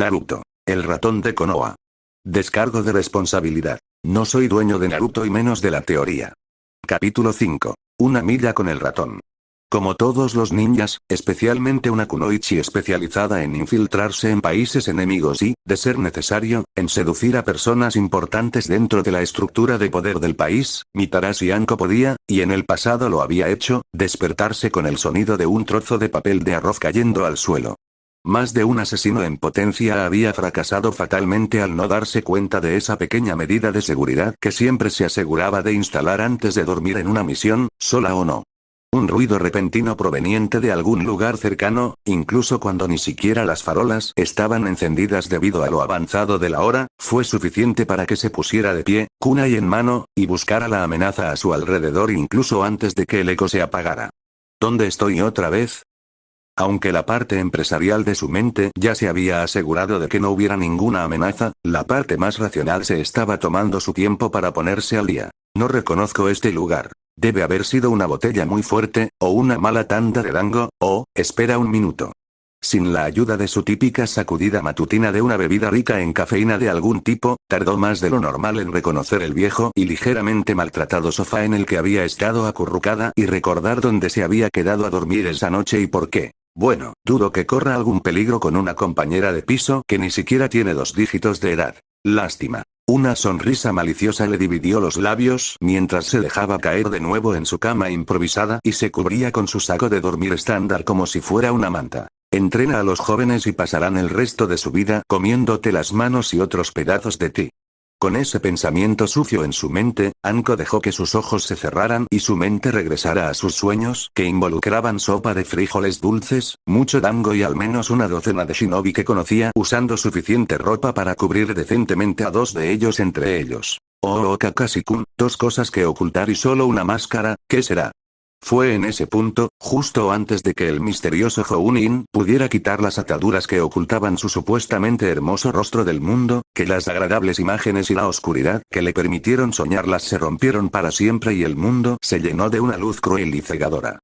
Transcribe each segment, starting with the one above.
Naruto. El ratón de Konoha. Descargo de responsabilidad. No soy dueño de Naruto y menos de la teoría. Capítulo 5. Una milla con el ratón. Como todos los ninjas, especialmente una kunoichi especializada en infiltrarse en países enemigos y, de ser necesario, en seducir a personas importantes dentro de la estructura de poder del país, Mitarashi Anko podía, y en el pasado lo había hecho, despertarse con el sonido de un trozo de papel de arroz cayendo al suelo. Más de un asesino en potencia había fracasado fatalmente al no darse cuenta de esa pequeña medida de seguridad que siempre se aseguraba de instalar antes de dormir en una misión, sola o no. Un ruido repentino proveniente de algún lugar cercano, incluso cuando ni siquiera las farolas estaban encendidas debido a lo avanzado de la hora, fue suficiente para que se pusiera de pie, kunai en mano, y buscara la amenaza a su alrededor incluso antes de que el eco se apagara. ¿Dónde estoy otra vez? Aunque la parte empresarial de su mente ya se había asegurado de que no hubiera ninguna amenaza, la parte más racional se estaba tomando su tiempo para ponerse al día. No reconozco este lugar. Debe haber sido una botella muy fuerte, o una mala tanda de dango, o, espera un minuto. Sin la ayuda de su típica sacudida matutina de una bebida rica en cafeína de algún tipo, tardó más de lo normal en reconocer el viejo y ligeramente maltratado sofá en el que había estado acurrucada y recordar dónde se había quedado a dormir esa noche y por qué. Bueno, dudo que corra algún peligro con una compañera de piso que ni siquiera tiene 2 dígitos de edad. Lástima. Una sonrisa maliciosa le dividió los labios mientras se dejaba caer de nuevo en su cama improvisada y se cubría con su saco de dormir estándar como si fuera una manta. Entrena a los jóvenes y pasarán el resto de su vida comiéndote las manos y otros pedazos de ti. Con ese pensamiento sucio en su mente, Anko dejó que sus ojos se cerraran y su mente regresara a sus sueños que involucraban sopa de frijoles dulces, mucho dango y al menos una docena de shinobi que conocía usando suficiente ropa para cubrir decentemente a 2 de ellos entre ellos. Oh Kakashi-kun, 2 cosas que ocultar y solo una máscara, ¿qué será? Fue en ese punto, justo antes de que el misterioso Jounin pudiera quitar las ataduras que ocultaban su supuestamente hermoso rostro del mundo, que las agradables imágenes y la oscuridad que le permitieron soñarlas se rompieron para siempre y el mundo se llenó de una luz cruel y cegadora.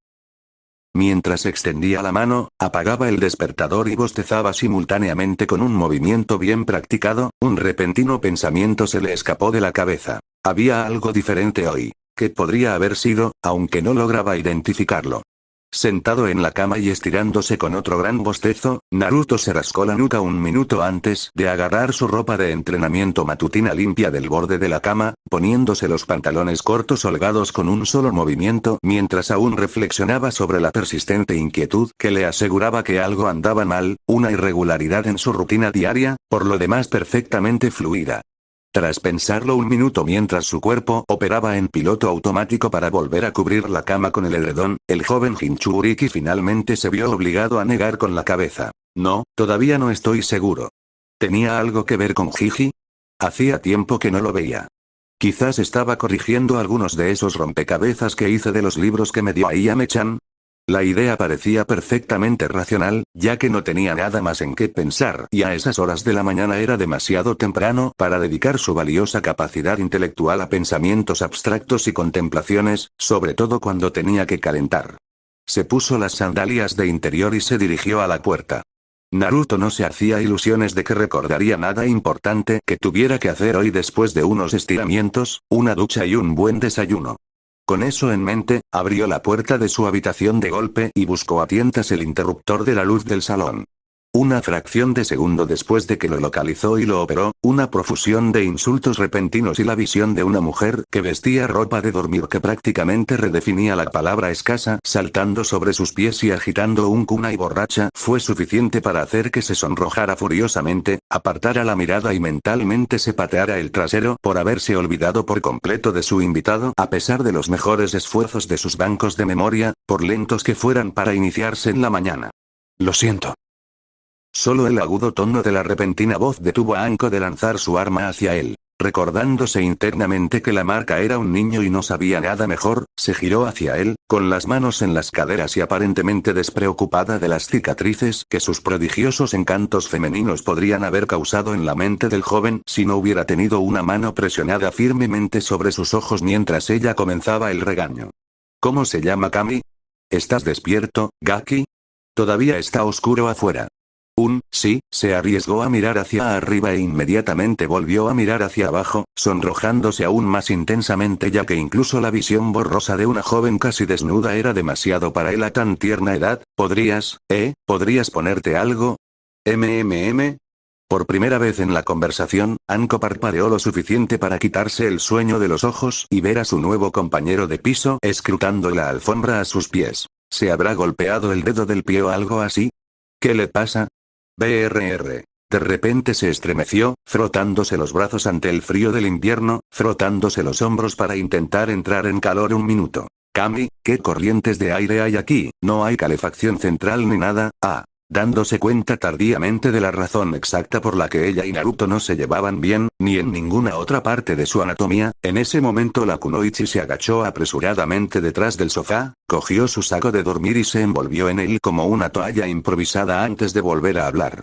Mientras extendía la mano, apagaba el despertador y bostezaba simultáneamente con un movimiento bien practicado, un repentino pensamiento se le escapó de la cabeza. Había algo diferente hoy. ¿Qué podría haber sido, aunque no lograba identificarlo? Sentado en la cama y estirándose con otro gran bostezo, Naruto se rascó la nuca un minuto antes de agarrar su ropa de entrenamiento matutina limpia del borde de la cama, poniéndose los pantalones cortos holgados con un solo movimiento mientras aún reflexionaba sobre la persistente inquietud que le aseguraba que algo andaba mal, una irregularidad en su rutina diaria, por lo demás perfectamente fluida. Tras pensarlo un minuto mientras su cuerpo operaba en piloto automático para volver a cubrir la cama con el edredón, el joven Jinchuriki finalmente se vio obligado a negar con la cabeza. No, todavía no estoy seguro. ¿Tenía algo que ver con Jiji? Hacía tiempo que no lo veía. Quizás estaba corrigiendo algunos de esos rompecabezas que hice de los libros que me dio Ayame-chan. La idea parecía perfectamente racional, ya que no tenía nada más en qué pensar y a esas horas de la mañana era demasiado temprano para dedicar su valiosa capacidad intelectual a pensamientos abstractos y contemplaciones, sobre todo cuando tenía que calentar. Se puso las sandalias de interior y se dirigió a la puerta. Naruto no se hacía ilusiones de que recordaría nada importante que tuviera que hacer hoy después de unos estiramientos, una ducha y un buen desayuno. Con eso en mente, abrió la puerta de su habitación de golpe y buscó a tientas el interruptor de la luz del salón. Una fracción de segundo después de que lo localizó y lo operó, una profusión de insultos repentinos y la visión de una mujer que vestía ropa de dormir que prácticamente redefinía la palabra escasa saltando sobre sus pies y agitando un kunai borracha fue suficiente para hacer que se sonrojara furiosamente, apartara la mirada y mentalmente se pateara el trasero por haberse olvidado por completo de su invitado a pesar de los mejores esfuerzos de sus bancos de memoria, por lentos que fueran para iniciarse en la mañana. Lo siento. Solo el agudo tono de la repentina voz detuvo a Anko de lanzar su arma hacia él. Recordándose internamente que la marca era un niño y no sabía nada mejor, se giró hacia él, con las manos en las caderas y aparentemente despreocupada de las cicatrices que sus prodigiosos encantos femeninos podrían haber causado en la mente del joven si no hubiera tenido una mano presionada firmemente sobre sus ojos mientras ella comenzaba el regaño. ¿Cómo se llama Kami? ¿Estás despierto, Gaki? Todavía está oscuro afuera. Sí, se arriesgó a mirar hacia arriba e inmediatamente volvió a mirar hacia abajo, sonrojándose aún más intensamente ya que incluso la visión borrosa de una joven casi desnuda era demasiado para él a tan tierna edad. ¿Podrías ponerte algo? ¿MMM? Por primera vez en la conversación, Anko parpadeó lo suficiente para quitarse el sueño de los ojos y ver a su nuevo compañero de piso escrutando la alfombra a sus pies. ¿Se habrá golpeado el dedo del pie o algo así? ¿Qué le pasa? BRR. De repente se estremeció, frotándose los brazos ante el frío del invierno, frotándose los hombros para intentar entrar en calor un minuto. Kami, ¿qué corrientes de aire hay aquí? No hay calefacción central ni nada. Dándose cuenta tardíamente de la razón exacta por la que ella y Naruto no se llevaban bien, ni en ninguna otra parte de su anatomía, en ese momento la Kunoichi se agachó apresuradamente detrás del sofá, cogió su saco de dormir y se envolvió en él como una toalla improvisada antes de volver a hablar.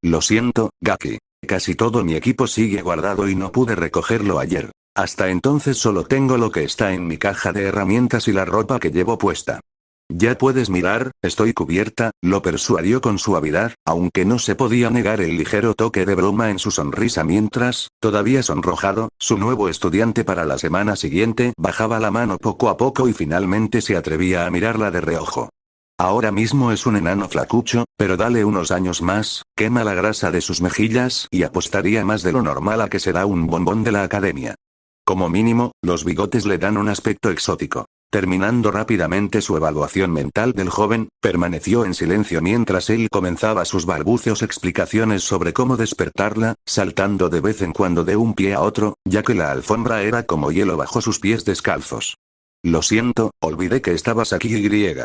Lo siento, Gaki. Casi todo mi equipo sigue guardado y no pude recogerlo ayer. Hasta entonces solo tengo lo que está en mi caja de herramientas y la ropa que llevo puesta. Ya puedes mirar, estoy cubierta, lo persuadió con suavidad, aunque no se podía negar el ligero toque de broma en su sonrisa mientras, todavía sonrojado, su nuevo estudiante para la semana siguiente bajaba la mano poco a poco y finalmente se atrevía a mirarla de reojo. Ahora mismo es un enano flacucho, pero dale unos años más, quema la grasa de sus mejillas y apostaría más de lo normal a que será un bombón de la academia. Como mínimo, los bigotes le dan un aspecto exótico. Terminando rápidamente su evaluación mental del joven, permaneció en silencio mientras él comenzaba sus balbuceos explicaciones sobre cómo despertarla, saltando de vez en cuando de un pie a otro, ya que la alfombra era como hielo bajo sus pies descalzos. Lo siento, olvidé que estabas aquí y.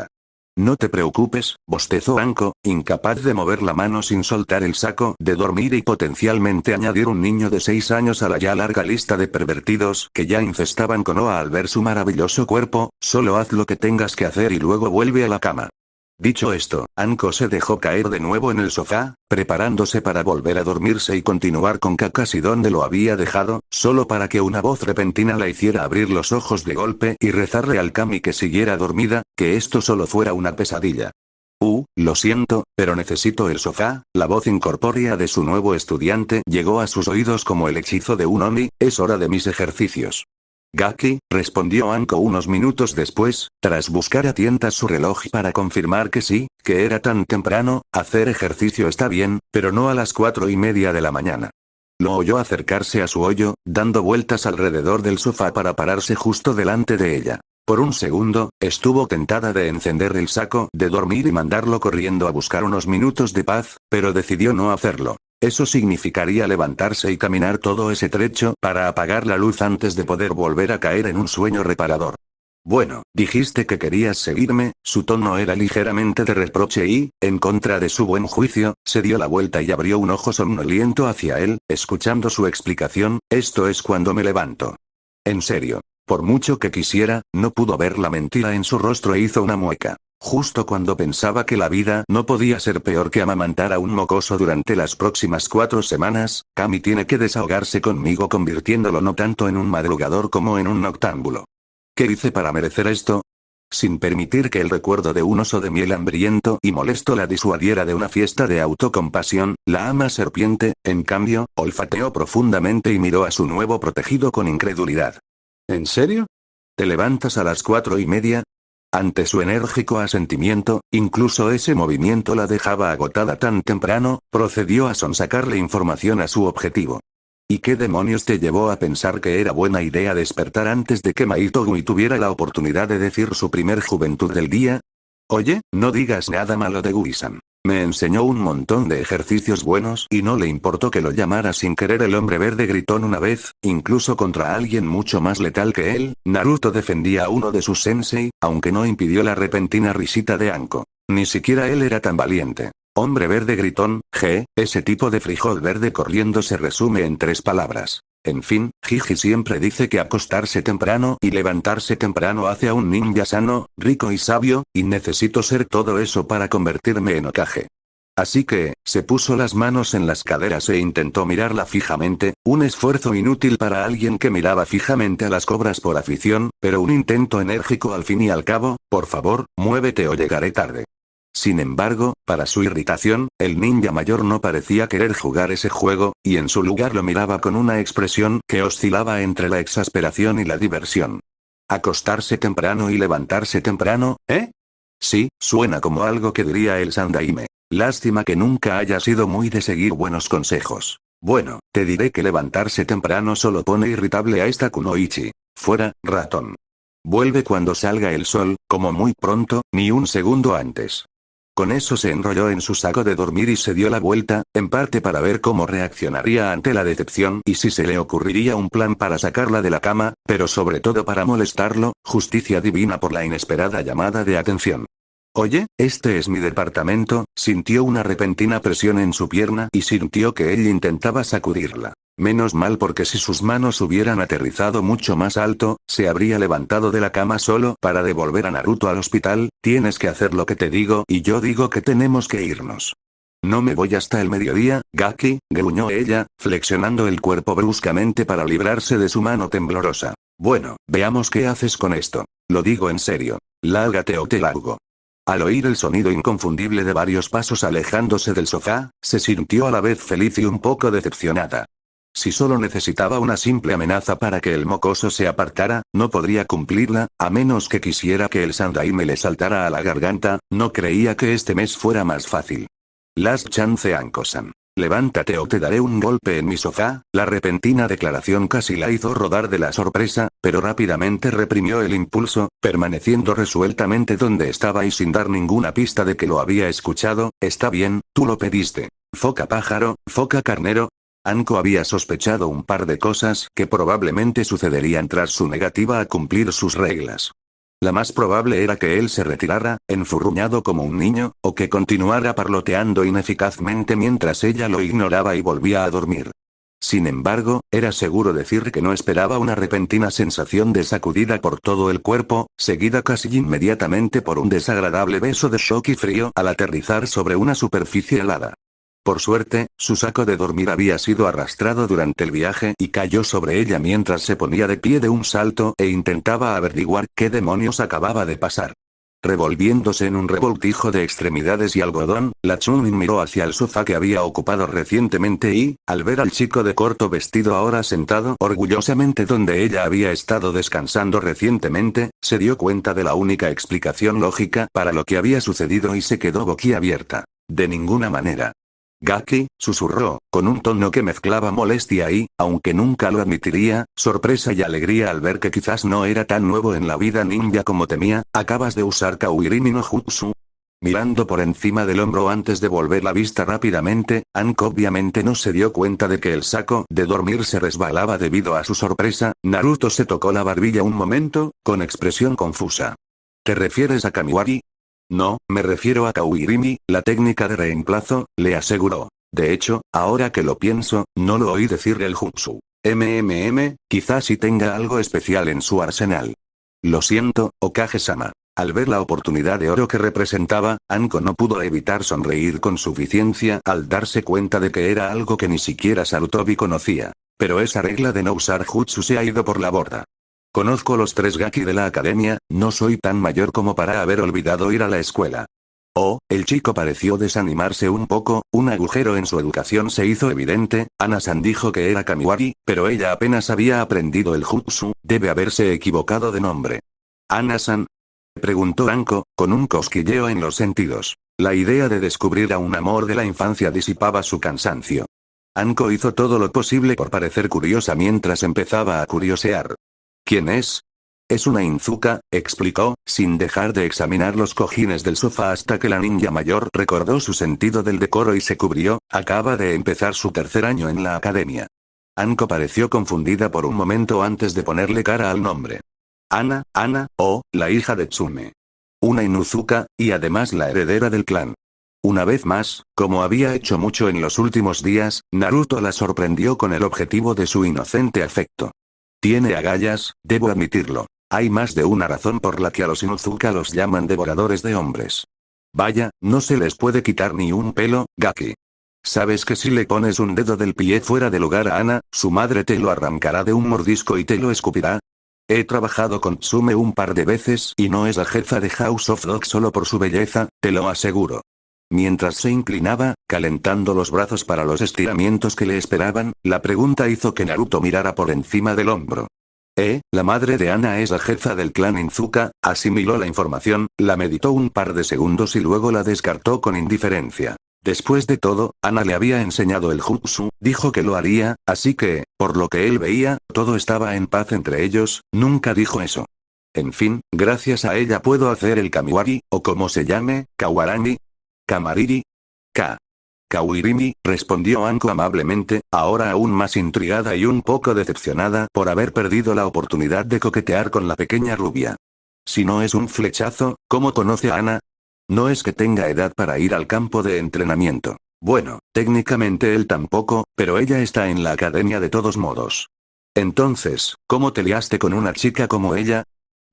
No te preocupes, bostezó Anko, incapaz de mover la mano sin soltar el saco de dormir y potencialmente añadir un niño de 6 años a la ya larga lista de pervertidos que ya infestaban Konoha al ver su maravilloso cuerpo. Solo haz lo que tengas que hacer y luego vuelve a la cama. Dicho esto, Anko se dejó caer de nuevo en el sofá, preparándose para volver a dormirse y continuar con Kakashi donde lo había dejado, solo para que una voz repentina la hiciera abrir los ojos de golpe y rezarle al Kami que siguiera dormida, que esto solo fuera una pesadilla. Lo siento, pero necesito el sofá. La voz incorpórea de su nuevo estudiante llegó a sus oídos como el hechizo de un Oni. Es hora de mis ejercicios. Gaki, respondió Anko unos minutos después, tras buscar a tientas su reloj para confirmar que sí, que era tan temprano. Hacer ejercicio está bien, pero no a las 4:30 de la mañana. Lo oyó acercarse a su hoyo, dando vueltas alrededor del sofá para pararse justo delante de ella. Por un segundo, estuvo tentada de encender el saco de dormir y mandarlo corriendo a buscar unos minutos de paz, pero decidió no hacerlo. Eso significaría levantarse y caminar todo ese trecho para apagar la luz antes de poder volver a caer en un sueño reparador. Bueno, dijiste que querías seguirme. Su tono era ligeramente de reproche y, en contra de su buen juicio, se dio la vuelta y abrió un ojo somnoliento hacia él, escuchando su explicación. Esto es cuando me levanto. En serio. Por mucho que quisiera, no pudo ver la mentira en su rostro e hizo una mueca. Justo cuando pensaba que la vida no podía ser peor que amamantar a un mocoso durante las próximas 4 semanas, Kami tiene que desahogarse conmigo convirtiéndolo no tanto en un madrugador como en un noctámbulo. ¿Qué hice para merecer esto? Sin permitir que el recuerdo de un oso de miel hambriento y molesto la disuadiera de una fiesta de autocompasión, la ama serpiente, en cambio, olfateó profundamente y miró a su nuevo protegido con incredulidad. ¿En serio? ¿Te levantas a las 4:30? Ante su enérgico asentimiento, incluso ese movimiento la dejaba agotada tan temprano, procedió a sonsacarle información a su objetivo. ¿Y qué demonios te llevó a pensar que era buena idea despertar antes de que Maito-gui tuviera la oportunidad de decir su primer juventud del día? Oye, no digas nada malo de Gui-san. Me enseñó un montón de ejercicios buenos y no le importó que lo llamara sin querer el hombre verde gritón una vez, incluso contra alguien mucho más letal que él. Naruto defendía a uno de sus sensei, aunque no impidió la repentina risita de Anko. Ni siquiera él era tan valiente. Hombre verde gritón, ese tipo de frijol verde corriendo se resume en 3 palabras. En fin, Gigi siempre dice que acostarse temprano y levantarse temprano hace a un ninja sano, rico y sabio, y necesito ser todo eso para convertirme en Hokage. Así que, se puso las manos en las caderas e intentó mirarla fijamente, un esfuerzo inútil para alguien que miraba fijamente a las cobras por afición, pero un intento enérgico al fin y al cabo. Por favor, muévete o llegaré tarde. Sin embargo, para su irritación, el ninja mayor no parecía querer jugar ese juego, y en su lugar lo miraba con una expresión que oscilaba entre la exasperación y la diversión. Acostarse temprano y levantarse temprano, ¿eh? Sí, suena como algo que diría el Sandaime. Lástima que nunca haya sido muy de seguir buenos consejos. Bueno, te diré que levantarse temprano solo pone irritable a esta Kunoichi. Fuera, ratón. Vuelve cuando salga el sol, como muy pronto, ni un segundo antes. Con eso se enrolló en su saco de dormir y se dio la vuelta, en parte para ver cómo reaccionaría ante la decepción y si se le ocurriría un plan para sacarla de la cama, pero sobre todo para molestarlo, justicia divina por la inesperada llamada de atención. Oye, este es mi departamento, sintió una repentina presión en su pierna y sintió que él intentaba sacudirla. Menos mal porque si sus manos hubieran aterrizado mucho más alto, se habría levantado de la cama solo para devolver a Naruto al hospital. Tienes que hacer lo que te digo y yo digo que tenemos que irnos. No me voy hasta el mediodía, Gaki, gruñó ella, flexionando el cuerpo bruscamente para librarse de su mano temblorosa. Bueno, veamos qué haces con esto. Lo digo en serio. Lárgate o te largo. Al oír el sonido inconfundible de varios pasos alejándose del sofá, se sintió a la vez feliz y un poco decepcionada. Si solo necesitaba una simple amenaza para que el mocoso se apartara, no podría cumplirla, a menos que quisiera que el Sandaime le saltara a la garganta. No creía que este mes fuera más fácil. Last chance Anko-san. Levántate o te daré un golpe en mi sofá. La repentina declaración casi la hizo rodar de la sorpresa, pero rápidamente reprimió el impulso, permaneciendo resueltamente donde estaba y sin dar ninguna pista de que lo había escuchado. Está bien, tú lo pediste. Foca pájaro, foca carnero. Anko había sospechado un par de cosas que probablemente sucederían tras su negativa a cumplir sus reglas. La más probable era que él se retirara, enfurruñado como un niño, o que continuara parloteando ineficazmente mientras ella lo ignoraba y volvía a dormir. Sin embargo, era seguro decir que no esperaba una repentina sensación de sacudida por todo el cuerpo, seguida casi inmediatamente por un desagradable beso de shock y frío al aterrizar sobre una superficie helada. Por suerte, su saco de dormir había sido arrastrado durante el viaje y cayó sobre ella mientras se ponía de pie de un salto e intentaba averiguar qué demonios acababa de pasar. Revolviéndose en un revoltijo de extremidades y algodón, la Chunin miró hacia el sofá que había ocupado recientemente y, al ver al chico de corto vestido ahora sentado orgullosamente donde ella había estado descansando recientemente, se dio cuenta de la única explicación lógica para lo que había sucedido y se quedó boquiabierta. De ninguna manera. Gaki, susurró, con un tono que mezclaba molestia y, aunque nunca lo admitiría, sorpresa y alegría al ver que quizás no era tan nuevo en la vida ninja como temía. ¿Acabas de usar Kawirimi no Jutsu? Mirando por encima del hombro antes de volver la vista rápidamente, Anko obviamente no se dio cuenta de que el saco de dormir se resbalaba debido a su sorpresa. Naruto se tocó la barbilla un momento, con expresión confusa. ¿Te refieres a Kamiwari? No, me refiero a Kawirimi, la técnica de reemplazo, le aseguró. De hecho, ahora que lo pienso, no lo oí decir el jutsu. Quizás sí tenga algo especial en su arsenal. Lo siento, Okage-sama. Al ver la oportunidad de oro que representaba, Anko no pudo evitar sonreír con suficiencia al darse cuenta de que era algo que ni siquiera Sarutobi conocía. Pero esa regla de no usar jutsu se ha ido por la borda. Conozco los 3 Gaki de la academia, no soy tan mayor como para haber olvidado ir a la escuela. Oh, el chico pareció desanimarse un poco, un agujero en su educación se hizo evidente. Ana-san dijo que era Kamiwari, pero ella apenas había aprendido el jutsu, debe haberse equivocado de nombre. ¿Ana-san? Preguntó Anko, con un cosquilleo en los sentidos. La idea de descubrir a un amor de la infancia disipaba su cansancio. Anko hizo todo lo posible por parecer curiosa mientras empezaba a curiosear. ¿Quién es? Es una Inzuka, explicó, sin dejar de examinar los cojines del sofá hasta que la ninja mayor recordó su sentido del decoro y se cubrió. Acaba de empezar su 3er año en la academia. Anko pareció confundida por un momento antes de ponerle cara al nombre. Ana, la hija de Tsume. Una Inuzuka, y además la heredera del clan. Una vez más, como había hecho mucho en los últimos días, Naruto la sorprendió con el objetivo de su inocente afecto. Tiene agallas, debo admitirlo. Hay más de una razón por la que a los Inuzuka los llaman devoradores de hombres. Vaya, no se les puede quitar ni un pelo, Gaki. ¿Sabes que si le pones un dedo del pie fuera de lugar a Ana, su madre te lo arrancará de un mordisco y te lo escupirá? He trabajado con Tsume un par de veces y no es la jefa de House of Dog solo por su belleza, te lo aseguro. Mientras se inclinaba, calentando los brazos para los estiramientos que le esperaban, la pregunta hizo que Naruto mirara por encima del hombro. La madre de Ana es la jefa del clan Izuka, asimiló la información, la meditó un par de segundos y luego la descartó con indiferencia. Después de todo, Ana le había enseñado el jutsu, dijo que lo haría, así que, por lo que él veía, todo estaba en paz entre ellos, nunca dijo eso. En fin, gracias a ella puedo hacer el kamiwari, o como se llame, kawarami. Kamariri. Kawirimi, respondió Anko amablemente, ahora aún más intrigada y un poco decepcionada por haber perdido la oportunidad de coquetear con la pequeña rubia. Si no es un flechazo, ¿cómo conoce a Ana? No es que tenga edad para ir al campo de entrenamiento. Bueno, técnicamente él tampoco, pero ella está en la academia de todos modos. Entonces, ¿cómo te liaste con una chica como ella?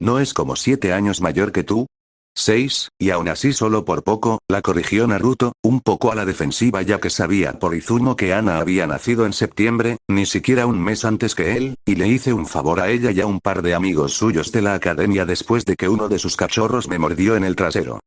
¿No es como 7 años mayor que tú? 6, y aún así solo por poco, la corrigió Naruto, un poco a la defensiva ya que sabía por Izumo que Ana había nacido en septiembre, ni siquiera un mes antes que él, y le hice un favor a ella y a un par de amigos suyos de la academia después de que uno de sus cachorros me mordió en el trasero.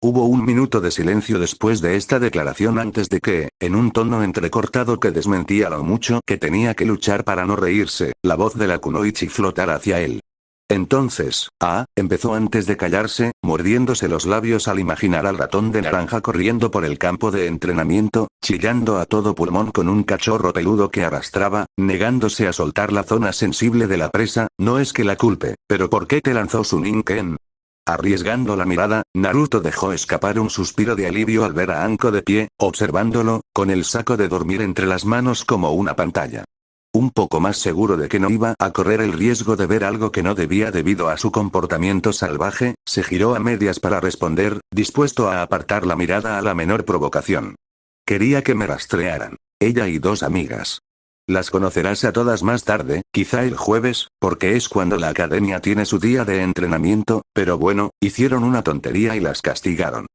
Hubo un minuto de silencio después de esta declaración antes de que, en un tono entrecortado que desmentía lo mucho que tenía que luchar para no reírse, la voz de la Kunoichi flotara hacia él. Entonces, empezó antes de callarse, mordiéndose los labios al imaginar al ratón de naranja corriendo por el campo de entrenamiento, chillando a todo pulmón con un cachorro peludo que arrastraba, negándose a soltar la zona sensible de la presa, no es que la culpe, pero ¿por qué te lanzó su Ninken? Arriesgando la mirada, Naruto dejó escapar un suspiro de alivio al ver a Anko de pie, observándolo, con el saco de dormir entre las manos como una pantalla. Un poco más seguro de que no iba a correr el riesgo de ver algo que no debía debido a su comportamiento salvaje, se giró a medias para responder, dispuesto a apartar la mirada a la menor provocación. Quería que me rastrearan. Ella y 2 amigas. Las conocerás a todas más tarde, quizá el jueves, porque es cuando la academia tiene su día de entrenamiento, pero bueno, hicieron una tontería y las castigaron.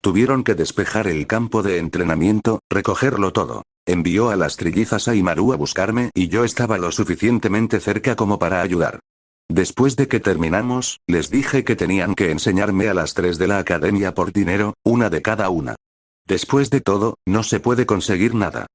Tuvieron que despejar el campo de entrenamiento, recogerlo todo. Envió a las trillizas a Imaru a buscarme y yo estaba lo suficientemente cerca como para ayudar. Después de que terminamos, les dije que tenían que enseñarme a las 3 de la academia por dinero, una de cada una. Después de todo, no se puede conseguir nada.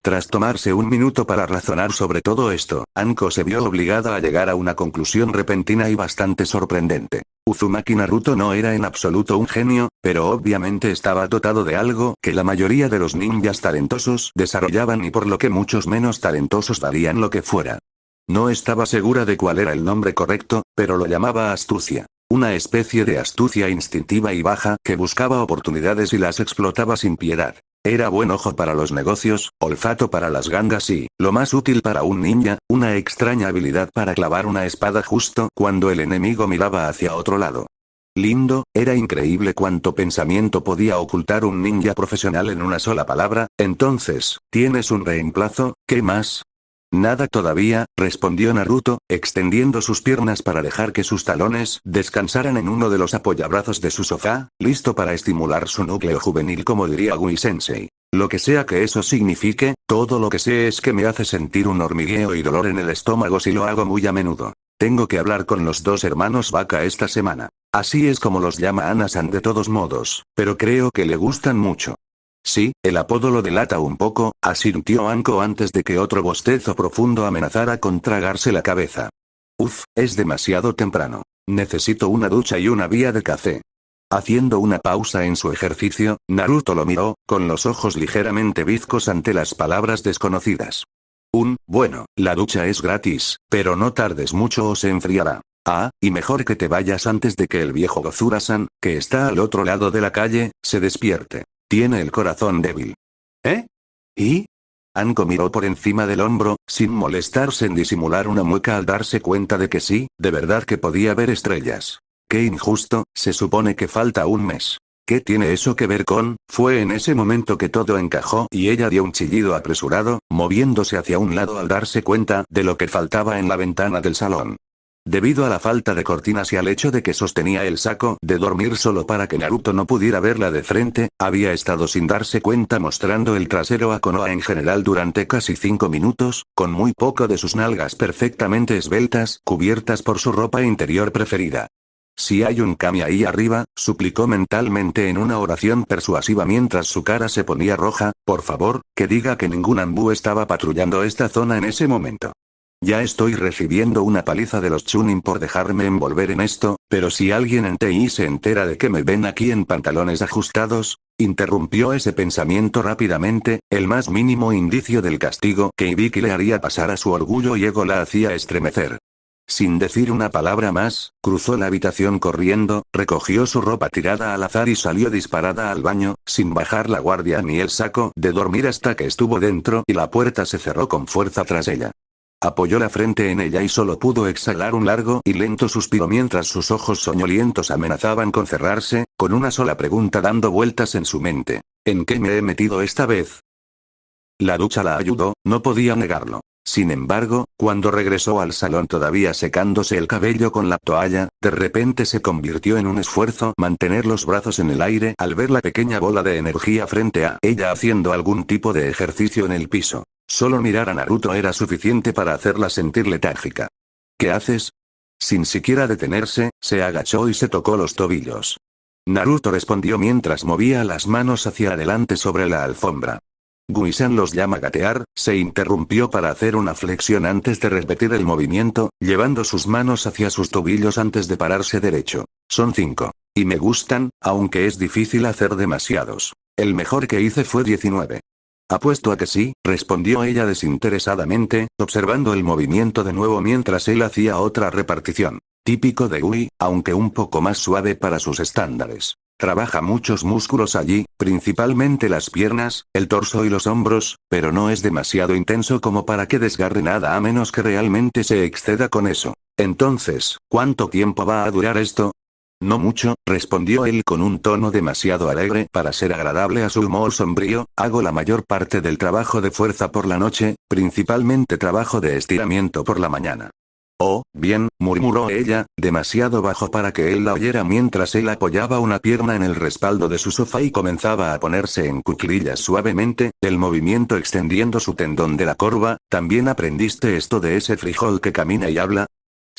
Tras tomarse un minuto para razonar sobre todo esto, Anko se vio obligada a llegar a una conclusión repentina y bastante sorprendente. Uzumaki Naruto no era en absoluto un genio, pero obviamente estaba dotado de algo que la mayoría de los ninjas talentosos desarrollaban y por lo que muchos menos talentosos darían lo que fuera. No estaba segura de cuál era el nombre correcto, pero lo llamaba astucia. Una especie de astucia instintiva y baja que buscaba oportunidades y las explotaba sin piedad. Era buen ojo para los negocios, olfato para las gangas y, lo más útil para un ninja, una extraña habilidad para clavar una espada justo cuando el enemigo miraba hacia otro lado. Lindo, era increíble cuánto pensamiento podía ocultar un ninja profesional en una sola palabra. Entonces, ¿tienes un reemplazo? ¿Qué más? Nada todavía, respondió Naruto, extendiendo sus piernas para dejar que sus talones descansaran en uno de los apoyabrazos de su sofá, listo para estimular su núcleo juvenil como diría Gui-sensei. Lo que sea que eso signifique, todo lo que sé es que me hace sentir un hormigueo y dolor en el estómago si lo hago muy a menudo. Tengo que hablar con los 2 hermanos Vaca esta semana. Así es como los llama Ana-san de todos modos, pero creo que le gustan mucho. Sí, el apodo lo delata un poco, asintió Anko antes de que otro bostezo profundo amenazara con tragarse la cabeza. Es demasiado temprano. Necesito una ducha y una vía de café. Haciendo una pausa en su ejercicio, Naruto lo miró, con los ojos ligeramente bizcos ante las palabras desconocidas. Bueno, la ducha es gratis, pero no tardes mucho o se enfriará. Y mejor que te vayas antes de que el viejo Gozura-san, que está al otro lado de la calle, se despierte. Tiene el corazón débil. ¿Y? Anko miró por encima del hombro, sin molestarse en disimular una mueca al darse cuenta de que sí, de verdad que podía ver estrellas. Qué injusto, se supone que falta un mes. ¿Qué tiene eso que ver con? Fue en ese momento que todo encajó y ella dio un chillido apresurado, moviéndose hacia un lado al darse cuenta de lo que faltaba en la ventana del salón. Debido a la falta de cortinas y al hecho de que sostenía el saco de dormir solo para que Naruto no pudiera verla de frente, había estado sin darse cuenta mostrando el trasero a Konoha en general durante casi 5 minutos, con muy poco de sus nalgas perfectamente esbeltas, cubiertas por su ropa interior preferida. Si hay un kami ahí arriba, suplicó mentalmente en una oración persuasiva mientras su cara se ponía roja, por favor, que diga que ningún Anbu estaba patrullando esta zona en ese momento. Ya estoy recibiendo una paliza de los Chunin por dejarme envolver en esto, pero si alguien en TI se entera de que me ven aquí en pantalones ajustados, interrumpió ese pensamiento rápidamente, el más mínimo indicio del castigo que Ibiki le haría pasar a su orgullo y ego la hacía estremecer. Sin decir una palabra más, cruzó la habitación corriendo, recogió su ropa tirada al azar y salió disparada al baño, sin bajar la guardia ni el saco de dormir hasta que estuvo dentro y la puerta se cerró con fuerza tras ella. Apoyó la frente en ella y solo pudo exhalar un largo y lento suspiro mientras sus ojos soñolientos amenazaban con cerrarse, con una sola pregunta dando vueltas en su mente. ¿En qué me he metido esta vez? La ducha la ayudó, no podía negarlo. Sin embargo, cuando regresó al salón todavía secándose el cabello con la toalla, de repente se convirtió en un esfuerzo mantener los brazos en el aire al ver la pequeña bola de energía frente a ella haciendo algún tipo de ejercicio en el piso. Solo mirar a Naruto era suficiente para hacerla sentir letárgica. ¿Qué haces? Sin siquiera detenerse, se agachó y se tocó los tobillos. Naruto respondió mientras movía las manos hacia adelante sobre la alfombra. Guisan los llama gatear, se interrumpió para hacer una flexión antes de repetir el movimiento, llevando sus manos hacia sus tobillos antes de pararse derecho. Son 5. Y me gustan, aunque es difícil hacer demasiados. El mejor que hice fue 19. Apuesto a que sí, respondió ella desinteresadamente, observando el movimiento de nuevo mientras él hacía otra repartición. Típico de Ui, aunque un poco más suave para sus estándares. Trabaja muchos músculos allí, principalmente las piernas, el torso y los hombros, pero no es demasiado intenso como para que desgarre nada a menos que realmente se exceda con eso. Entonces, ¿cuánto tiempo va a durar esto? No mucho, respondió él con un tono demasiado alegre para ser agradable a su humor sombrío, hago la mayor parte del trabajo de fuerza por la noche, principalmente trabajo de estiramiento por la mañana. Oh, bien, murmuró ella, demasiado bajo para que él la oyera mientras él apoyaba una pierna en el respaldo de su sofá y comenzaba a ponerse en cuclillas suavemente, el movimiento extendiendo su tendón de la corva. ¿También aprendiste esto de ese frijol que camina y habla?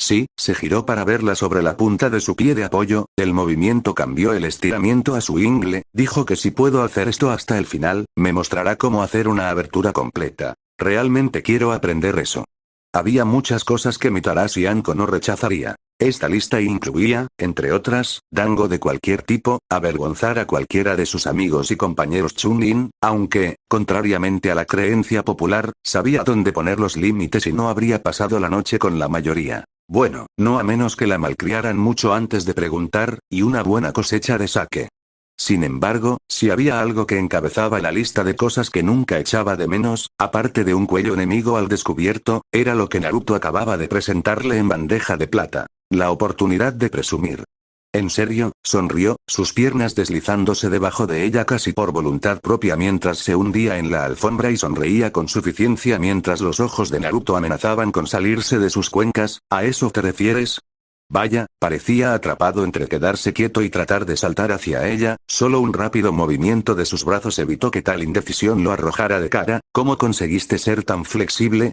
Sí, se giró para verla sobre la punta de su pie de apoyo, el movimiento cambió el estiramiento a su ingle, dijo que si puedo hacer esto hasta el final, me mostrará cómo hacer una abertura completa. Realmente quiero aprender eso. Había muchas cosas que mi Tarashi Anko no rechazaría. Esta lista incluía, entre otras, dango de cualquier tipo, avergonzar a cualquiera de sus amigos y compañeros Chunin, aunque, contrariamente a la creencia popular, sabía dónde poner los límites y no habría pasado la noche con la mayoría. Bueno, no a menos que la malcriaran mucho antes de preguntar, y una buena cosecha de sake. Sin embargo, si había algo que encabezaba la lista de cosas que nunca echaba de menos, aparte de un cuello enemigo al descubierto, era lo que Naruto acababa de presentarle en bandeja de plata. La oportunidad de presumir. En serio, sonrió, sus piernas deslizándose debajo de ella casi por voluntad propia mientras se hundía en la alfombra y sonreía con suficiencia mientras los ojos de Naruto amenazaban con salirse de sus cuencas. ¿A eso te refieres? Vaya, parecía atrapado entre quedarse quieto y tratar de saltar hacia ella, solo un rápido movimiento de sus brazos evitó que tal indecisión lo arrojara de cara. ¿Cómo conseguiste ser tan flexible?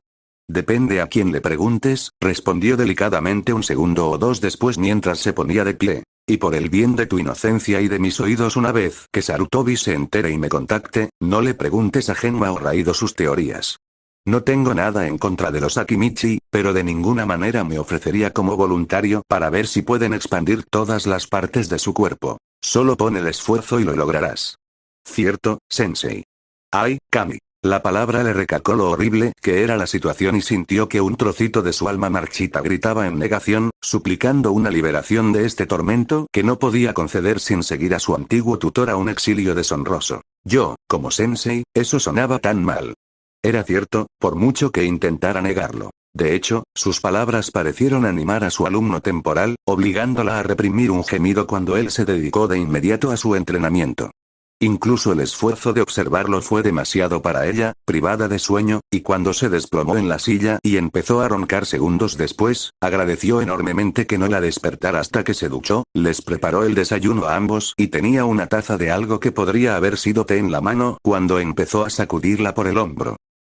Depende a quien le preguntes, respondió delicadamente un segundo o dos después mientras se ponía de pie. Y por el bien de tu inocencia y de mis oídos una vez que Sarutobi se entere y me contacte, no le preguntes a Genma o Raido sus teorías. No tengo nada en contra de los Akimichi, pero de ninguna manera me ofrecería como voluntario para ver si pueden expandir todas las partes de su cuerpo. Solo pon el esfuerzo y lo lograrás. Cierto, sensei. Ay, Kami. La palabra le recalcó lo horrible que era la situación y sintió que un trocito de su alma marchita gritaba en negación, suplicando una liberación de este tormento que no podía conceder sin seguir a su antiguo tutor a un exilio deshonroso. Yo, como sensei, eso sonaba tan mal. Era cierto, por mucho que intentara negarlo. De hecho, sus palabras parecieron animar a su alumno temporal, obligándola a reprimir un gemido cuando él se dedicó de inmediato a su entrenamiento. Incluso el esfuerzo de observarlo fue demasiado para ella, privada de sueño, y cuando se desplomó en la silla y empezó a roncar segundos después, agradeció enormemente que no la despertara hasta que se duchó, les preparó el desayuno a ambos y tenía una taza de algo que podría haber sido té en la mano cuando empezó a sacudirla por el hombro.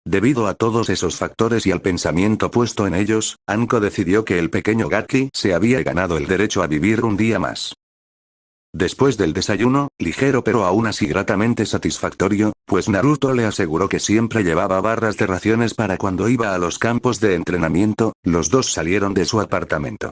Debido a todos esos factores y al pensamiento puesto en ellos, Anko decidió que el pequeño Gaki se había ganado el derecho a vivir un día más. Después del desayuno, ligero pero aún así gratamente satisfactorio, pues Naruto le aseguró que siempre llevaba barras de raciones para cuando iba a los campos de entrenamiento, los dos salieron de su apartamento.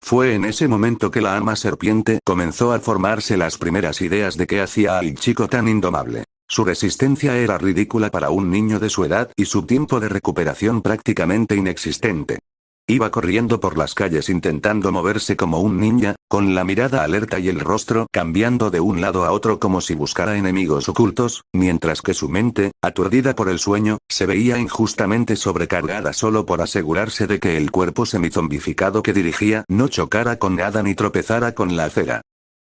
Fue en ese momento que la ama serpiente comenzó a formarse las primeras ideas de qué hacía al chico tan indomable. Su resistencia era ridícula para un niño de su edad y su tiempo de recuperación prácticamente inexistente. Iba corriendo por las calles intentando moverse como un ninja, con la mirada alerta y el rostro cambiando de un lado a otro como si buscara enemigos ocultos, mientras que su mente, aturdida por el sueño, se veía injustamente sobrecargada solo por asegurarse de que el cuerpo semizombificado que dirigía no chocara con nada ni tropezara con la acera.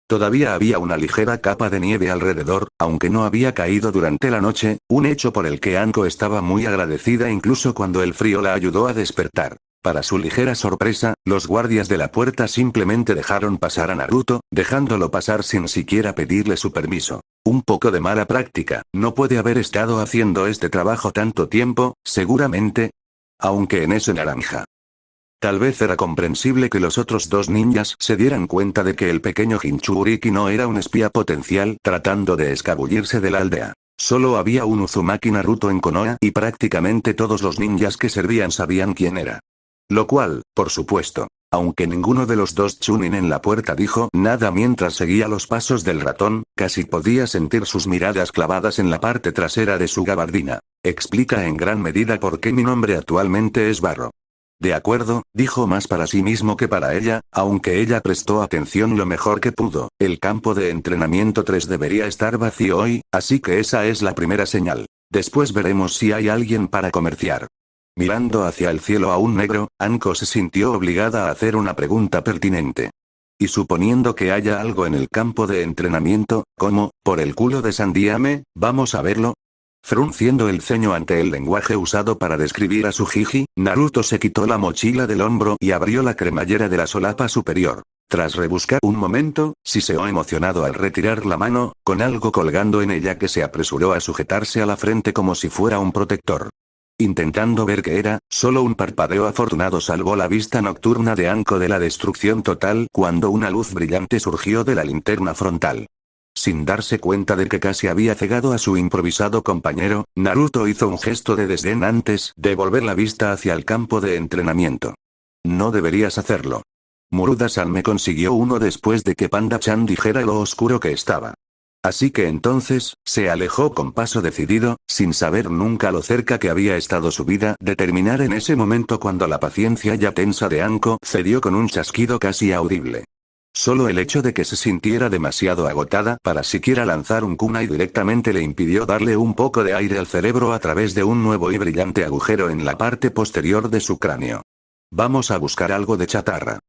Todavía había una ligera capa de nieve alrededor, aunque no había caído durante la noche, un hecho por el que Anko estaba muy agradecida incluso cuando el frío la ayudó a despertar. Para su ligera sorpresa, los guardias de la puerta simplemente dejaron pasar a Naruto, dejándolo pasar sin siquiera pedirle su permiso. Un poco de mala práctica, no puede haber estado haciendo este trabajo tanto tiempo, seguramente. Aunque en ese naranja. Tal vez era comprensible que los otros dos ninjas se dieran cuenta de que el pequeño Jinchuriki no era un espía potencial tratando de escabullirse de la aldea. Solo había un Uzumaki Naruto en Konoha y prácticamente todos los ninjas que servían sabían quién era. Lo cual, por supuesto, aunque ninguno de los dos Chunin en la puerta dijo nada mientras seguía los pasos del ratón, casi podía sentir sus miradas clavadas en la parte trasera de su gabardina. Explica en gran medida por qué mi nombre actualmente es Barro. De acuerdo, dijo más para sí mismo que para ella, aunque ella prestó atención lo mejor que pudo. El campo de entrenamiento 3 debería estar vacío hoy, así que esa es la primera señal. Después veremos si hay alguien para comerciar. Mirando hacia el cielo aún negro, Anko se sintió obligada a hacer una pregunta pertinente. Y suponiendo que haya algo en el campo de entrenamiento, ¿cómo, por el culo de Sandiame, vamos a verlo? Frunciendo el ceño ante el lenguaje usado para describir a su Jiji, Naruto se quitó la mochila del hombro y abrió la cremallera de la solapa superior. Tras rebuscar un momento, siseó emocionado al retirar la mano, con algo colgando en ella que se apresuró a sujetarse a la frente como si fuera un protector. Intentando ver qué era, solo un parpadeo afortunado salvó la vista nocturna de Anko de la destrucción total cuando una luz brillante surgió de la linterna frontal. Sin darse cuenta de que casi había cegado a su improvisado compañero, Naruto hizo un gesto de desdén antes de volver la vista hacia el campo de entrenamiento. No deberías hacerlo. Muruda-san me consiguió uno después de que Panda-chan dijera lo oscuro que estaba. Así que entonces, se alejó con paso decidido, sin saber nunca lo cerca que había estado su vida de terminar en ese momento cuando la paciencia ya tensa de Anko cedió con un chasquido casi audible. Solo el hecho de que se sintiera demasiado agotada para siquiera lanzar un kunai directamente le impidió darle un poco de aire al cerebro a través de un nuevo y brillante agujero en la parte posterior de su cráneo. Vamos a buscar algo de chatarra.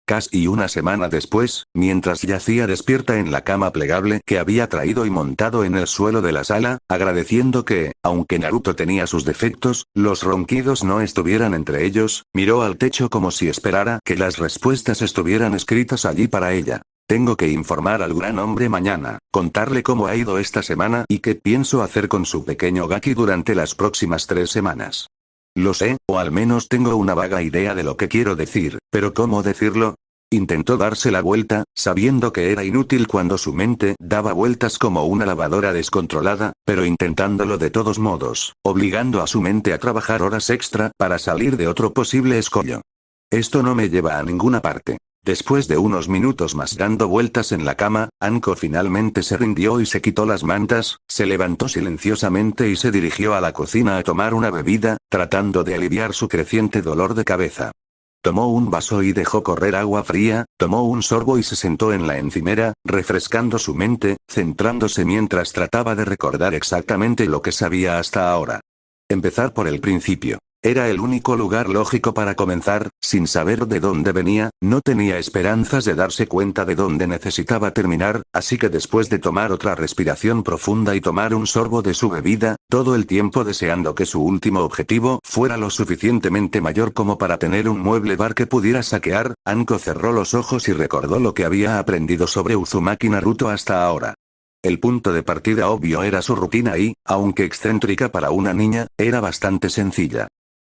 Casi una semana después, mientras yacía despierta en la cama plegable que había traído y montado en el suelo de la sala, agradeciendo que, aunque Naruto tenía sus defectos, los ronquidos no estuvieran entre ellos, miró al techo como si esperara que las respuestas estuvieran escritas allí para ella. Tengo que informar al gran hombre mañana, contarle cómo ha ido esta semana y qué pienso hacer con su pequeño Gaki durante las próximas 3 semanas. Lo sé, o al menos tengo una vaga idea de lo que quiero decir, pero ¿cómo decirlo? Intentó darse la vuelta, sabiendo que era inútil cuando su mente daba vueltas como una lavadora descontrolada, pero intentándolo de todos modos, obligando a su mente a trabajar horas extra para salir de otro posible escollo. Esto no me lleva a ninguna parte. Después de unos minutos más dando vueltas en la cama, Anko finalmente se rindió y se quitó las mantas, se levantó silenciosamente y se dirigió a la cocina a tomar una bebida, tratando de aliviar su creciente dolor de cabeza. Tomó un vaso y dejó correr agua fría, tomó un sorbo y se sentó en la encimera, refrescando su mente, centrándose mientras trataba de recordar exactamente lo que sabía hasta ahora. Empezar por el principio. Era el único lugar lógico para comenzar, sin saber de dónde venía, no tenía esperanzas de darse cuenta de dónde necesitaba terminar, así que después de tomar otra respiración profunda y tomar un sorbo de su bebida, todo el tiempo deseando que su último objetivo fuera lo suficientemente mayor como para tener un mueble bar que pudiera saquear, Anko cerró los ojos y recordó lo que había aprendido sobre Uzumaki Naruto hasta ahora. El punto de partida obvio era su rutina y, aunque excéntrica para una niña, era bastante sencilla.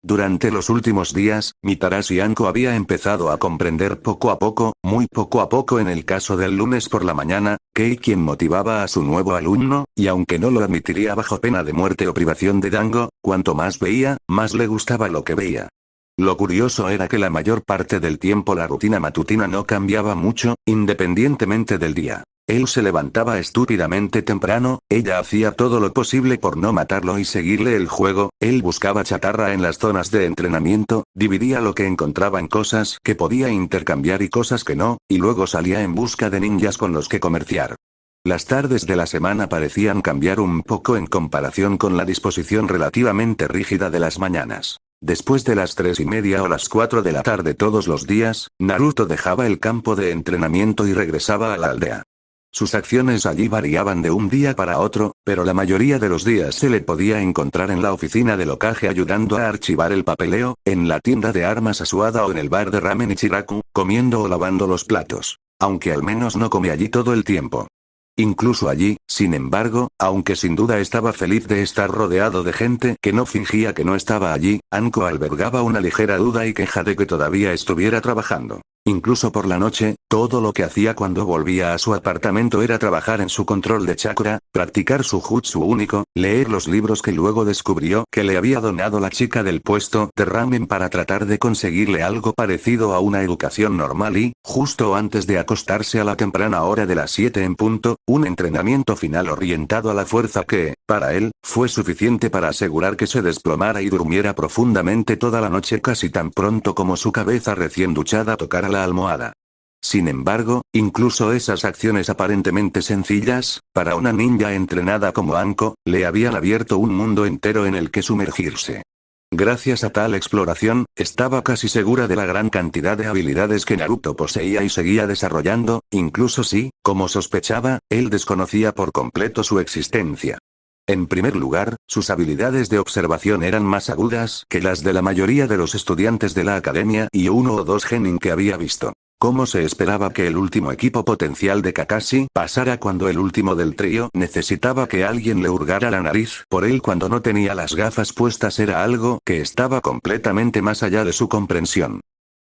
Durante los últimos días, Mitarashi Anko había empezado a comprender poco a poco, muy poco a poco en el caso del lunes por la mañana, quien motivaba a su nuevo alumno, y aunque no lo admitiría bajo pena de muerte o privación de Dango, cuanto más veía, más le gustaba lo que veía. Lo curioso era que la mayor parte del tiempo la rutina matutina no cambiaba mucho, independientemente del día. Él se levantaba estúpidamente temprano, ella hacía todo lo posible por no matarlo y seguirle el juego, él buscaba chatarra en las zonas de entrenamiento, dividía lo que encontraba en cosas que podía intercambiar y cosas que no, y luego salía en busca de ninjas con los que comerciar. Las tardes de la semana parecían cambiar un poco en comparación con la disposición relativamente rígida de las mañanas. Después de las 3:30 o las 4 de la tarde todos los días, Naruto dejaba el campo de entrenamiento y regresaba a la aldea. Sus acciones allí variaban de un día para otro, pero la mayoría de los días se le podía encontrar en la oficina del Hokage ayudando a archivar el papeleo, en la tienda de armas Asuada o en el bar de ramen Ichiraku, comiendo o lavando los platos. Aunque al menos no come allí todo el tiempo. Incluso allí, sin embargo, aunque sin duda estaba feliz de estar rodeado de gente que no fingía que no estaba allí, Anko albergaba una ligera duda y queja de que todavía estuviera trabajando. Incluso por la noche, todo lo que hacía cuando volvía a su apartamento era trabajar en su control de chakra, practicar su jutsu único, leer los libros que luego descubrió que le había donado la chica del puesto de ramen para tratar de conseguirle algo parecido a una educación normal y, justo antes de acostarse a la temprana hora de las 7 en punto, un entrenamiento final orientado a la fuerza que, para él, fue suficiente para asegurar que se desplomara y durmiera profundamente toda la noche casi tan pronto como su cabeza recién duchada tocara la almohada. Sin embargo, incluso esas acciones aparentemente sencillas, para una ninja entrenada como Anko, le habían abierto un mundo entero en el que sumergirse. Gracias a tal exploración, estaba casi segura de la gran cantidad de habilidades que Naruto poseía y seguía desarrollando, incluso si, como sospechaba, él desconocía por completo su existencia. En primer lugar, sus habilidades de observación eran más agudas que las de la mayoría de los estudiantes de la academia y uno o dos genin que había visto. ¿Cómo se esperaba que el último equipo potencial de Kakashi pasara cuando el último del trío necesitaba que alguien le hurgara la nariz por él cuando no tenía las gafas puestas? Era algo que estaba completamente más allá de su comprensión.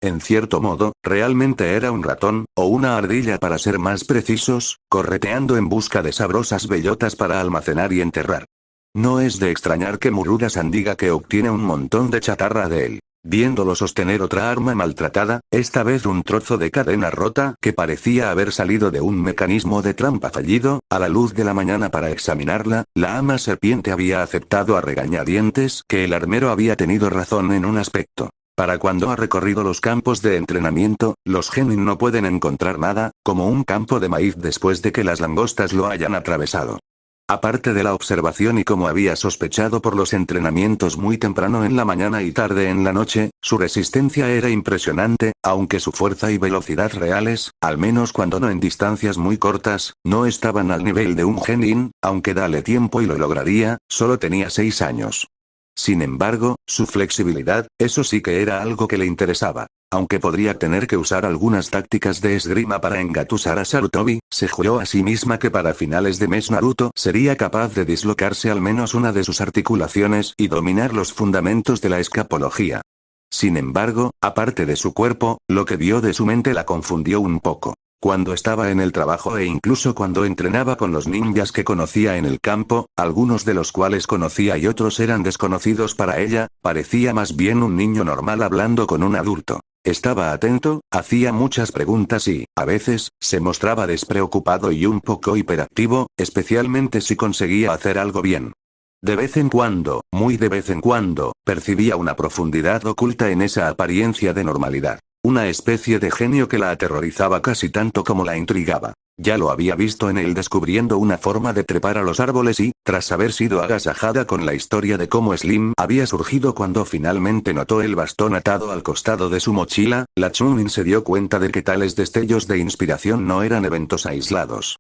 En cierto modo, realmente era un ratón, o una ardilla para ser más precisos, correteando en busca de sabrosas bellotas para almacenar y enterrar. No es de extrañar que Murura-san diga que obtiene un montón de chatarra de él. Viéndolo sostener otra arma maltratada, esta vez un trozo de cadena rota que parecía haber salido de un mecanismo de trampa fallido, a la luz de la mañana para examinarla, la ama serpiente había aceptado a regañadientes que el armero había tenido razón en un aspecto. Para cuando ha recorrido los campos de entrenamiento, los genin no pueden encontrar nada, como un campo de maíz después de que las langostas lo hayan atravesado. Aparte de la observación y como había sospechado por los entrenamientos muy temprano en la mañana y tarde en la noche, su resistencia era impresionante, aunque su fuerza y velocidad reales, al menos cuando no en distancias muy cortas, no estaban al nivel de un genin, aunque dale tiempo y lo lograría, solo tenía 6 años. Sin embargo, su flexibilidad, eso sí que era algo que le interesaba. Aunque podría tener que usar algunas tácticas de esgrima para engatusar a Sarutobi, se juró a sí misma que para finales de mes Naruto sería capaz de dislocarse al menos una de sus articulaciones y dominar los fundamentos de la escapología. Sin embargo, aparte de su cuerpo, lo que vio de su mente la confundió un poco. Cuando estaba en el trabajo e incluso cuando entrenaba con los ninjas que conocía en el campo, algunos de los cuales conocía y otros eran desconocidos para ella, parecía más bien un niño normal hablando con un adulto. Estaba atento, hacía muchas preguntas y, a veces, se mostraba despreocupado y un poco hiperactivo, especialmente si conseguía hacer algo bien. De vez en cuando, muy de vez en cuando, percibía una profundidad oculta en esa apariencia de normalidad. Una especie de genio que la aterrorizaba casi tanto como la intrigaba. ya lo había visto en él descubriendo una forma de trepar a los árboles y, tras haber sido agasajada con la historia de cómo Slim había surgido cuando finalmente notó el bastón atado al costado de su mochila, la Chunin se dio cuenta de que tales destellos de inspiración no eran eventos aislados.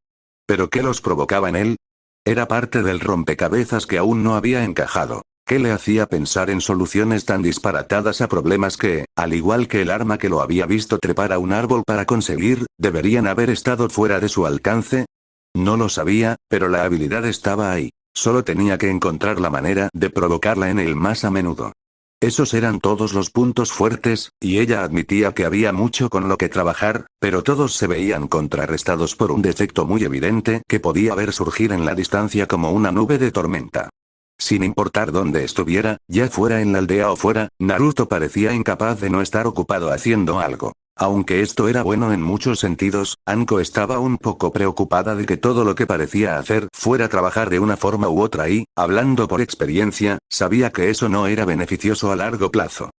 ¿Pero qué los provocaba en él? Era parte del rompecabezas que aún no había encajado. ¿Qué le hacía pensar en soluciones tan disparatadas a problemas que, al igual que el arma que lo había visto trepar a un árbol para conseguir, deberían haber estado fuera de su alcance? No lo sabía, pero la habilidad estaba ahí. Solo tenía que encontrar la manera de provocarla en él más a menudo. Esos eran todos los puntos fuertes, y ella admitía que había mucho con lo que trabajar, pero todos se veían contrarrestados por un defecto muy evidente que podía ver surgir en la distancia como una nube de tormenta. Sin importar dónde estuviera, ya fuera en la aldea o fuera, Naruto parecía incapaz de no estar ocupado haciendo algo. Aunque esto era bueno en muchos sentidos, Anko estaba un poco preocupada de que todo lo que parecía hacer fuera trabajar de una forma u otra y, hablando por experiencia, sabía que eso no era beneficioso a largo plazo.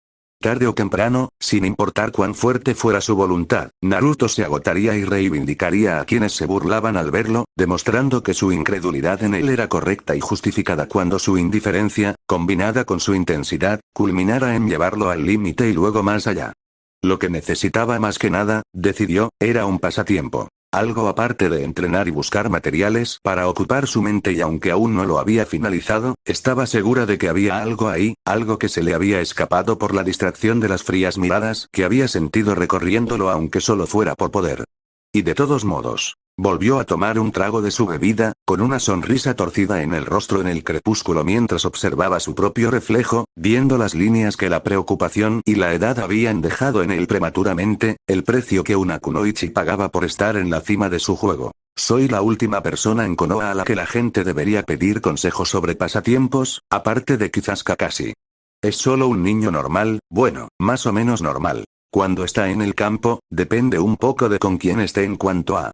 Tarde o temprano, sin importar cuán fuerte fuera su voluntad, Naruto se agotaría y reivindicaría a quienes se burlaban al verlo, demostrando que su incredulidad en él era correcta y justificada cuando su indiferencia, combinada con su intensidad, culminara en llevarlo al límite y luego más allá. Lo que necesitaba más que nada, decidió, era un pasatiempo. Algo aparte de entrenar y buscar materiales para ocupar su mente y aunque aún no lo había finalizado, estaba segura de que había algo ahí, algo que se le había escapado por la distracción de las frías miradas que había sentido recorriéndolo aunque solo fuera por poder. Y de todos modos, volvió a tomar un trago de su bebida, con una sonrisa torcida en el rostro en el crepúsculo mientras observaba su propio reflejo, viendo las líneas que la preocupación y la edad habían dejado en él prematuramente, el precio que una kunoichi pagaba por estar en la cima de su juego. Soy la última persona en Konoha a la que la gente debería pedir consejos sobre pasatiempos, aparte de quizás Kakashi. Es solo un niño normal, bueno, más o menos normal. Cuando está en el campo, depende un poco de con quién esté en cuanto a...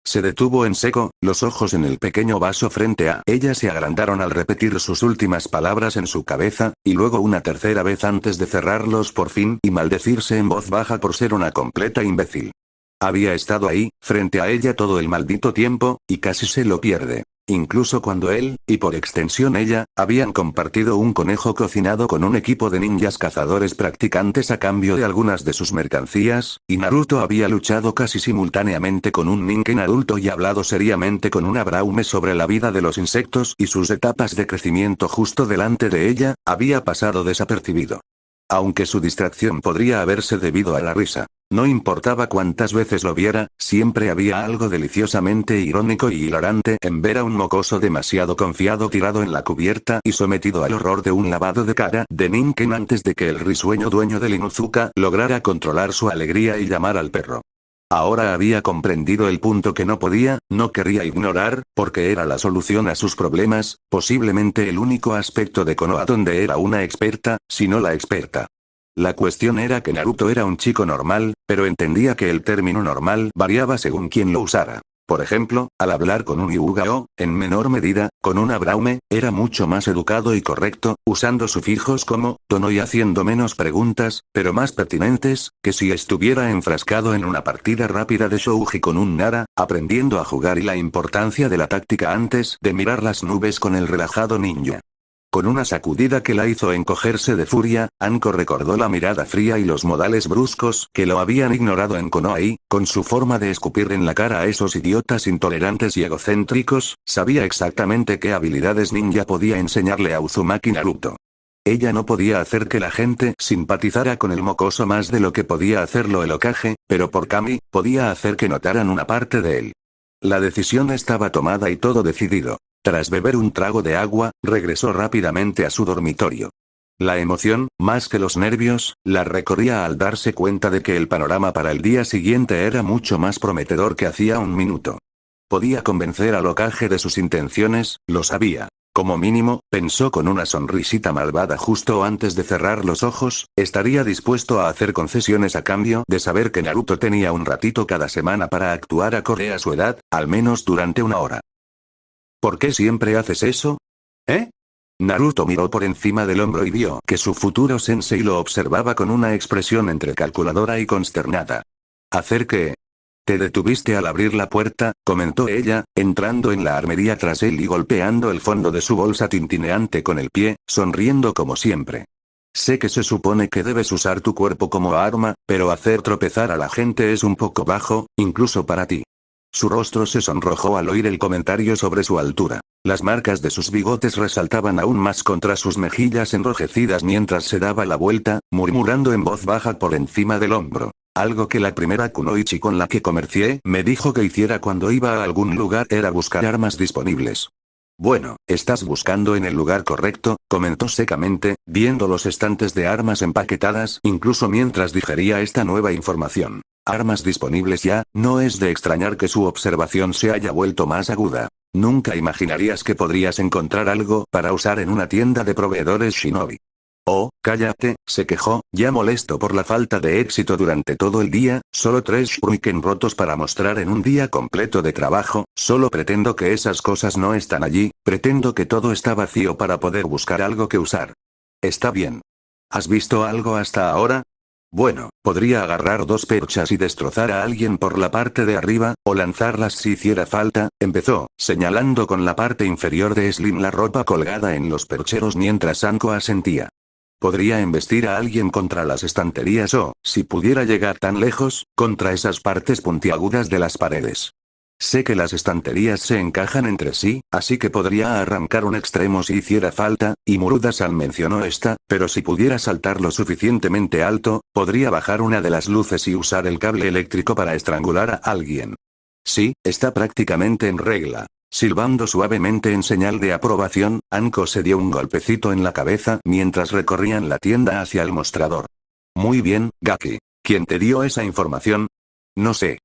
Se detuvo en seco, los ojos en el pequeño vaso frente a ella se agrandaron al repetir sus últimas palabras en su cabeza, y luego una tercera vez antes de cerrarlos por fin y maldecirse en voz baja por ser una completa imbécil. Había estado ahí, frente a ella todo el maldito tiempo, y casi se lo pierde. Incluso cuando él, y por extensión ella, habían compartido un conejo cocinado con un equipo de ninjas cazadores practicantes a cambio de algunas de sus mercancías, y Naruto había luchado casi simultáneamente con un ninken adulto y hablado seriamente con una Braume sobre la vida de los insectos y sus etapas de crecimiento justo delante de ella, había pasado desapercibido. Aunque su distracción podría haberse debido a la risa. No importaba cuántas veces lo viera, siempre había algo deliciosamente irónico y hilarante en ver a un mocoso demasiado confiado tirado en la cubierta y sometido al horror de un lavado de cara de ninken antes de que el risueño dueño del Inuzuka lograra controlar su alegría y llamar al perro. Ahora había comprendido el punto que no quería ignorar, porque era la solución a sus problemas, posiblemente el único aspecto de Konoha donde era una experta, si no la experta. La cuestión era que Naruto era un chico normal, pero entendía que el término normal variaba según quien lo usara. Por ejemplo, al hablar con un Hyuga o, en menor medida, con una Braume, era mucho más educado y correcto, usando sufijos como tono y haciendo menos preguntas, pero más pertinentes, que si estuviera enfrascado en una partida rápida de Shouji con un Nara, aprendiendo a jugar y la importancia de la táctica antes de mirar las nubes con el relajado ninja. Con una sacudida que la hizo encogerse de furia, Anko recordó la mirada fría y los modales bruscos que lo habían ignorado en Konoha y, con su forma de escupir en la cara a esos idiotas intolerantes y egocéntricos, sabía exactamente qué habilidades ninja podía enseñarle a Uzumaki Naruto. Ella no podía hacer que la gente simpatizara con el mocoso más de lo que podía hacerlo el Hokage, pero por Kami, podía hacer que notaran una parte de él. La decisión estaba tomada y todo decidido. Tras beber un trago de agua, regresó rápidamente a su dormitorio. La emoción, más que los nervios, la recorría al darse cuenta de que el panorama para el día siguiente era mucho más prometedor que hacía un minuto. Podía convencer al Hokage de sus intenciones, lo sabía. Como mínimo, pensó con una sonrisita malvada justo antes de cerrar los ojos, estaría dispuesto a hacer concesiones a cambio de saber que Naruto tenía un ratito cada semana para actuar acorde a su edad, al menos durante una hora. ¿Por qué siempre haces eso? ¿Eh? Naruto miró por encima del hombro y vio que su futuro sensei lo observaba con una expresión entre calculadora y consternada. ¿Hacer qué? Te detuviste al abrir la puerta, comentó ella, entrando en la armería tras él y golpeando el fondo de su bolsa tintineante con el pie, sonriendo como siempre. Sé que se supone que debes usar tu cuerpo como arma, pero hacer tropezar a la gente es un poco bajo, incluso para ti. Su rostro se sonrojó al oír el comentario sobre su altura. Las marcas de sus bigotes resaltaban aún más contra sus mejillas enrojecidas mientras se daba la vuelta, murmurando en voz baja por encima del hombro. Algo que la primera kunoichi con la que comercié me dijo que hiciera cuando iba a algún lugar era buscar armas disponibles. Bueno, estás buscando en el lugar correcto, comentó secamente, viendo los estantes de armas empaquetadas incluso mientras digería esta nueva información. Armas disponibles ya, no es de extrañar que su observación se haya vuelto más aguda. Nunca imaginarías que podrías encontrar algo para usar en una tienda de proveedores shinobi. Oh, cállate, se quejó, ya molesto por la falta de éxito durante todo el día, solo 3 shuriken rotos para mostrar en un día completo de trabajo, solo pretendo que esas cosas no están allí, pretendo que todo está vacío para poder buscar algo que usar. Está bien. ¿Has visto algo hasta ahora? Bueno, podría agarrar 2 perchas y destrozar a alguien por la parte de arriba, o lanzarlas si hiciera falta, empezó, señalando con la parte inferior de Slim la ropa colgada en los percheros mientras Anko asentía. Podría embestir a alguien contra las estanterías o, si pudiera llegar tan lejos, contra esas partes puntiagudas de las paredes. Sé que las estanterías se encajan entre sí, así que podría arrancar un extremo si hiciera falta, y Muruda-san mencionó esta, pero si pudiera saltar lo suficientemente alto, podría bajar una de las luces y usar el cable eléctrico para estrangular a alguien. Sí, está prácticamente en regla. Silbando suavemente en señal de aprobación, Anko se dio un golpecito en la cabeza mientras recorrían la tienda hacia el mostrador. Muy bien, Gaki. ¿Quién te dio esa información? No sé.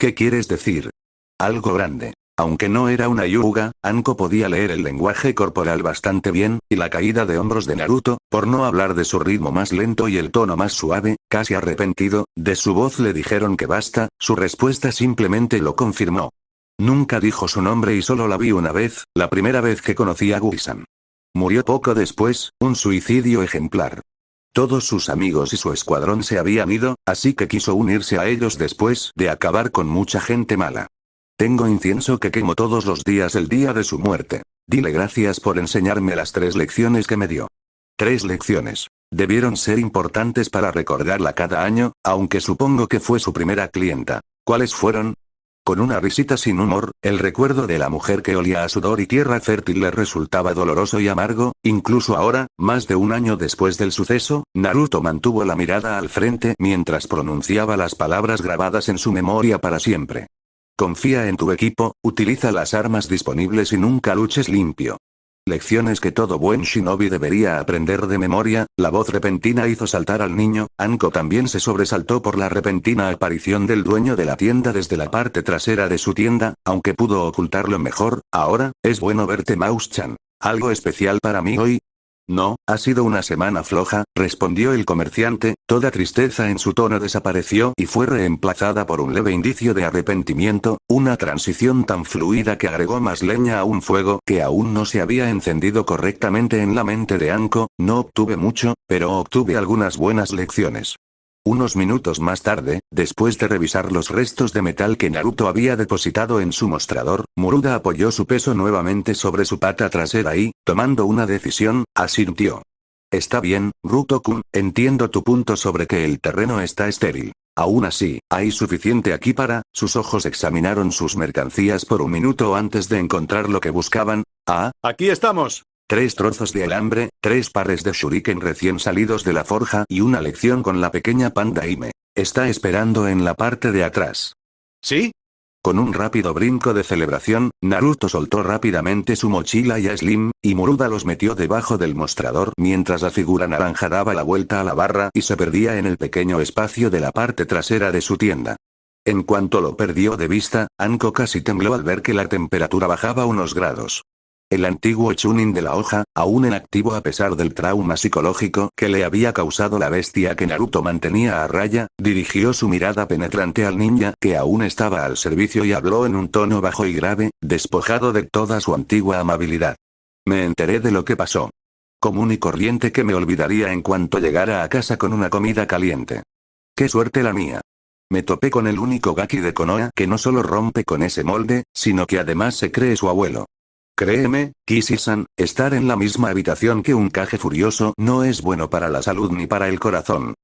¿Qué quieres decir? Algo grande. Aunque no era una Hyuga, Anko podía leer el lenguaje corporal bastante bien, y la caída de hombros de Naruto, por no hablar de su ritmo más lento y el tono más suave, casi arrepentido, de su voz le dijeron que basta, su respuesta simplemente lo confirmó. Nunca dijo su nombre y solo la vi una vez, la primera vez que conocí a Gui-san. Murió poco después, un suicidio ejemplar. Todos sus amigos y su escuadrón se habían ido, así que quiso unirse a ellos después de acabar con mucha gente mala. Tengo incienso que quemo todos los días el día de su muerte. Dile gracias por enseñarme las 3 lecciones que me dio. 3 lecciones. Debieron ser importantes para recordarla cada año, aunque supongo que fue su primera clienta. ¿Cuáles fueron? Con una risita sin humor, el recuerdo de la mujer que olía a sudor y tierra fértil le resultaba doloroso y amargo, incluso ahora, más de un año después del suceso, Naruto mantuvo la mirada al frente mientras pronunciaba las palabras grabadas en su memoria para siempre. Confía en tu equipo, utiliza las armas disponibles y nunca luches limpio. Lecciones que todo buen shinobi debería aprender de memoria. La voz repentina hizo saltar al niño. Anko también se sobresaltó por la repentina aparición del dueño de la tienda desde la parte trasera de su tienda, aunque pudo ocultarlo mejor. Ahora, es bueno verte, Mouse-chan. ¿Algo especial para mí hoy? No, ha sido una semana floja, respondió el comerciante, toda tristeza en su tono desapareció y fue reemplazada por un leve indicio de arrepentimiento, una transición tan fluida que agregó más leña a un fuego que aún no se había encendido correctamente en la mente de Anko. No obtuve mucho, pero obtuve algunas buenas lecciones. Unos minutos más tarde, después de revisar los restos de metal que Naruto había depositado en su mostrador, Muruda apoyó su peso nuevamente sobre su pata trasera y, tomando una decisión, asintió. Está bien, Ruto-kun, entiendo tu punto sobre que el terreno está estéril. Aún así, hay suficiente aquí para. Sus ojos examinaron sus mercancías por un minuto antes de encontrar lo que buscaban. Ah, aquí estamos. 3 trozos de alambre, 3 pares de shuriken recién salidos de la forja y una lección con la pequeña panda Hime. Está esperando en la parte de atrás. ¿Sí? Con un rápido brinco de celebración, Naruto soltó rápidamente su mochila y a Slim, y Muruda los metió debajo del mostrador mientras la figura naranja daba la vuelta a la barra y se perdía en el pequeño espacio de la parte trasera de su tienda. En cuanto lo perdió de vista, Anko casi tembló al ver que la temperatura bajaba unos grados. El antiguo Chunin de la hoja, aún en activo a pesar del trauma psicológico que le había causado la bestia que Naruto mantenía a raya, dirigió su mirada penetrante al ninja que aún estaba al servicio y habló en un tono bajo y grave, despojado de toda su antigua amabilidad. Me enteré de lo que pasó. Común y corriente que me olvidaría en cuanto llegara a casa con una comida caliente. Qué suerte la mía. Me topé con el único Gaki de Konoha que no solo rompe con ese molde, sino que además se cree su abuelo. Créeme, Kishi-san, estar en la misma habitación que un Kage furioso no es bueno para la salud ni para el corazón.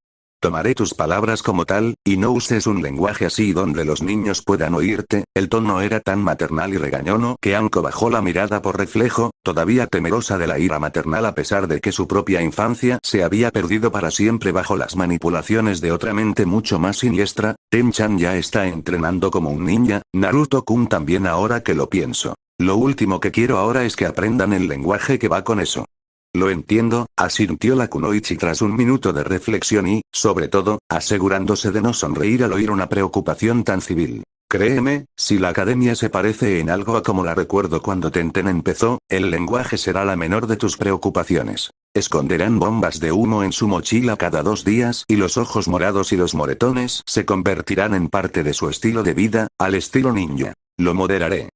Tomaré tus palabras como tal, y no uses un lenguaje así donde los niños puedan oírte. El tono era tan maternal y regañono que Anko bajó la mirada por reflejo, todavía temerosa de la ira maternal a pesar de que su propia infancia se había perdido para siempre bajo las manipulaciones de otra mente mucho más siniestra. Ten-chan ya está entrenando como un ninja, Naruto-kun también ahora que lo pienso. Lo último que quiero ahora es que aprendan el lenguaje que va con eso. Lo entiendo, asintió la Kunoichi tras un minuto de reflexión y, sobre todo, asegurándose de no sonreír al oír una preocupación tan civil. Créeme, si la academia se parece en algo a como la recuerdo cuando Tenten empezó, el lenguaje será la menor de tus preocupaciones. Esconderán bombas de humo en su mochila cada 2 días y los ojos morados y los moretones se convertirán en parte de su estilo de vida, al estilo ninja. Lo moderaré.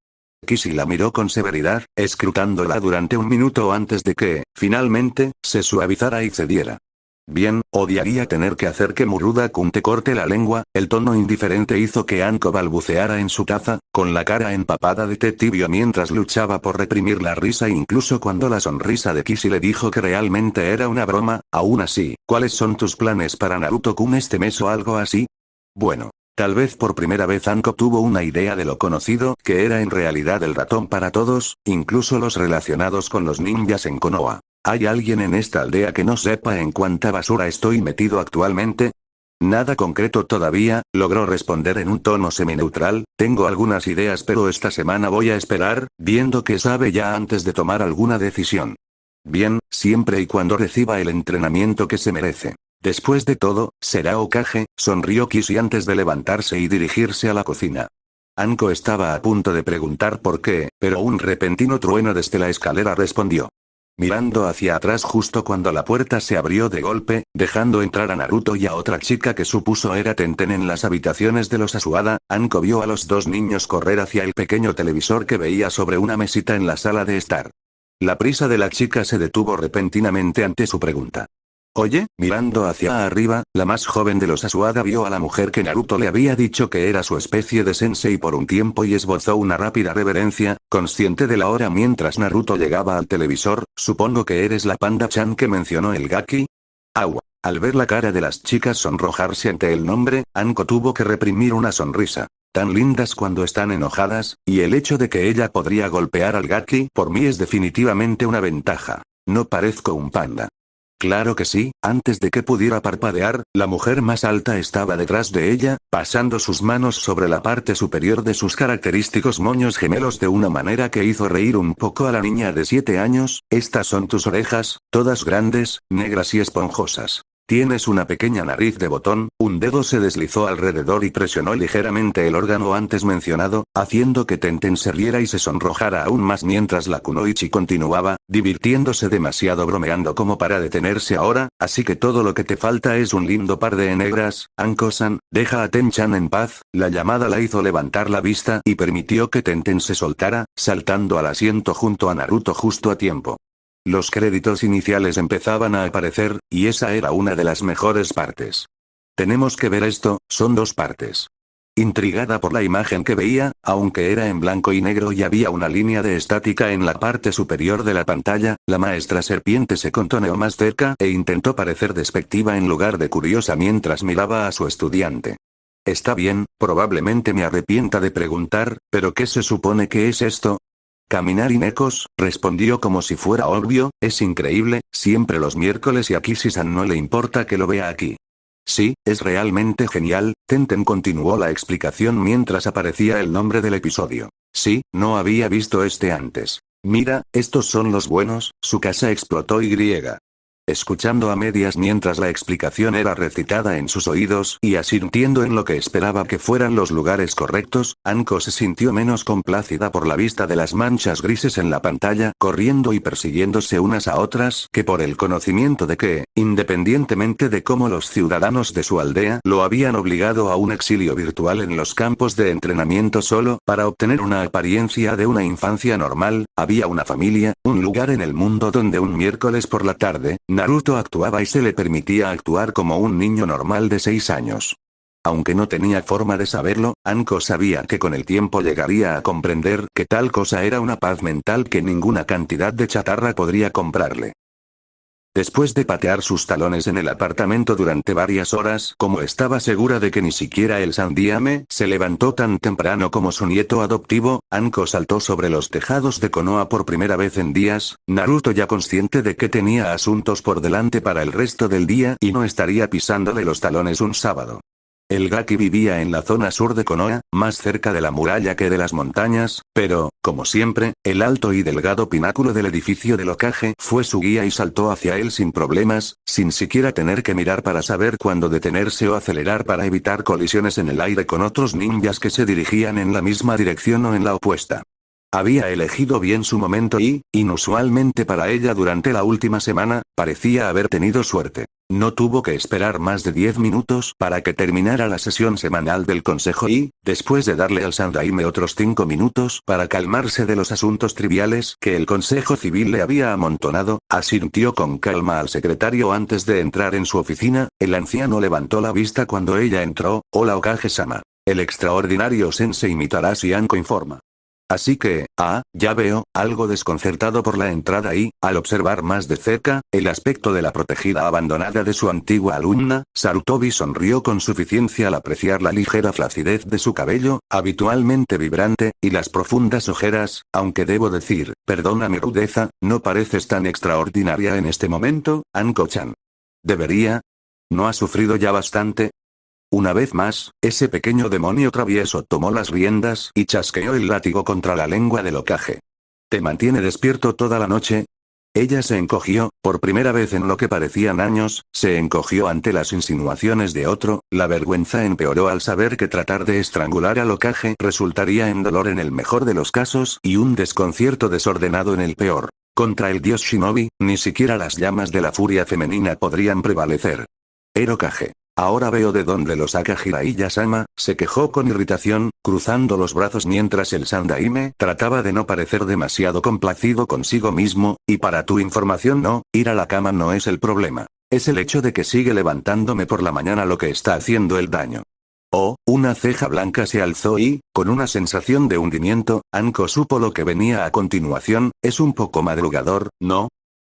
Kishi la miró con severidad, escrutándola durante un minuto antes de que, finalmente, se suavizara y cediera. Bien, odiaría tener que hacer que Muruda-kun te corte la lengua. El tono indiferente hizo que Anko balbuceara en su taza, con la cara empapada de té tibio mientras luchaba por reprimir la risa incluso cuando la sonrisa de Kishi le dijo que realmente era una broma. Aún así, ¿cuáles son tus planes para Naruto-kun este mes o algo así? Bueno. Tal vez por primera vez Anko tuvo una idea de lo conocido que era en realidad el ratón para todos, incluso los relacionados con los ninjas en Konoha. ¿Hay alguien en esta aldea que no sepa en cuánta basura estoy metido actualmente? Nada concreto todavía, logró responder en un tono semineutral. Tengo algunas ideas pero esta semana voy a esperar, viendo que sabe ya antes de tomar alguna decisión. Bien, siempre y cuando reciba el entrenamiento que se merece. Después de todo, será Hokage, sonrió Kishi antes de levantarse y dirigirse a la cocina. Anko estaba a punto de preguntar por qué, pero un repentino trueno desde la escalera respondió. Mirando hacia atrás justo cuando la puerta se abrió de golpe, dejando entrar a Naruto y a otra chica que supuso era Tenten en las habitaciones de los Asuada, Anko vio a los 2 niños correr hacia el pequeño televisor que veía sobre una mesita en la sala de estar. La prisa de la chica se detuvo repentinamente ante su pregunta. Oye, mirando hacia arriba, la más joven de los Asuada vio a la mujer que Naruto le había dicho que era su especie de sensei por un tiempo y esbozó una rápida reverencia, consciente de la hora mientras Naruto llegaba al televisor. Supongo que eres la Panda-chan que mencionó el Gaki. Agua. Al ver la cara de las chicas sonrojarse ante el nombre, Anko tuvo que reprimir una sonrisa. Tan lindas cuando están enojadas, y el hecho de que ella podría golpear al Gaki por mí es definitivamente una ventaja. No parezco un panda. Claro que sí, antes de que pudiera parpadear, la mujer más alta estaba detrás de ella, pasando sus manos sobre la parte superior de sus característicos moños gemelos de una manera que hizo reír un poco a la niña de 7 años. Estas son tus orejas, todas grandes, negras y esponjosas. Tienes una pequeña nariz de botón. Un dedo se deslizó alrededor y presionó ligeramente el órgano antes mencionado, haciendo que Tenten se riera y se sonrojara aún más mientras la Kunoichi continuaba, divirtiéndose demasiado bromeando como para detenerse ahora, así que todo lo que te falta es un lindo par de negras. Anko-san, deja a Ten-chan en paz. La llamada la hizo levantar la vista y permitió que Tenten se soltara, saltando al asiento junto a Naruto justo a tiempo. Los créditos iniciales empezaban a aparecer, y esa era una de las mejores partes. Tenemos que ver esto, son 2 partes. Intrigada por la imagen que veía, aunque era en blanco y negro y había una línea de estática en la parte superior de la pantalla, la maestra serpiente se contoneó más cerca e intentó parecer despectiva en lugar de curiosa mientras miraba a su estudiante. Está bien, probablemente me arrepienta de preguntar, pero ¿qué se supone que es esto? Caminar y necos, respondió como si fuera obvio. Es increíble, siempre los miércoles y a Kishi-san no le importa que lo vea aquí. Sí, es realmente genial. Tenten continuó la explicación mientras aparecía el nombre del episodio. Sí, no había visto este antes. Mira, estos son los buenos. Su casa explotó y griega. Escuchando a medias mientras la explicación era recitada en sus oídos y asintiendo en lo que esperaba que fueran los lugares correctos, Anko se sintió menos complacida por la vista de las manchas grises en la pantalla corriendo y persiguiéndose unas a otras que por el conocimiento de que, independientemente de cómo los ciudadanos de su aldea lo habían obligado a un exilio virtual en los campos de entrenamiento solo para obtener una apariencia de una infancia normal, había una familia, un lugar en el mundo donde un miércoles por la tarde, Naruto actuaba y se le permitía actuar como un niño normal de 6 años. aunque no tenía forma de saberlo, Anko sabía que con el tiempo llegaría a comprender que tal cosa era una paz mental que ninguna cantidad de chatarra podría comprarle. Después de patear sus talones en el apartamento durante varias horas, como estaba segura de que ni siquiera el Sandiame se levantó tan temprano como su nieto adoptivo, Anko saltó sobre los tejados de Konoha por primera vez en días, Naruto ya consciente de que tenía asuntos por delante para el resto del día y no estaría pisándole los talones un sábado. El Gaki vivía en la zona sur de Konoha, más cerca de la muralla que de las montañas, pero, como siempre, el alto y delgado pináculo del edificio del Hokage fue su guía y saltó hacia él sin problemas, sin siquiera tener que mirar para saber cuándo detenerse o acelerar para evitar colisiones en el aire con otros ninjas que se dirigían en la misma dirección o en la opuesta. Había elegido bien su momento y, inusualmente para ella durante la última semana, parecía haber tenido suerte. No tuvo que esperar más de 10 minutos para que terminara la sesión semanal del consejo y, después de darle al Sandaime otros 5 minutos para calmarse de los asuntos triviales que el consejo civil le había amontonado, asintió con calma al secretario antes de entrar en su oficina. El anciano levantó la vista cuando ella entró. Hola Okage-sama. El extraordinario sensei Mitarashi Anko informa. Así que, ya veo, algo desconcertado por la entrada y, al observar más de cerca, el aspecto de la protegida abandonada de su antigua alumna, Sarutobi sonrió con suficiencia al apreciar la ligera flacidez de su cabello, habitualmente vibrante, y las profundas ojeras, aunque debo decir, perdona mi rudeza, no pareces tan extraordinaria en este momento, Anko-chan. ¿Debería? ¿No ha sufrido ya bastante? Una vez más, ese pequeño demonio travieso tomó las riendas y chasqueó el látigo contra la lengua del Hokage. ¿Te mantiene despierto toda la noche? Ella se encogió, por primera vez en lo que parecían años, se encogió ante las insinuaciones de otro. La vergüenza empeoró al saber que tratar de estrangular al Hokage resultaría en dolor en el mejor de los casos y un desconcierto desordenado en el peor. Contra el dios Shinobi, ni siquiera las llamas de la furia femenina podrían prevalecer. Hokage. Ahora veo de dónde lo saca Jiraiya-sama, se quejó con irritación, cruzando los brazos mientras el Sandaime trataba de no parecer demasiado complacido consigo mismo, y para tu información no, ir a la cama no es el problema. Es el hecho de que sigue levantándome por la mañana lo que está haciendo el daño. Oh, una ceja blanca se alzó y, con una sensación de hundimiento, Anko supo lo que venía a continuación. Es un poco madrugador, ¿no?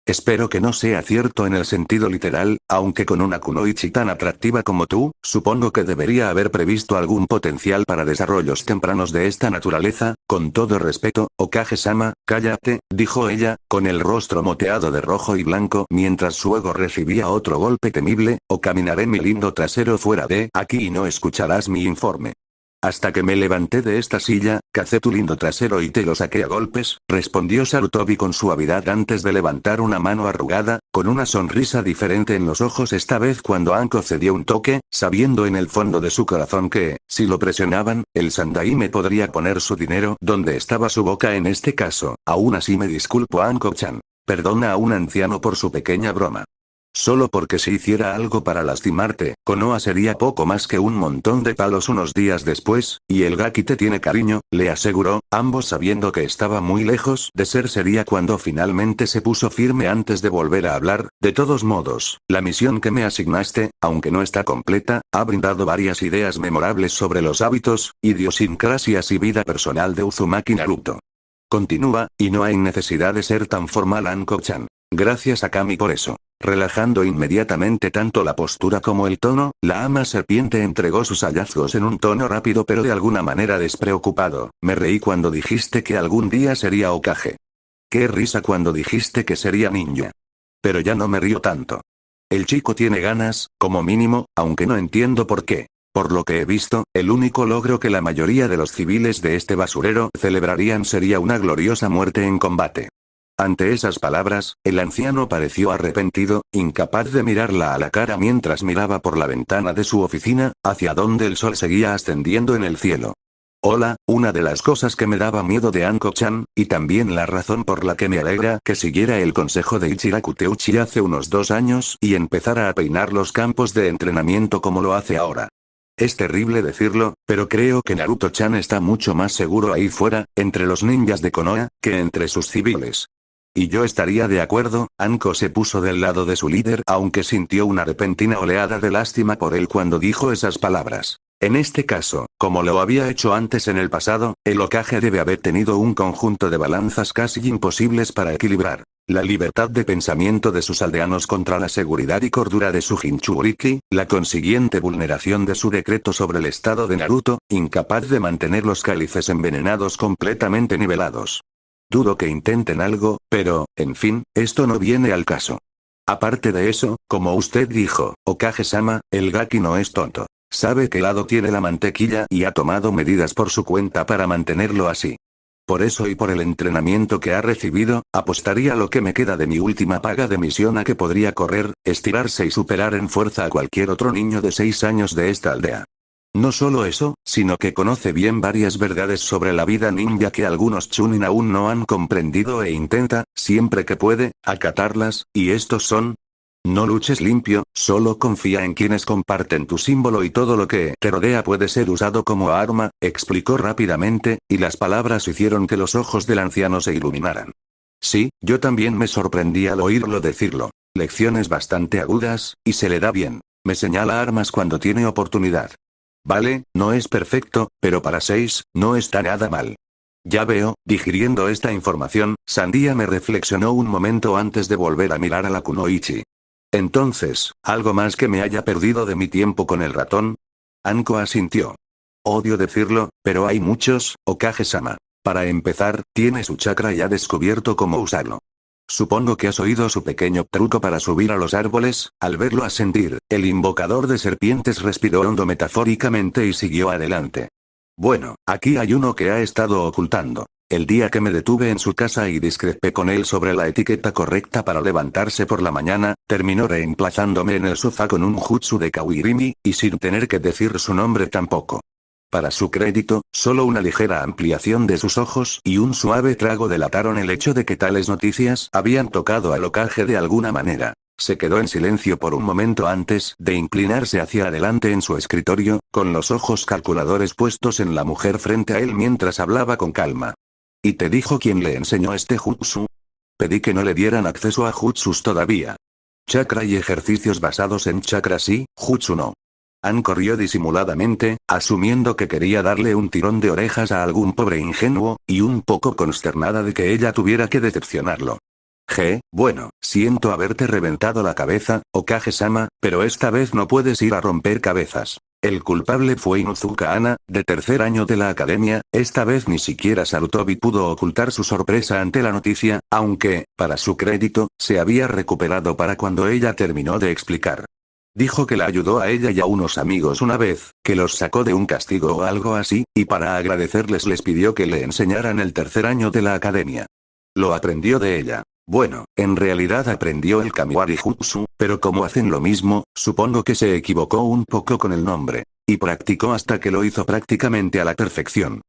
Espero que no sea cierto en el sentido literal, aunque con una kunoichi tan atractiva como tú, supongo que debería haber previsto algún potencial para desarrollos tempranos de esta naturaleza. Con todo respeto, Okage-sama, cállate, dijo ella, con el rostro moteado de rojo y blanco mientras su ego recibía otro golpe temible, o caminaré mi lindo trasero fuera de aquí y no escucharás mi informe. Hasta que me levanté de esta silla, cacé tu lindo trasero y te lo saqué a golpes, respondió Sarutobi con suavidad antes de levantar una mano arrugada, con una sonrisa diferente en los ojos esta vez cuando Anko cedió un toque, sabiendo en el fondo de su corazón que, si lo presionaban, el Sandaime podría poner su dinero donde estaba su boca en este caso. Aún así me disculpo Anko-chan. Perdona a un anciano por su pequeña broma. Solo porque si hiciera algo para lastimarte, Konoha sería poco más que un montón de palos unos días después, y el Gaki te tiene cariño, le aseguró, ambos sabiendo que estaba muy lejos de ser seria cuando finalmente se puso firme antes de volver a hablar. De todos modos, la misión que me asignaste, aunque no está completa, ha brindado varias ideas memorables sobre los hábitos, idiosincrasias y vida personal de Uzumaki Naruto. Continúa, y no hay necesidad de ser tan formal Anko-chan. Gracias a Kami por eso. Relajando inmediatamente tanto la postura como el tono, la ama serpiente entregó sus hallazgos en un tono rápido pero de alguna manera despreocupado. Me reí cuando dijiste que algún día sería Hokage. Qué risa cuando dijiste que sería ninja. Pero ya no me río tanto. El chico tiene ganas, como mínimo, aunque no entiendo por qué. Por lo que he visto, el único logro que la mayoría de los civiles de este basurero celebrarían sería una gloriosa muerte en combate. Ante esas palabras, el anciano pareció arrepentido, incapaz de mirarla a la cara mientras miraba por la ventana de su oficina, hacia donde el sol seguía ascendiendo en el cielo. Hola, una de las cosas que me daba miedo de Anko-chan, y también la razón por la que me alegra que siguiera el consejo de Ichiraku Teuchi hace unos 2 años y empezara a peinar los campos de entrenamiento como lo hace ahora. Es terrible decirlo, pero creo que Naruto-chan está mucho más seguro ahí fuera, entre los ninjas de Konoha, que entre sus civiles. Y yo estaría de acuerdo. Anko se puso del lado de su líder aunque sintió una repentina oleada de lástima por él cuando dijo esas palabras. En este caso, como lo había hecho antes en el pasado, el Hokage debe haber tenido un conjunto de balanzas casi imposibles para equilibrar. La libertad de pensamiento de sus aldeanos contra la seguridad y cordura de su Jinchuriki, la consiguiente vulneración de su decreto sobre el estado de Naruto, incapaz de mantener los cálices envenenados completamente nivelados. Dudo que intenten algo, pero, en fin, esto no viene al caso. Aparte de eso, como usted dijo, Hokage-sama, el Gaki no es tonto. Sabe que lado tiene la mantequilla y ha tomado medidas por su cuenta para mantenerlo así. Por eso y por el entrenamiento que ha recibido, apostaría lo que me queda de mi última paga de misión a que podría correr, estirarse y superar en fuerza a cualquier otro niño de 6 años de esta aldea. No solo eso, sino que conoce bien varias verdades sobre la vida ninja que algunos chunin aún no han comprendido e intenta, siempre que puede, acatarlas, y estos son: no luches limpio, solo confía en quienes comparten tu símbolo y todo lo que te rodea puede ser usado como arma, explicó rápidamente, y las palabras hicieron que los ojos del anciano se iluminaran. Sí, yo también me sorprendí al oírlo decirlo. Lecciones bastante agudas, y se le da bien. Me señala armas cuando tiene oportunidad. Vale, no es perfecto, pero para 6, no está nada mal. Ya veo, digiriendo esta información, Sandia me reflexionó un momento antes de volver a mirar a la Kunoichi. Entonces, ¿algo más que me haya perdido de mi tiempo con el ratón? Anko asintió. Odio decirlo, pero hay muchos, Hokage-sama. Para empezar, tiene su chakra y ha descubierto cómo usarlo. Supongo que has oído su pequeño truco para subir a los árboles. Al verlo asentir, el invocador de serpientes respiró hondo metafóricamente y siguió adelante. Bueno, aquí hay uno que ha estado ocultando. El día que me detuve en su casa y discrepé con él sobre la etiqueta correcta para levantarse por la mañana, terminó reemplazándome en el sofá con un jutsu de Kawirimi, y sin tener que decir su nombre tampoco. Para su crédito, solo una ligera ampliación de sus ojos y un suave trago delataron el hecho de que tales noticias habían tocado al Hokage de alguna manera. Se quedó en silencio por un momento antes de inclinarse hacia adelante en su escritorio, con los ojos calculadores puestos en la mujer frente a él mientras hablaba con calma. ¿Y te dijo quién le enseñó este jutsu? Pedí que no le dieran acceso a jutsus todavía. Chakra y ejercicios basados en chakra sí, jutsu no. Anko rió disimuladamente, asumiendo que quería darle un tirón de orejas a algún pobre ingenuo, y un poco consternada de que ella tuviera que decepcionarlo. Bueno, siento haberte reventado la cabeza, Hokage-sama, pero esta vez no puedes ir a romper cabezas. El culpable fue Inuzuka Ana, de tercer año de la academia. Esta vez ni siquiera Sarutobi pudo ocultar su sorpresa ante la noticia, aunque, para su crédito, se había recuperado para cuando ella terminó de explicar. Dijo que la ayudó a ella y a unos amigos una vez, que los sacó de un castigo o algo así, y para agradecerles les pidió que le enseñaran el tercer año de la academia. Lo aprendió de ella. Bueno, en realidad aprendió el Kamiwari Jutsu, pero como hacen lo mismo, supongo que se equivocó un poco con el nombre. Y practicó hasta que lo hizo prácticamente a la perfección.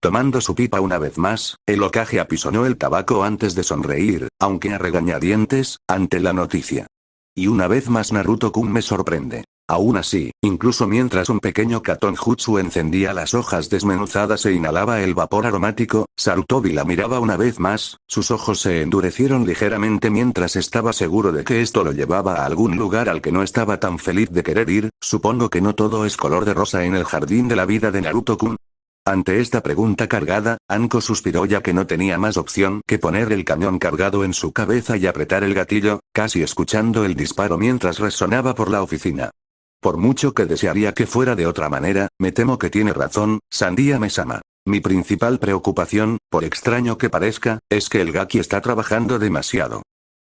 Tomando su pipa una vez más, el Hokage apisonó el tabaco antes de sonreír, aunque a regañadientes, ante la noticia. Y una vez más Naruto-kun me sorprende. Aún así, incluso mientras un pequeño Katon Jutsu encendía las hojas desmenuzadas e inhalaba el vapor aromático, Sarutobi la miraba una vez más, sus ojos se endurecieron ligeramente mientras estaba seguro de que esto lo llevaba a algún lugar al que no estaba tan feliz de querer ir. Supongo que no todo es color de rosa en el jardín de la vida de Naruto-kun. Ante esta pregunta cargada, Anko suspiró ya que no tenía más opción que poner el cañón cargado en su cabeza y apretar el gatillo, casi escuchando el disparo mientras resonaba por la oficina. Por mucho que desearía que fuera de otra manera, me temo que tiene razón, Sandia Mesama. Mi principal preocupación, por extraño que parezca, es que el Gaki está trabajando demasiado.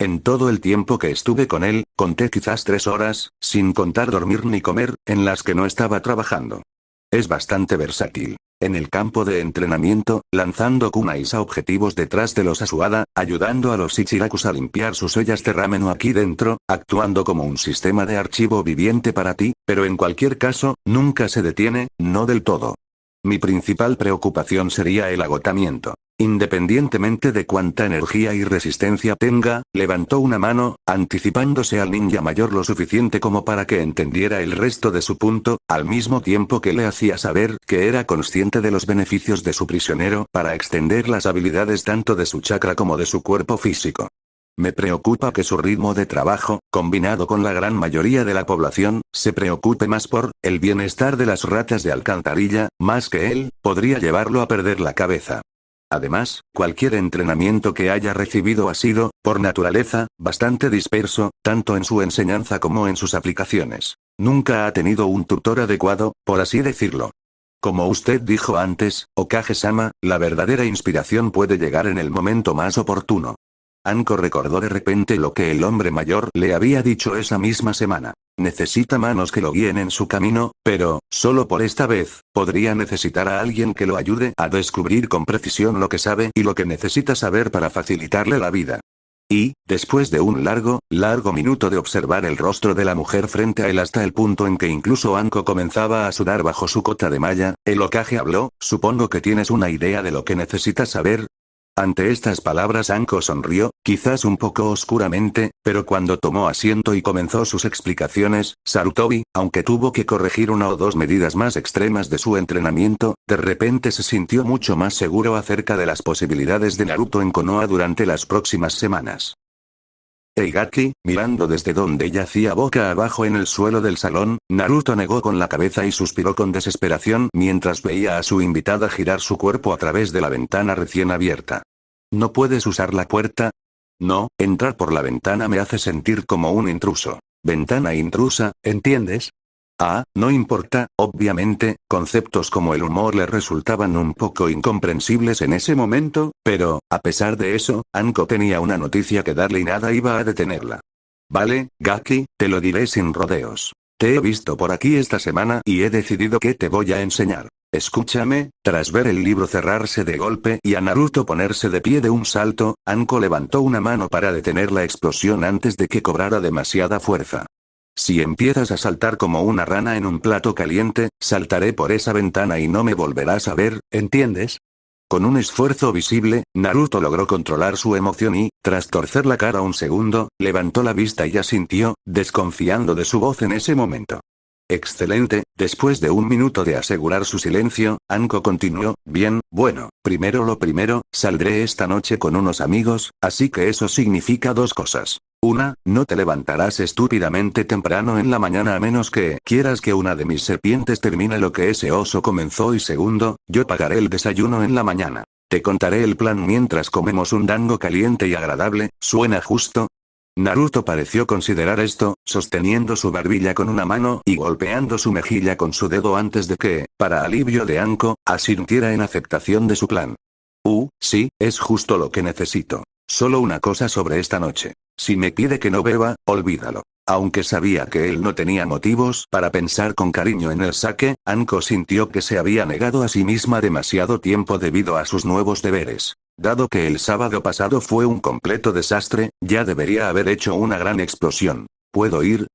En todo el tiempo que estuve con él, conté quizás 3 horas, sin contar dormir ni comer, en las que no estaba trabajando. Es bastante versátil. En el campo de entrenamiento, lanzando kunais a objetivos detrás de los Asuada, ayudando a los Ichirakus a limpiar sus ollas de ramen aquí dentro, actuando como un sistema de archivo viviente para ti, pero en cualquier caso, nunca se detiene, no del todo. Mi principal preocupación sería el agotamiento. Independientemente de cuánta energía y resistencia tenga, levantó una mano, anticipándose al ninja mayor lo suficiente como para que entendiera el resto de su punto, al mismo tiempo que le hacía saber que era consciente de los beneficios de su prisionero para extender las habilidades tanto de su chakra como de su cuerpo físico. Me preocupa que su ritmo de trabajo, combinado con la gran mayoría de la población, se preocupe más por el bienestar de las ratas de alcantarilla, más que él, podría llevarlo a perder la cabeza. Además, cualquier entrenamiento que haya recibido ha sido, por naturaleza, bastante disperso, tanto en su enseñanza como en sus aplicaciones. Nunca ha tenido un tutor adecuado, por así decirlo. Como usted dijo antes, Okage-sama, la verdadera inspiración puede llegar en el momento más oportuno. Anko recordó de repente lo que el hombre mayor le había dicho esa misma semana. Necesita manos que lo guíen en su camino, pero, solo por esta vez, podría necesitar a alguien que lo ayude a descubrir con precisión lo que sabe y lo que necesita saber para facilitarle la vida. Y, después de un largo minuto de observar el rostro de la mujer frente a él hasta el punto en que incluso Anko comenzaba a sudar bajo su cota de malla, el Hokage habló: supongo que tienes una idea de lo que necesitas saber. Ante estas palabras Anko sonrió, quizás un poco oscuramente, pero cuando tomó asiento y comenzó sus explicaciones, Sarutobi, aunque tuvo que corregir una o dos medidas más extremas de su entrenamiento, de repente se sintió mucho más seguro acerca de las posibilidades de Naruto en Konoha durante las próximas semanas. Eigaki, mirando desde donde yacía boca abajo en el suelo del salón, Naruto negó con la cabeza y suspiró con desesperación mientras veía a su invitada girar su cuerpo a través de la ventana recién abierta. ¿No puedes usar la puerta? No, entrar por la ventana me hace sentir como un intruso. Ventana intrusa, ¿entiendes? Ah, no importa, obviamente, conceptos como el humor le resultaban un poco incomprensibles en ese momento, pero, a pesar de eso, Anko tenía una noticia que darle y nada iba a detenerla. Vale, Gaki, te lo diré sin rodeos. Te he visto por aquí esta semana y he decidido que te voy a enseñar. Escúchame, tras ver el libro cerrarse de golpe y a Naruto ponerse de pie de un salto, Anko levantó una mano para detener la explosión antes de que cobrara demasiada fuerza. Si empiezas a saltar como una rana en un plato caliente, saltaré por esa ventana y no me volverás a ver, ¿entiendes? Con un esfuerzo visible, Naruto logró controlar su emoción y, tras torcer la cara un segundo, levantó la vista y asintió, desconfiando de su voz en ese momento. Excelente, después de un minuto de asegurar su silencio, Anko continuó: bien, bueno, primero lo primero, saldré esta noche con unos amigos, así que eso significa dos cosas. Una, no te levantarás estúpidamente temprano en la mañana a menos que quieras que una de mis serpientes termine lo que ese oso comenzó y segundo, yo pagaré el desayuno en la mañana. Te contaré el plan mientras comemos un dango caliente y agradable, ¿suena justo? Naruto pareció considerar esto, sosteniendo su barbilla con una mano y golpeando su mejilla con su dedo antes de que, para alivio de Anko, asintiera en aceptación de su plan. Sí, es justo lo que necesito. Solo una cosa sobre esta noche. Si me pide que no beba, olvídalo. Aunque sabía que él no tenía motivos para pensar con cariño en el sake, Anko sintió que se había negado a sí misma demasiado tiempo debido a sus nuevos deberes. Dado que el sábado pasado fue un completo desastre, ya debería haber hecho una gran explosión. ¿Puedo ir?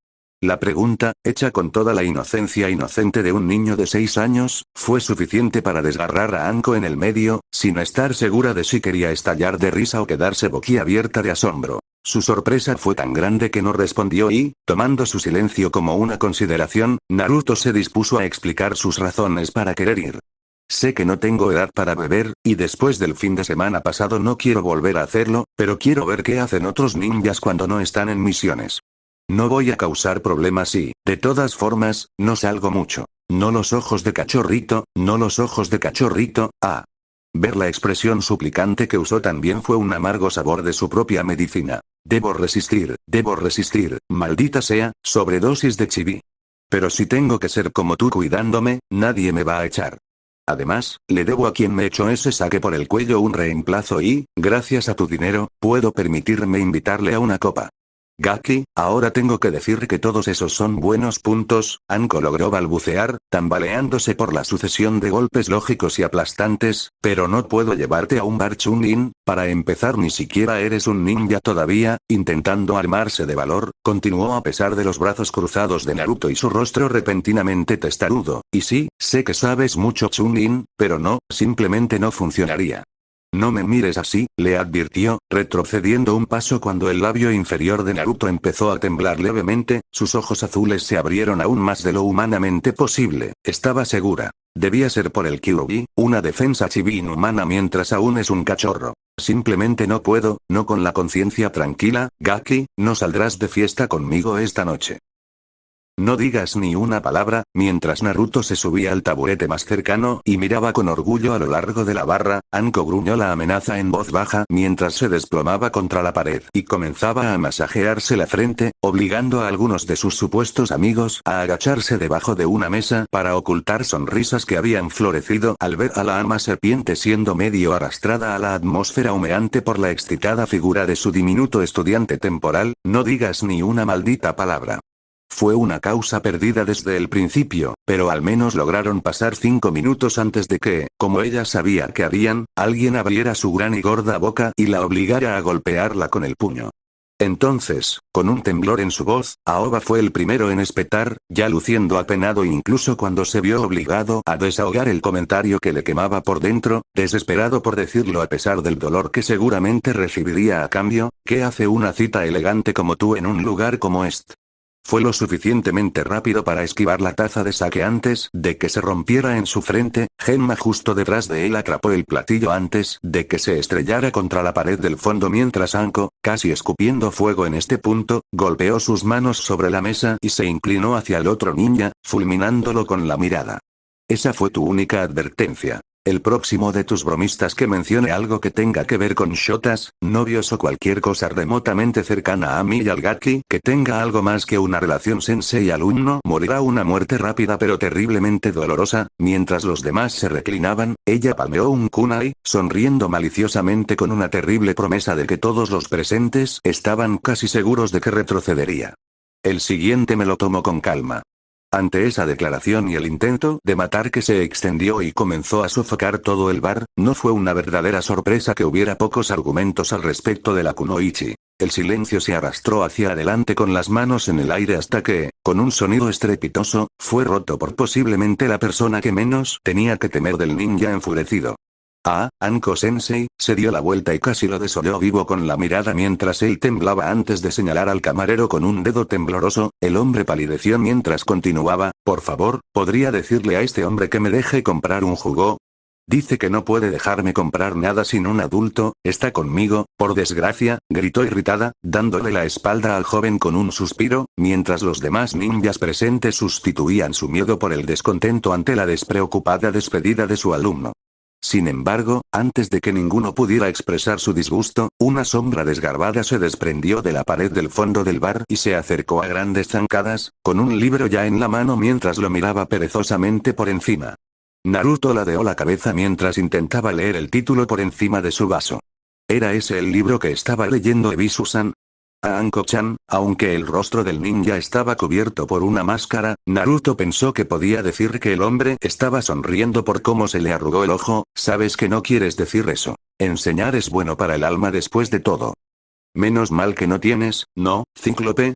La pregunta, hecha con toda la inocencia inocente de un niño de 6 años, fue suficiente para desgarrar a Anko en el medio, sin estar segura de si quería estallar de risa o quedarse boquiabierta de asombro. Su sorpresa fue tan grande que no respondió y, tomando su silencio como una consideración, Naruto se dispuso a explicar sus razones para querer ir. Sé que no tengo edad para beber, y después del fin de semana pasado no quiero volver a hacerlo, pero quiero ver qué hacen otros ninjas cuando no están en misiones. No voy a causar problemas y, de todas formas, no salgo mucho. No los ojos de cachorrito, no los ojos de cachorrito, ah. Ver la expresión suplicante que usó también fue un amargo sabor de su propia medicina. Debo resistir, maldita sea, sobredosis de chibi. Pero si tengo que ser como tú cuidándome, nadie me va a echar. Además, le debo a quien me echó ese saque por el cuello un reemplazo y, gracias a tu dinero, puedo permitirme invitarle a una copa. Gaki, ahora tengo que decir que todos esos son buenos puntos, Anko logró balbucear, tambaleándose por la sucesión de golpes lógicos y aplastantes, pero no puedo llevarte a un bar Chunin, para empezar ni siquiera eres un ninja todavía, intentando armarse de valor, continuó a pesar de los brazos cruzados de Naruto y su rostro repentinamente testarudo, y sí, sé que sabes mucho Chunin, pero no, simplemente no funcionaría. No me mires así, le advirtió, retrocediendo un paso cuando el labio inferior de Naruto empezó a temblar levemente, sus ojos azules se abrieron aún más de lo humanamente posible, estaba segura. Debía ser por el Kyuubi, una defensa chibi inhumana mientras aún es un cachorro. Simplemente no puedo, no con la conciencia tranquila. Gaki, no saldrás de fiesta conmigo esta noche. No digas ni una palabra. Mientras Naruto se subía al taburete más cercano y miraba con orgullo a lo largo de la barra, Anko gruñó la amenaza en voz baja mientras se desplomaba contra la pared y comenzaba a masajearse la frente, obligando a algunos de sus supuestos amigos a agacharse debajo de una mesa para ocultar sonrisas que habían florecido al ver a la ama serpiente siendo medio arrastrada a la atmósfera humeante por la excitada figura de su diminuto estudiante temporal. No digas ni una maldita palabra. Fue una causa perdida desde el principio, pero al menos lograron pasar 5 minutos antes de que, como ella sabía que harían, alguien abriera su gran y gorda boca y la obligara a golpearla con el puño. Entonces, con un temblor en su voz, Aoba fue el primero en espetar, ya luciendo apenado incluso cuando se vio obligado a desahogar el comentario que le quemaba por dentro, desesperado por decirlo a pesar del dolor que seguramente recibiría a cambio. ¿Qué hace una cita elegante como tú en un lugar como este? Fue lo suficientemente rápido para esquivar la taza de sake antes de que se rompiera en su frente. Genma justo detrás de él atrapó el platillo antes de que se estrellara contra la pared del fondo mientras Anko, casi escupiendo fuego en este punto, golpeó sus manos sobre la mesa y se inclinó hacia el otro ninja, fulminándolo con la mirada. Esa fue tu única advertencia. El próximo de tus bromistas que mencione algo que tenga que ver con shotas, novios o cualquier cosa remotamente cercana a mí y al Gaki que tenga algo más que una relación sensei-alumno morirá una muerte rápida pero terriblemente dolorosa. Mientras los demás se reclinaban, ella palmeó un kunai, sonriendo maliciosamente con una terrible promesa de que todos los presentes estaban casi seguros de que retrocedería. El siguiente me lo tomo con calma. Ante esa declaración y el intento de matar que se extendió y comenzó a sofocar todo el bar, no fue una verdadera sorpresa que hubiera pocos argumentos al respecto de la kunoichi. El silencio se arrastró hacia adelante con las manos en el aire hasta que, con un sonido estrepitoso, fue roto por posiblemente la persona que menos tenía que temer del ninja enfurecido. Anko-sensei, se dio la vuelta y casi lo desolló vivo con la mirada mientras él temblaba antes de señalar al camarero con un dedo tembloroso. El hombre palideció mientras continuaba. Por favor, ¿podría decirle a este hombre que me deje comprar un jugo? Dice que no puede dejarme comprar nada sin un adulto. ¿Está conmigo, por desgracia?, gritó irritada, dándole la espalda al joven con un suspiro, mientras los demás ninjas presentes sustituían su miedo por el descontento ante la despreocupada despedida de su alumno. Sin embargo, antes de que ninguno pudiera expresar su disgusto, una sombra desgarbada se desprendió de la pared del fondo del bar y se acercó a grandes zancadas, con un libro ya en la mano mientras lo miraba perezosamente por encima. Naruto ladeó la cabeza mientras intentaba leer el título por encima de su vaso. ¿Era ese el libro que estaba leyendo Ebisu-san? A Anko-chan, aunque el rostro del ninja estaba cubierto por una máscara, Naruto pensó que podía decir que el hombre estaba sonriendo por cómo se le arrugó el ojo. Sabes que no quieres decir eso. Enseñar es bueno para el alma después de todo. Menos mal que no tienes, ¿no, Cíclope?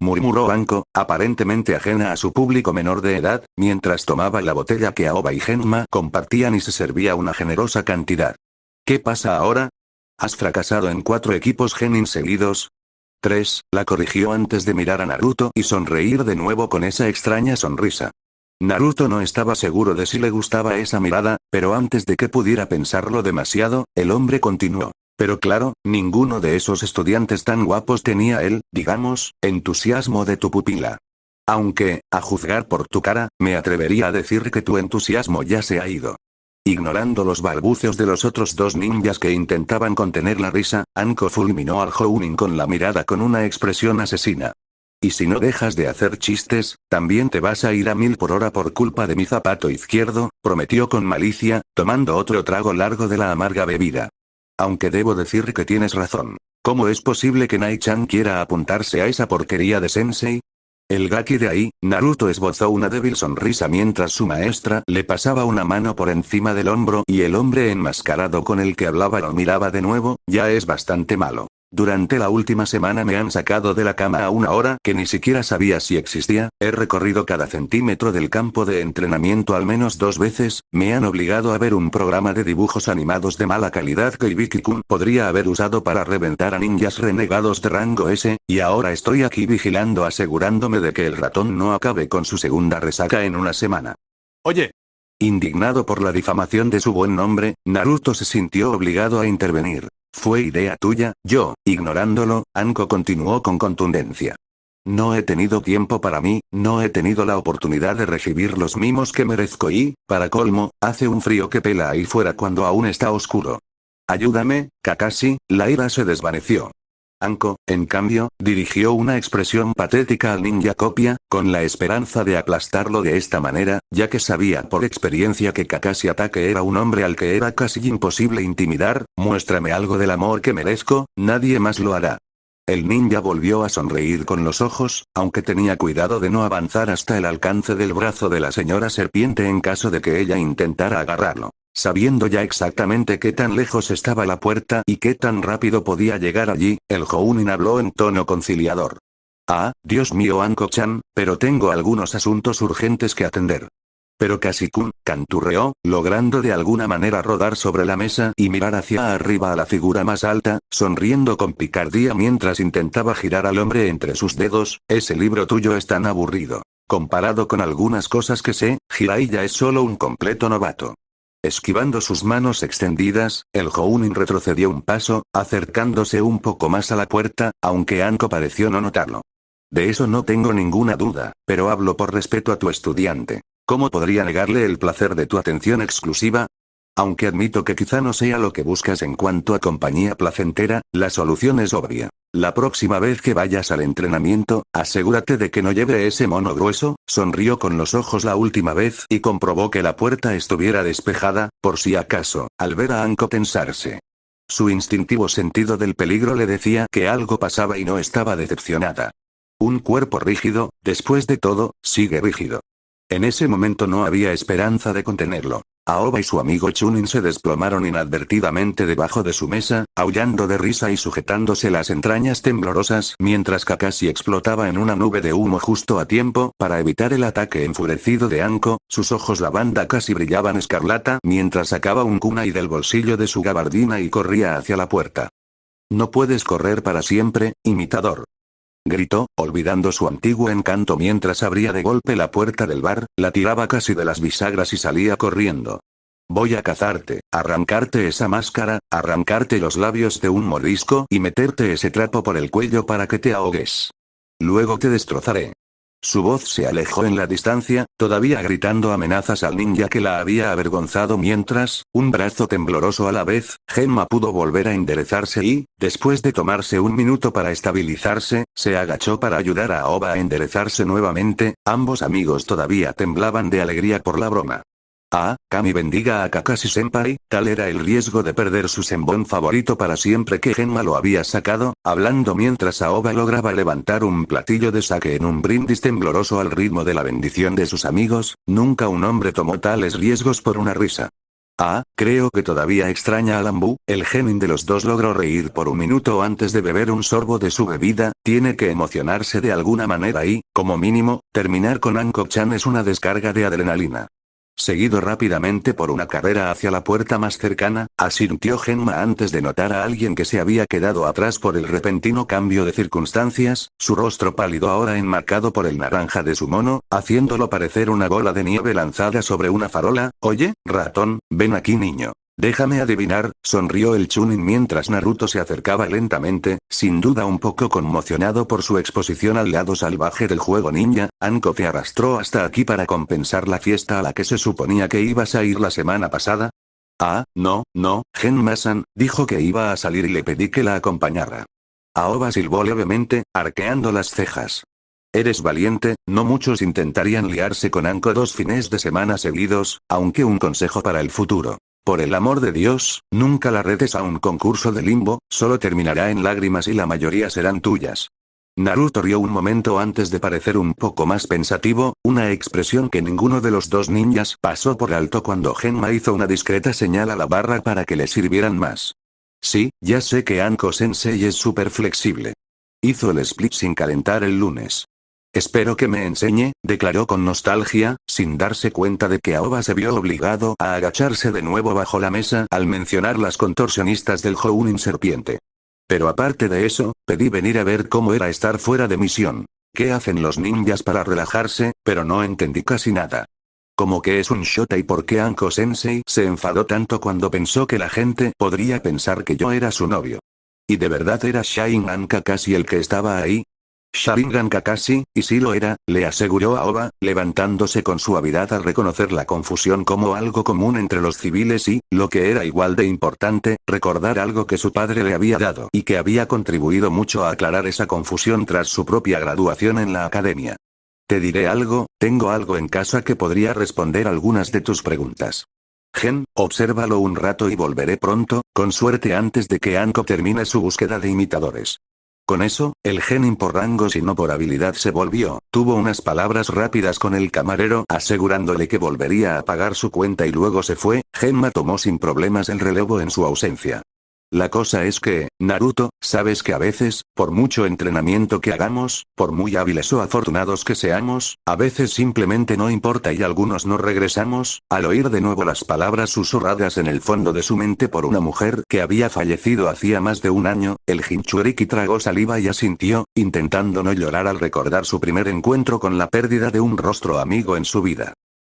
Murmuró Anko, aparentemente ajena a su público menor de edad, mientras tomaba la botella que Aoba y Genma compartían y se servía una generosa cantidad. ¿Qué pasa ahora? ¿Has fracasado en 4 equipos genin seguidos? 3, la corrigió antes de mirar a Naruto y sonreír de nuevo con esa extraña sonrisa. Naruto no estaba seguro de si le gustaba esa mirada, pero antes de que pudiera pensarlo demasiado, el hombre continuó. Pero claro, ninguno de esos estudiantes tan guapos tenía el, digamos, entusiasmo de tu pupila. Aunque, a juzgar por tu cara, me atrevería a decir que tu entusiasmo ya se ha ido. Ignorando los balbuceos de los otros 2 ninjas que intentaban contener la risa, Anko fulminó al Jounin con la mirada con una expresión asesina. Y si no dejas de hacer chistes, también te vas a ir a 1000 por hora por culpa de mi zapato izquierdo, prometió con malicia, tomando otro trago largo de la amarga bebida. Aunque debo decir que tienes razón. ¿Cómo es posible que Nai-chan quiera apuntarse a esa porquería de sensei? El Gaki de ahí. Naruto esbozó una débil sonrisa mientras su maestra le pasaba una mano por encima del hombro y el hombre enmascarado con el que hablaba lo miraba de nuevo. Ya es bastante malo. Durante la última semana me han sacado de la cama a una hora que ni siquiera sabía si existía, he recorrido cada centímetro del campo de entrenamiento al menos 2 veces, me han obligado a ver un programa de dibujos animados de mala calidad que Ibiki-kun podría haber usado para reventar a ninjas renegados de rango S, y ahora estoy aquí vigilando asegurándome de que el ratón no acabe con su segunda resaca en una semana. Oye. Indignado por la difamación de su buen nombre, Naruto se sintió obligado a intervenir. Fue idea tuya, yo, ignorándolo, Anko continuó con contundencia. No he tenido tiempo para mí, no he tenido la oportunidad de recibir los mimos que merezco y, para colmo, hace un frío que pela ahí fuera cuando aún está oscuro. Ayúdame, Kakashi, la ira se desvaneció. Anko, en cambio, dirigió una expresión patética al ninja copia, con la esperanza de aplastarlo de esta manera, ya que sabía por experiencia que Kakashi Atake era un hombre al que era casi imposible intimidar. Muéstrame algo del amor que merezco, nadie más lo hará. El ninja volvió a sonreír con los ojos, aunque tenía cuidado de no avanzar hasta el alcance del brazo de la señora serpiente en caso de que ella intentara agarrarlo. Sabiendo ya exactamente qué tan lejos estaba la puerta y qué tan rápido podía llegar allí, el Jounin habló en tono conciliador. Ah, Dios mío Anko-chan, pero tengo algunos asuntos urgentes que atender. Pero Kakashi-kun, canturreó, logrando de alguna manera rodar sobre la mesa y mirar hacia arriba a la figura más alta, sonriendo con picardía mientras intentaba girar al hombre entre sus dedos. Ese libro tuyo es tan aburrido. Comparado con algunas cosas que sé, Jiraiya es solo un completo novato. Esquivando sus manos extendidas, el Jounin retrocedió un paso, acercándose un poco más a la puerta, aunque Anko pareció no notarlo. De eso no tengo ninguna duda, pero hablo por respeto a tu estudiante. ¿Cómo podría negarle el placer de tu atención exclusiva? Aunque admito que quizá no sea lo que buscas en cuanto a compañía placentera, la solución es obvia. La próxima vez que vayas al entrenamiento, asegúrate de que no lleve ese mono grueso. Sonrió con los ojos la última vez y comprobó que la puerta estuviera despejada, por si acaso, al ver a Anko tensarse. Su instintivo sentido del peligro le decía que algo pasaba y no estaba decepcionada. Un cuerpo rígido, después de todo, sigue rígido. En ese momento no había esperanza de contenerlo. Aoba y su amigo Chunin se desplomaron inadvertidamente debajo de su mesa, aullando de risa y sujetándose las entrañas temblorosas, mientras Kakashi explotaba en una nube de humo justo a tiempo para evitar el ataque enfurecido de Anko. Sus ojos lavanda casi brillaban escarlata mientras sacaba un kunai del bolsillo de su gabardina y corría hacia la puerta. No puedes correr para siempre, imitador. Gritó, olvidando su antiguo encanto mientras abría de golpe la puerta del bar, la tiraba casi de las bisagras y salía corriendo. Voy a cazarte, arrancarte esa máscara, arrancarte los labios de un mordisco y meterte ese trapo por el cuello para que te ahogues. Luego te destrozaré. Su voz se alejó en la distancia, todavía gritando amenazas al ninja que la había avergonzado mientras, un brazo tembloroso a la vez, Genma pudo volver a enderezarse y, después de tomarse un minuto para estabilizarse, se agachó para ayudar a Aoba a enderezarse nuevamente. Ambos amigos todavía temblaban de alegría por la broma. Ah, Kami bendiga a Kakashi-senpai, tal era el riesgo de perder su senbon favorito para siempre que Genma lo había sacado, hablando mientras Aoba lograba levantar un platillo de sake en un brindis tembloroso al ritmo de la bendición de sus amigos. Nunca un hombre tomó tales riesgos por una risa. Ah, creo que todavía extraña a Lambu. El genin de los dos logró reír por un minuto antes de beber un sorbo de su bebida. Tiene que emocionarse de alguna manera y, como mínimo, terminar con Anko-chan es una descarga de adrenalina. Seguido rápidamente por una carrera hacia la puerta más cercana, asintió Genma antes de notar a alguien que se había quedado atrás por el repentino cambio de circunstancias, su rostro pálido ahora enmarcado por el naranja de su mono, haciéndolo parecer una bola de nieve lanzada sobre una farola. Oye, ratón, ven aquí niño. Déjame adivinar, sonrió el Chunin mientras Naruto se acercaba lentamente, sin duda un poco conmocionado por su exposición al lado salvaje del juego ninja. Anko te arrastró hasta aquí para compensar la fiesta a la que se suponía que ibas a ir la semana pasada. Ah, no, Genma-san, dijo que iba a salir y le pedí que la acompañara. Aoba silbó levemente, arqueando las cejas. Eres valiente, no muchos intentarían liarse con Anko 2 fines de semana seguidos, aunque un consejo para el futuro. Por el amor de Dios, nunca la retes a un concurso de limbo, solo terminará en lágrimas y la mayoría serán tuyas. Naruto rió un momento antes de parecer un poco más pensativo, una expresión que ninguno de los dos ninjas pasó por alto cuando Genma hizo una discreta señal a la barra para que le sirvieran más. Sí, ya sé que Anko-sensei es súper flexible. Hizo el split sin calentar el lunes. Espero que me enseñe, declaró con nostalgia, sin darse cuenta de que Aoba se vio obligado a agacharse de nuevo bajo la mesa al mencionar las contorsionistas del Jounin serpiente. Pero aparte de eso, pedí venir a ver cómo era estar fuera de misión. ¿Qué hacen los ninjas para relajarse? Pero no entendí casi nada. ¿Cómo que es un Shota y por qué Anko-sensei se enfadó tanto cuando pensó que la gente podría pensar que yo era su novio? ¿Y de verdad era Sharingan Kakashi el que estaba ahí? Sharingan Kakashi, y sí lo era, le aseguró Aoba, levantándose con suavidad al reconocer la confusión como algo común entre los civiles y, lo que era igual de importante, recordar algo que su padre le había dado y que había contribuido mucho a aclarar esa confusión tras su propia graduación en la academia. Te diré algo, tengo algo en casa que podría responder algunas de tus preguntas. Gen, obsérvalo un rato y volveré pronto, con suerte antes de que Anko termine su búsqueda de imitadores. Con eso, el genin por rangos y no por habilidad se volvió, tuvo unas palabras rápidas con el camarero asegurándole que volvería a pagar su cuenta y luego se fue. Genma tomó sin problemas el relevo en su ausencia. La cosa es que, Naruto, sabes que a veces, por mucho entrenamiento que hagamos, por muy hábiles o afortunados que seamos, a veces simplemente no importa y algunos no regresamos. Al oír de nuevo las palabras susurradas en el fondo de su mente por una mujer que había fallecido hacía más de un año, el Jinchuriki tragó saliva y asintió, intentando no llorar al recordar su primer encuentro con la pérdida de un rostro amigo en su vida.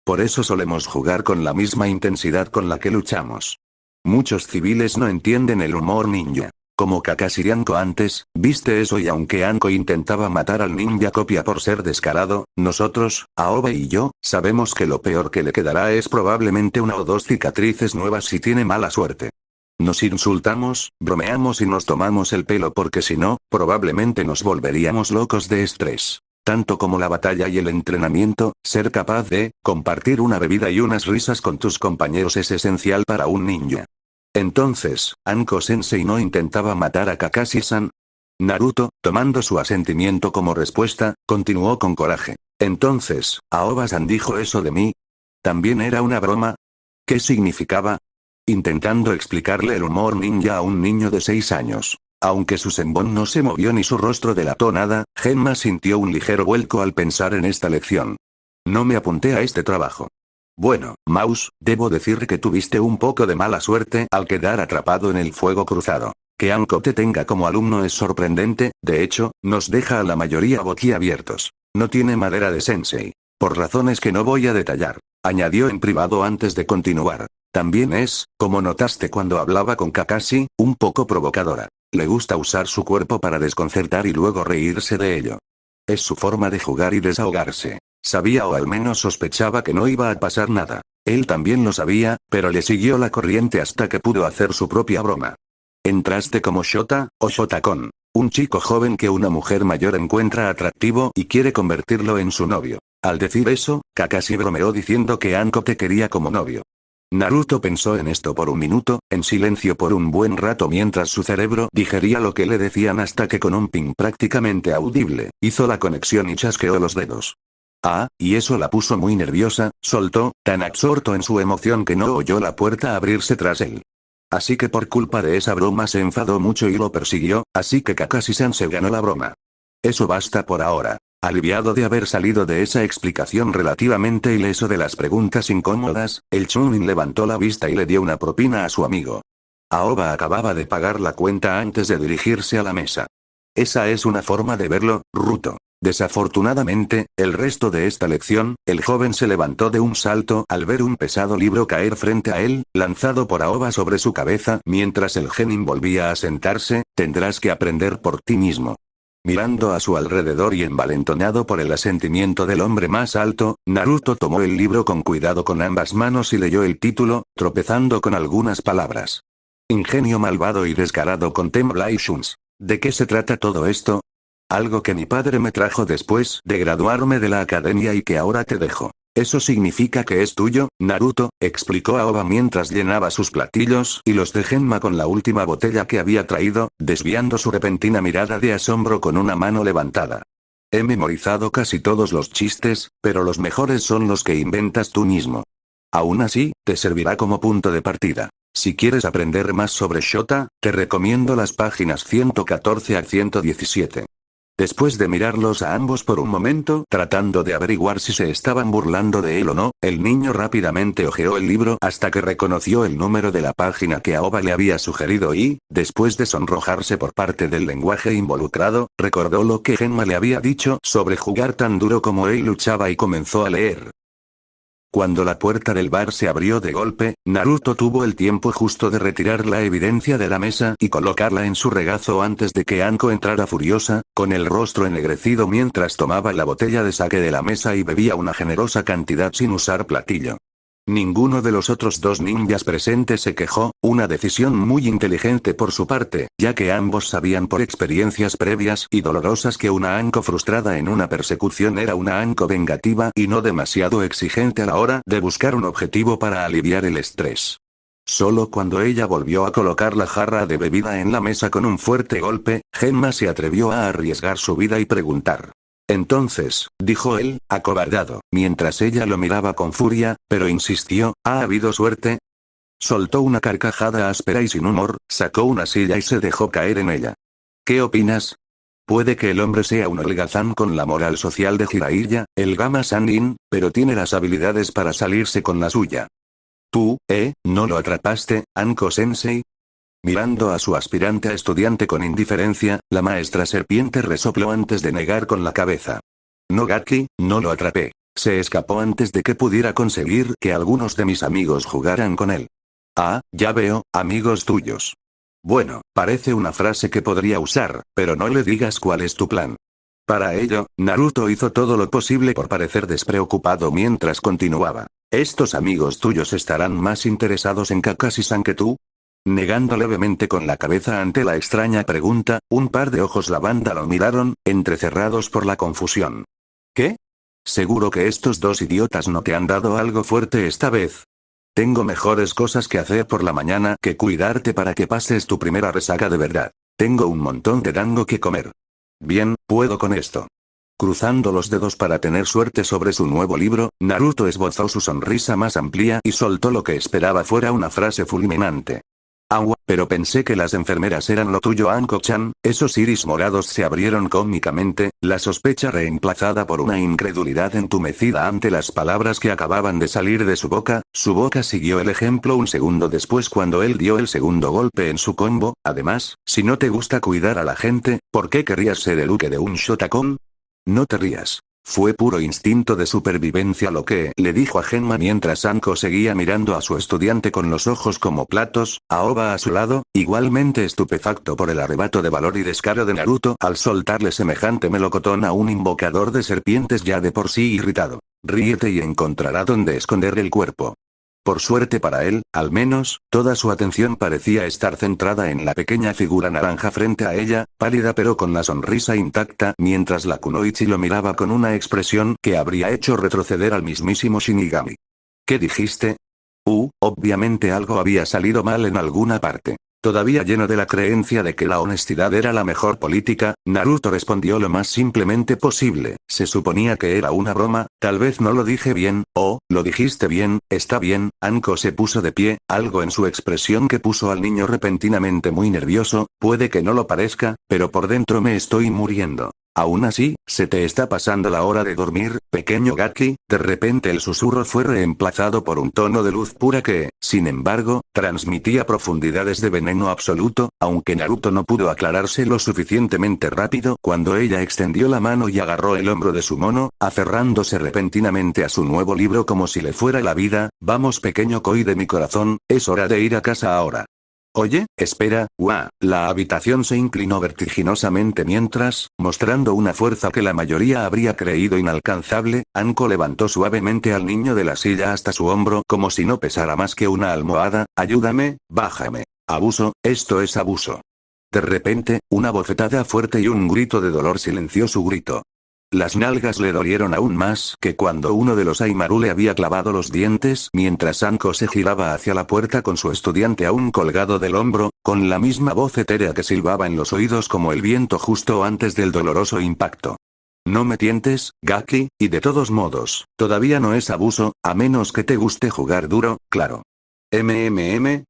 Por eso solemos jugar con la misma intensidad con la que luchamos. Muchos civiles no entienden el humor ninja. Como Kakashi Anko antes, viste eso y aunque Anko intentaba matar al ninja copia por ser descarado, nosotros, Aoba y yo, sabemos que lo peor que le quedará es probablemente una o dos cicatrices nuevas si tiene mala suerte. Nos insultamos, bromeamos y nos tomamos el pelo porque si no, probablemente nos volveríamos locos de estrés. Tanto como la batalla y el entrenamiento, ser capaz de compartir una bebida y unas risas con tus compañeros es esencial para un ninja. Entonces, Anko-sensei no intentaba matar a Kakashi-san. Naruto, tomando su asentimiento como respuesta, continuó con coraje. Entonces, Aoba-san dijo eso de mí. ¿También era una broma? ¿Qué significaba? Intentando explicarle el humor ninja a un niño de 6 años. Aunque su sembón no se movió ni su rostro delató nada, Genma sintió un ligero vuelco al pensar en esta lección. No me apunté a este trabajo. Bueno, Mouse, debo decir que tuviste un poco de mala suerte al quedar atrapado en el fuego cruzado. Que Anko te tenga como alumno es sorprendente, de hecho, nos deja a la mayoría boquiabiertos. No tiene madera de sensei. Por razones que no voy a detallar. Añadió en privado antes de continuar. También es, como notaste cuando hablaba con Kakashi, un poco provocadora. Le gusta usar su cuerpo para desconcertar y luego reírse de ello. Es su forma de jugar y desahogarse. Sabía o al menos sospechaba que no iba a pasar nada. Él también lo sabía, pero le siguió la corriente hasta que pudo hacer su propia broma. Entraste como Shota, o Shota-kon. Un chico joven que una mujer mayor encuentra atractivo y quiere convertirlo en su novio. Al decir eso, Kakashi bromeó diciendo que Anko te quería como novio. Naruto pensó en esto por un minuto, en silencio por un buen rato mientras su cerebro digería lo que le decían hasta que con un ping prácticamente audible, hizo la conexión y chasqueó los dedos. Ah, y eso la puso muy nerviosa, soltó, tan absorto en su emoción que no oyó la puerta abrirse tras él. Así que por culpa de esa broma se enfadó mucho y lo persiguió, así que Kakashi-san se ganó la broma. Eso basta por ahora. Aliviado de haber salido de esa explicación relativamente ileso de las preguntas incómodas, el Chunin levantó la vista y le dio una propina a su amigo. Aoba acababa de pagar la cuenta antes de dirigirse a la mesa. Esa es una forma de verlo, Ruto. Desafortunadamente, el resto de esta lección, el joven se levantó de un salto al ver un pesado libro caer frente a él, lanzado por Aoba sobre su cabeza mientras el genin volvía a sentarse. Tendrás que aprender por ti mismo. Mirando a su alrededor y envalentonado por el asentimiento del hombre más alto, Naruto tomó el libro con cuidado con ambas manos y leyó el título, tropezando con algunas palabras. Ingenio malvado y descarado con Temptations. ¿De qué se trata todo esto? Algo que mi padre me trajo después de graduarme de la academia y que ahora te dejo. Eso significa que es tuyo, Naruto, explicó Aoba mientras llenaba sus platillos y los de Genma con la última botella que había traído, desviando su repentina mirada de asombro con una mano levantada. He memorizado casi todos los chistes, pero los mejores son los que inventas tú mismo. Aún así, te servirá como punto de partida. Si quieres aprender más sobre Shota, te recomiendo las páginas 114 a 117. Después de mirarlos a ambos por un momento, tratando de averiguar si se estaban burlando de él o no, el niño rápidamente hojeó el libro hasta que reconoció el número de la página que Aoba le había sugerido y, después de sonrojarse por parte del lenguaje involucrado, recordó lo que Genma le había dicho sobre jugar tan duro como él luchaba y comenzó a leer. Cuando la puerta del bar se abrió de golpe, Naruto tuvo el tiempo justo de retirar la evidencia de la mesa y colocarla en su regazo antes de que Anko entrara furiosa, con el rostro ennegrecido mientras tomaba la botella de sake de la mesa y bebía una generosa cantidad sin usar platillo. Ninguno de los otros dos ninjas presentes se quejó, una decisión muy inteligente por su parte, ya que ambos sabían por experiencias previas y dolorosas que una Anko frustrada en una persecución era una Anko vengativa y no demasiado exigente a la hora de buscar un objetivo para aliviar el estrés. Solo cuando ella volvió a colocar la jarra de bebida en la mesa con un fuerte golpe, Genma se atrevió a arriesgar su vida y preguntar. Entonces, dijo él, acobardado, mientras ella lo miraba con furia, pero insistió, ¿ha habido suerte? Soltó una carcajada áspera y sin humor, sacó una silla y se dejó caer en ella. ¿Qué opinas? Puede que el hombre sea un holgazán con la moral social de Jiraiya, el Gama Sannin, pero tiene las habilidades para salirse con la suya. Tú, ¿no lo atrapaste, Anko-sensei? Mirando a su aspirante a estudiante con indiferencia, la maestra serpiente resopló antes de negar con la cabeza. No Gaki, no lo atrapé. Se escapó antes de que pudiera conseguir que algunos de mis amigos jugaran con él. Ah, ya veo, amigos tuyos. Bueno, parece una frase que podría usar, pero no le digas cuál es tu plan. Para ello, Naruto hizo todo lo posible por parecer despreocupado mientras continuaba. ¿Estos amigos tuyos estarán más interesados en Kakashi-san que tú? Negando levemente con la cabeza ante la extraña pregunta, un par de ojos lavanda lo miraron, entrecerrados por la confusión. ¿Qué? ¿Seguro que estos dos idiotas no te han dado algo fuerte esta vez? Tengo mejores cosas que hacer por la mañana que cuidarte para que pases tu primera resaca de verdad. Tengo un montón de dango que comer. Bien, puedo con esto. Cruzando los dedos para tener suerte sobre su nuevo libro, Naruto esbozó su sonrisa más amplia y soltó lo que esperaba fuera una frase fulminante. Agua, pero pensé que las enfermeras eran lo tuyo, Anko-chan. Esos iris morados se abrieron cómicamente, la sospecha reemplazada por una incredulidad entumecida ante las palabras que acababan de salir de su boca siguió el ejemplo un segundo después cuando él dio el segundo golpe en su combo. Además, si no te gusta cuidar a la gente, ¿por qué querrías ser el uke de un Shotakon? No te rías. Fue puro instinto de supervivencia lo que le dijo a Genma mientras Anko seguía mirando a su estudiante con los ojos como platos, Aoba a su lado, igualmente estupefacto por el arrebato de valor y descaro de Naruto al soltarle semejante melocotón a un invocador de serpientes ya de por sí irritado. Ríete y encontrará dónde esconder el cuerpo. Por suerte para él, al menos, toda su atención parecía estar centrada en la pequeña figura naranja frente a ella, pálida pero con la sonrisa intacta, mientras la kunoichi lo miraba con una expresión que habría hecho retroceder al mismísimo Shinigami. ¿Qué dijiste? Obviamente algo había salido mal en alguna parte. Todavía lleno de la creencia de que la honestidad era la mejor política, Naruto respondió lo más simplemente posible. Se suponía que era una broma, tal vez no lo dije bien, lo dijiste bien, está bien. Anko se puso de pie, algo en su expresión que puso al niño repentinamente muy nervioso, puede que no lo parezca, pero por dentro me estoy muriendo. Aún así, se te está pasando la hora de dormir, pequeño Gaki. De repente el susurro fue reemplazado por un tono de luz pura que, sin embargo, transmitía profundidades de veneno absoluto, aunque Naruto no pudo aclararse lo suficientemente rápido cuando ella extendió la mano y agarró el hombro de su mono, aferrándose repentinamente a su nuevo libro como si le fuera la vida. Vamos pequeño koi de mi corazón, es hora de ir a casa ahora. Oye, espera, la habitación se inclinó vertiginosamente mientras, mostrando una fuerza que la mayoría habría creído inalcanzable, Anko levantó suavemente al niño de la silla hasta su hombro como si no pesara más que una almohada. Ayúdame, bájame. Abuso, esto es abuso. De repente, una bofetada fuerte y un grito de dolor silenció su grito. Las nalgas le dolieron aún más que cuando uno de los Aimaru le había clavado los dientes mientras Anko se giraba hacia la puerta con su estudiante aún colgado del hombro, con la misma voz etérea que silbaba en los oídos como el viento justo antes del doloroso impacto. No me tientes, Gaki, y de todos modos, todavía no es abuso, a menos que te guste jugar duro, claro.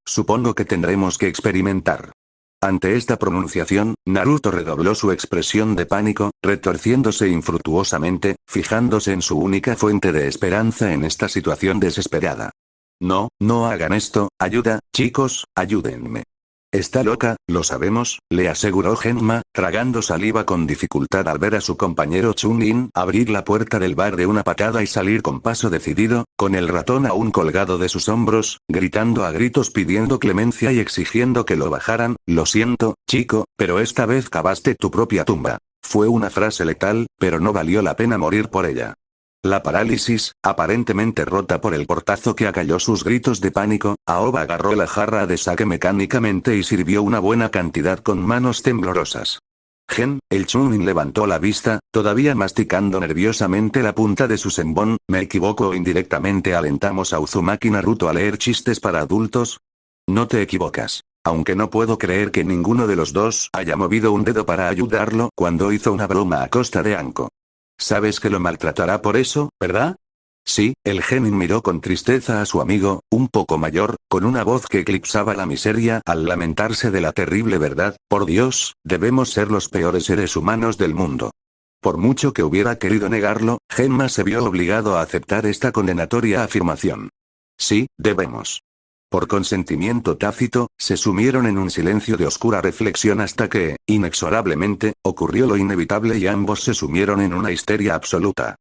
Supongo que tendremos que experimentar. Ante esta pronunciación, Naruto redobló su expresión de pánico, retorciéndose infructuosamente, fijándose en su única fuente de esperanza en esta situación desesperada. No hagan esto, ayuda, chicos, ayúdenme. Está loca, lo sabemos, le aseguró Genma, tragando saliva con dificultad al ver a su compañero Chun-In abrir la puerta del bar de una patada y salir con paso decidido, con el ratón aún colgado de sus hombros, gritando a gritos pidiendo clemencia y exigiendo que lo bajaran. Lo siento, chico, pero esta vez cavaste tu propia tumba. Fue una frase letal, pero no valió la pena morir por ella. La parálisis, aparentemente rota por el portazo que acalló sus gritos de pánico, Aoba agarró la jarra de sake mecánicamente y sirvió una buena cantidad con manos temblorosas. El Chunin levantó la vista, todavía masticando nerviosamente la punta de su senbon. ¿Me equivoco o indirectamente alentamos a Uzumaki Naruto a leer chistes para adultos? No te equivocas. Aunque no puedo creer que ninguno de los dos haya movido un dedo para ayudarlo cuando hizo una broma a costa de Anko. Sabes que lo maltratará por eso, ¿verdad? Sí, el genin miró con tristeza a su amigo, un poco mayor, con una voz que eclipsaba la miseria al lamentarse de la terrible verdad. Por Dios, debemos ser los peores seres humanos del mundo. Por mucho que hubiera querido negarlo, Genma se vio obligado a aceptar esta condenatoria afirmación. Sí, debemos. Por consentimiento tácito, se sumieron en un silencio de oscura reflexión hasta que, inexorablemente, ocurrió lo inevitable y ambos se sumieron en una histeria absoluta.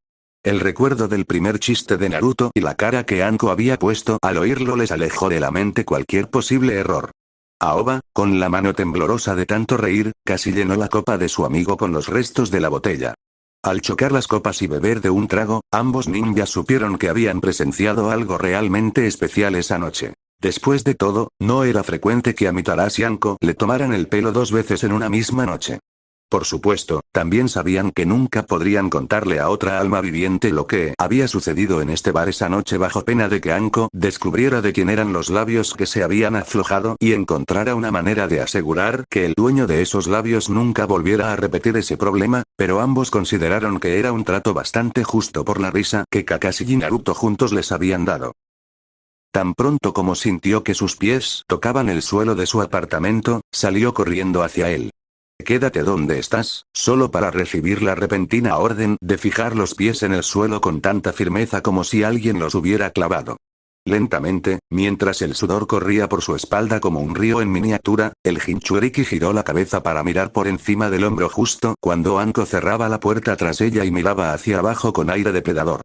El recuerdo del primer chiste de Naruto y la cara que Anko había puesto al oírlo les alejó de la mente cualquier posible error. Aoba, con la mano temblorosa de tanto reír, casi llenó la copa de su amigo con los restos de la botella. Al chocar las copas y beber de un trago, ambos ninjas supieron que habían presenciado algo realmente especial esa noche. Después de todo, no era frecuente que a Mitarashi y Anko le tomaran el pelo 2 veces en una misma noche. Por supuesto, también sabían que nunca podrían contarle a otra alma viviente lo que había sucedido en este bar esa noche bajo pena de que Anko descubriera de quién eran los labios que se habían aflojado y encontrara una manera de asegurar que el dueño de esos labios nunca volviera a repetir ese problema, pero ambos consideraron que era un trato bastante justo por la risa que Kakashi y Naruto juntos les habían dado. Tan pronto como sintió que sus pies tocaban el suelo de su apartamento, salió corriendo hacia él. Quédate donde estás, solo para recibir la repentina orden de fijar los pies en el suelo con tanta firmeza como si alguien los hubiera clavado. Lentamente, mientras el sudor corría por su espalda como un río en miniatura, el Jinchuriki giró la cabeza para mirar por encima del hombro justo cuando Anko cerraba la puerta tras ella y miraba hacia abajo con aire depredador.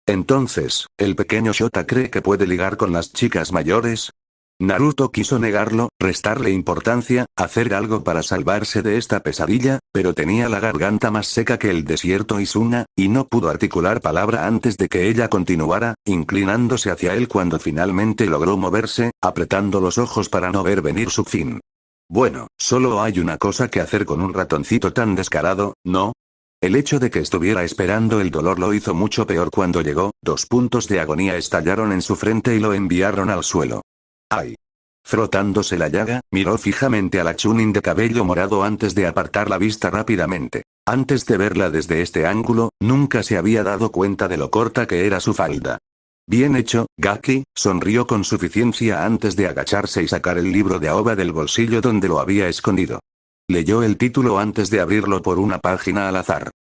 Entonces, ¿el pequeño Shota cree que puede ligar con las chicas mayores? Naruto quiso negarlo, restarle importancia, hacer algo para salvarse de esta pesadilla, pero tenía la garganta más seca que el desierto Izuna, y no pudo articular palabra antes de que ella continuara, inclinándose hacia él cuando finalmente logró moverse, apretando los ojos para no ver venir su fin. Bueno, solo hay una cosa que hacer con un ratoncito tan descarado, ¿no? El hecho de que estuviera esperando el dolor lo hizo mucho peor cuando llegó. 2 puntos de agonía estallaron en su frente y lo enviaron al suelo. ¡Ay! Frotándose la llaga, miró fijamente a la Chunin de cabello morado antes de apartar la vista rápidamente. Antes de verla desde este ángulo, nunca se había dado cuenta de lo corta que era su falda. Bien hecho, Gaki, sonrió con suficiencia antes de agacharse y sacar el libro de Aoba del bolsillo donde lo había escondido. Leyó el título antes de abrirlo por una página al azar.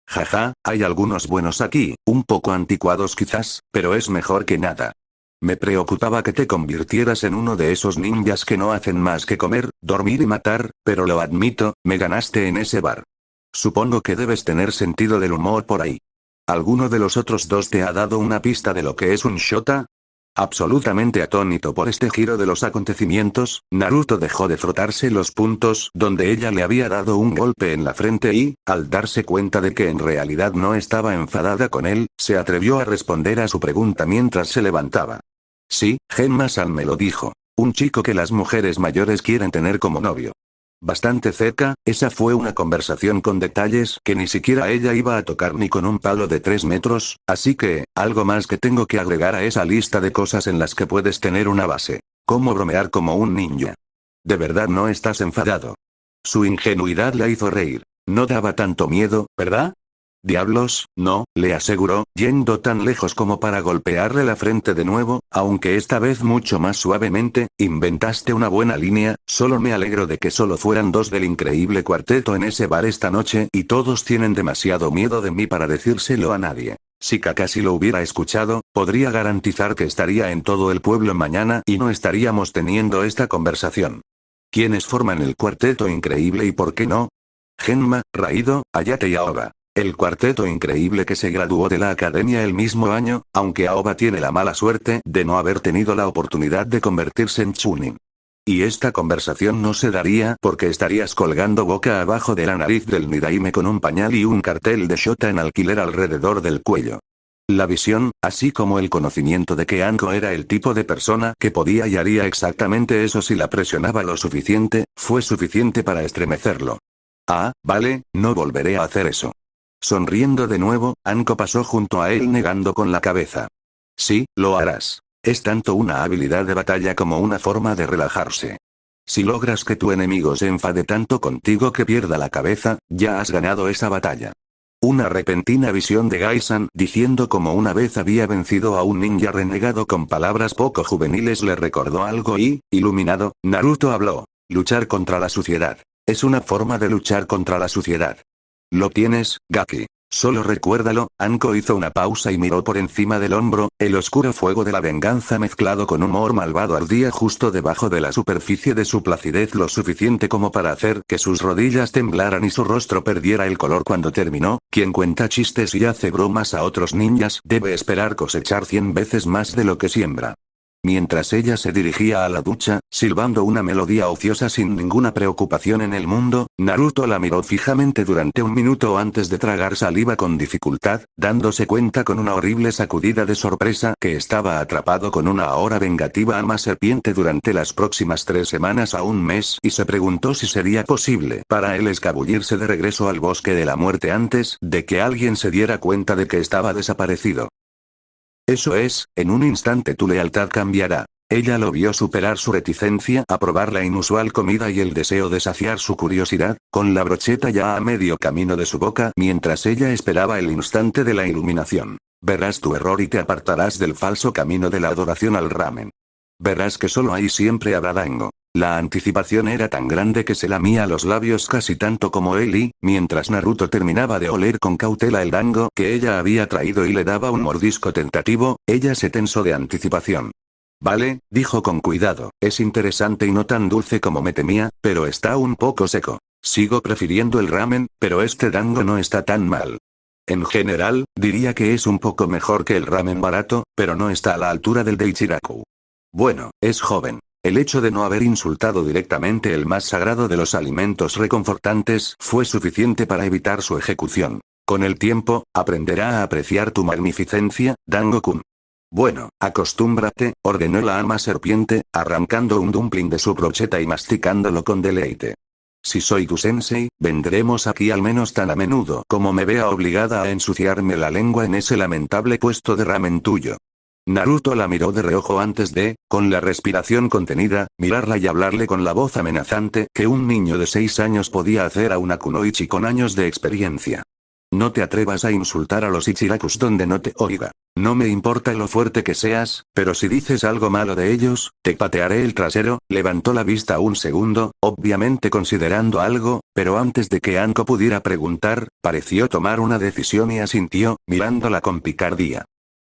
Jaja, hay algunos buenos aquí, un poco anticuados quizás, pero es mejor que nada. Me preocupaba que te convirtieras en uno de esos ninjas que no hacen más que comer, dormir y matar, pero lo admito, me ganaste en ese bar. Supongo que debes tener sentido del humor por ahí. ¿Alguno de los otros dos te ha dado una pista de lo que es un shota? Absolutamente atónito por este giro de los acontecimientos, Naruto dejó de frotarse los puntos donde ella le había dado un golpe en la frente y, al darse cuenta de que en realidad no estaba enfadada con él, se atrevió a responder a su pregunta mientras se levantaba. Sí, Genma-san me lo dijo. Un chico que las mujeres mayores quieren tener como novio. Bastante cerca, esa fue una conversación con detalles que ni siquiera ella iba a tocar ni con un palo de 3 metros, así que, algo más que tengo que agregar a esa lista de cosas en las que puedes tener una base. ¿Cómo bromear como un ninja? ¿De verdad no estás enfadado? Su ingenuidad la hizo reír. No daba tanto miedo, ¿verdad? Diablos, no, le aseguró, yendo tan lejos como para golpearle la frente de nuevo, aunque esta vez mucho más suavemente. Inventaste una buena línea, solo me alegro de que solo fueran 2 del increíble cuarteto en ese bar esta noche y todos tienen demasiado miedo de mí para decírselo a nadie. Si Kakashi lo hubiera escuchado, podría garantizar que estaría en todo el pueblo mañana y no estaríamos teniendo esta conversación. ¿Quiénes forman el cuarteto increíble y por qué no? Genma, Raido, Hayate y Aoba. El cuarteto increíble que se graduó de la academia el mismo año, aunque Aoba tiene la mala suerte de no haber tenido la oportunidad de convertirse en Chunin. Y esta conversación no se daría porque estarías colgando boca abajo de la nariz del Nidaime con un pañal y un cartel de Shota en alquiler alrededor del cuello. La visión, así como el conocimiento de que Anko era el tipo de persona que podía y haría exactamente eso si la presionaba lo suficiente, fue suficiente para estremecerlo. Ah, vale, no volveré a hacer eso. Sonriendo de nuevo, Anko pasó junto a él negando con la cabeza. Sí, lo harás. Es tanto una habilidad de batalla como una forma de relajarse. Si logras que tu enemigo se enfade tanto contigo que pierda la cabeza, ya has ganado esa batalla. Una repentina visión de Gai-san diciendo como una vez había vencido a un ninja renegado con palabras poco juveniles le recordó algo y, iluminado, Naruto habló. Luchar contra la suciedad. Es una forma de luchar contra la suciedad. Lo tienes, Gaki. Solo recuérdalo. Anko hizo una pausa y miró por encima del hombro, el oscuro fuego de la venganza mezclado con humor malvado ardía justo debajo de la superficie de su placidez lo suficiente como para hacer que sus rodillas temblaran y su rostro perdiera el color cuando terminó. Quien cuenta chistes y hace bromas a otros ninjas debe esperar cosechar 100 veces más de lo que siembra. Mientras ella se dirigía a la ducha, silbando una melodía ociosa sin ninguna preocupación en el mundo, Naruto la miró fijamente durante un minuto antes de tragar saliva con dificultad, dándose cuenta con una horrible sacudida de sorpresa que estaba atrapado con una ahora vengativa ama serpiente durante las próximas 3 semanas a un mes y se preguntó si sería posible para él escabullirse de regreso al bosque de la muerte antes de que alguien se diera cuenta de que estaba desaparecido. Eso es, en un instante tu lealtad cambiará. Ella lo vio superar su reticencia a probar la inusual comida y el deseo de saciar su curiosidad, con la brocheta ya a medio camino de su boca mientras ella esperaba el instante de la iluminación. Verás tu error y te apartarás del falso camino de la adoración al ramen. Verás que solo ahí siempre habrá dango. La anticipación era tan grande que se lamía los labios casi tanto como él y, mientras Naruto terminaba de oler con cautela el dango que ella había traído y le daba un mordisco tentativo, ella se tensó de anticipación. Vale, dijo con cuidado, es interesante y no tan dulce como me temía, pero está un poco seco. Sigo prefiriendo el ramen, pero este dango no está tan mal. En general, diría que es un poco mejor que el ramen barato, pero no está a la altura del de Ichiraku. Bueno, es joven. El hecho de no haber insultado directamente el más sagrado de los alimentos reconfortantes fue suficiente para evitar su ejecución. Con el tiempo, aprenderá a apreciar tu magnificencia, Dango-kun. Bueno, acostúmbrate, ordenó la ama serpiente, arrancando un dumpling de su brocheta y masticándolo con deleite. Si soy tu sensei, vendremos aquí al menos tan a menudo como me vea obligada a ensuciarme la lengua en ese lamentable puesto de ramen tuyo. Naruto la miró de reojo antes de, con la respiración contenida, mirarla y hablarle con la voz amenazante que un niño de 6 años podía hacer a una kunoichi con años de experiencia. No te atrevas a insultar a los Ichirakus donde no te oiga. No me importa lo fuerte que seas, pero si dices algo malo de ellos, te patearé el trasero. Levantó la vista un segundo, obviamente considerando algo, pero antes de que Anko pudiera preguntar, pareció tomar una decisión y asintió, mirándola con picardía.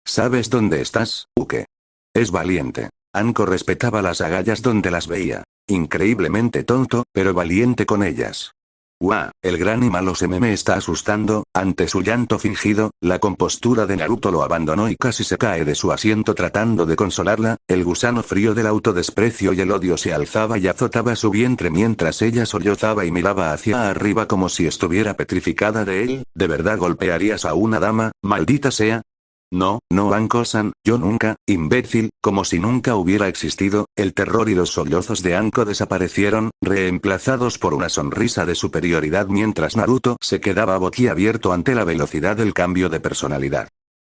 ¿Sabes dónde estás, Uke? Es valiente. Anko respetaba las agallas donde las veía. Increíblemente tonto, pero valiente con ellas. ¡Guau! El gran y malo se me está asustando. Ante su llanto fingido, la compostura de Naruto lo abandonó y casi se cae de su asiento tratando de consolarla. El gusano frío del autodesprecio y el odio se alzaba y azotaba su vientre mientras ella sollozaba y miraba hacia arriba como si estuviera petrificada de él. ¿De verdad golpearías a una dama, maldita sea? No, no Anko-san, yo nunca, imbécil, como si nunca hubiera existido. El terror y los sollozos de Anko desaparecieron, reemplazados por una sonrisa de superioridad mientras Naruto se quedaba boquiabierto ante la velocidad del cambio de personalidad.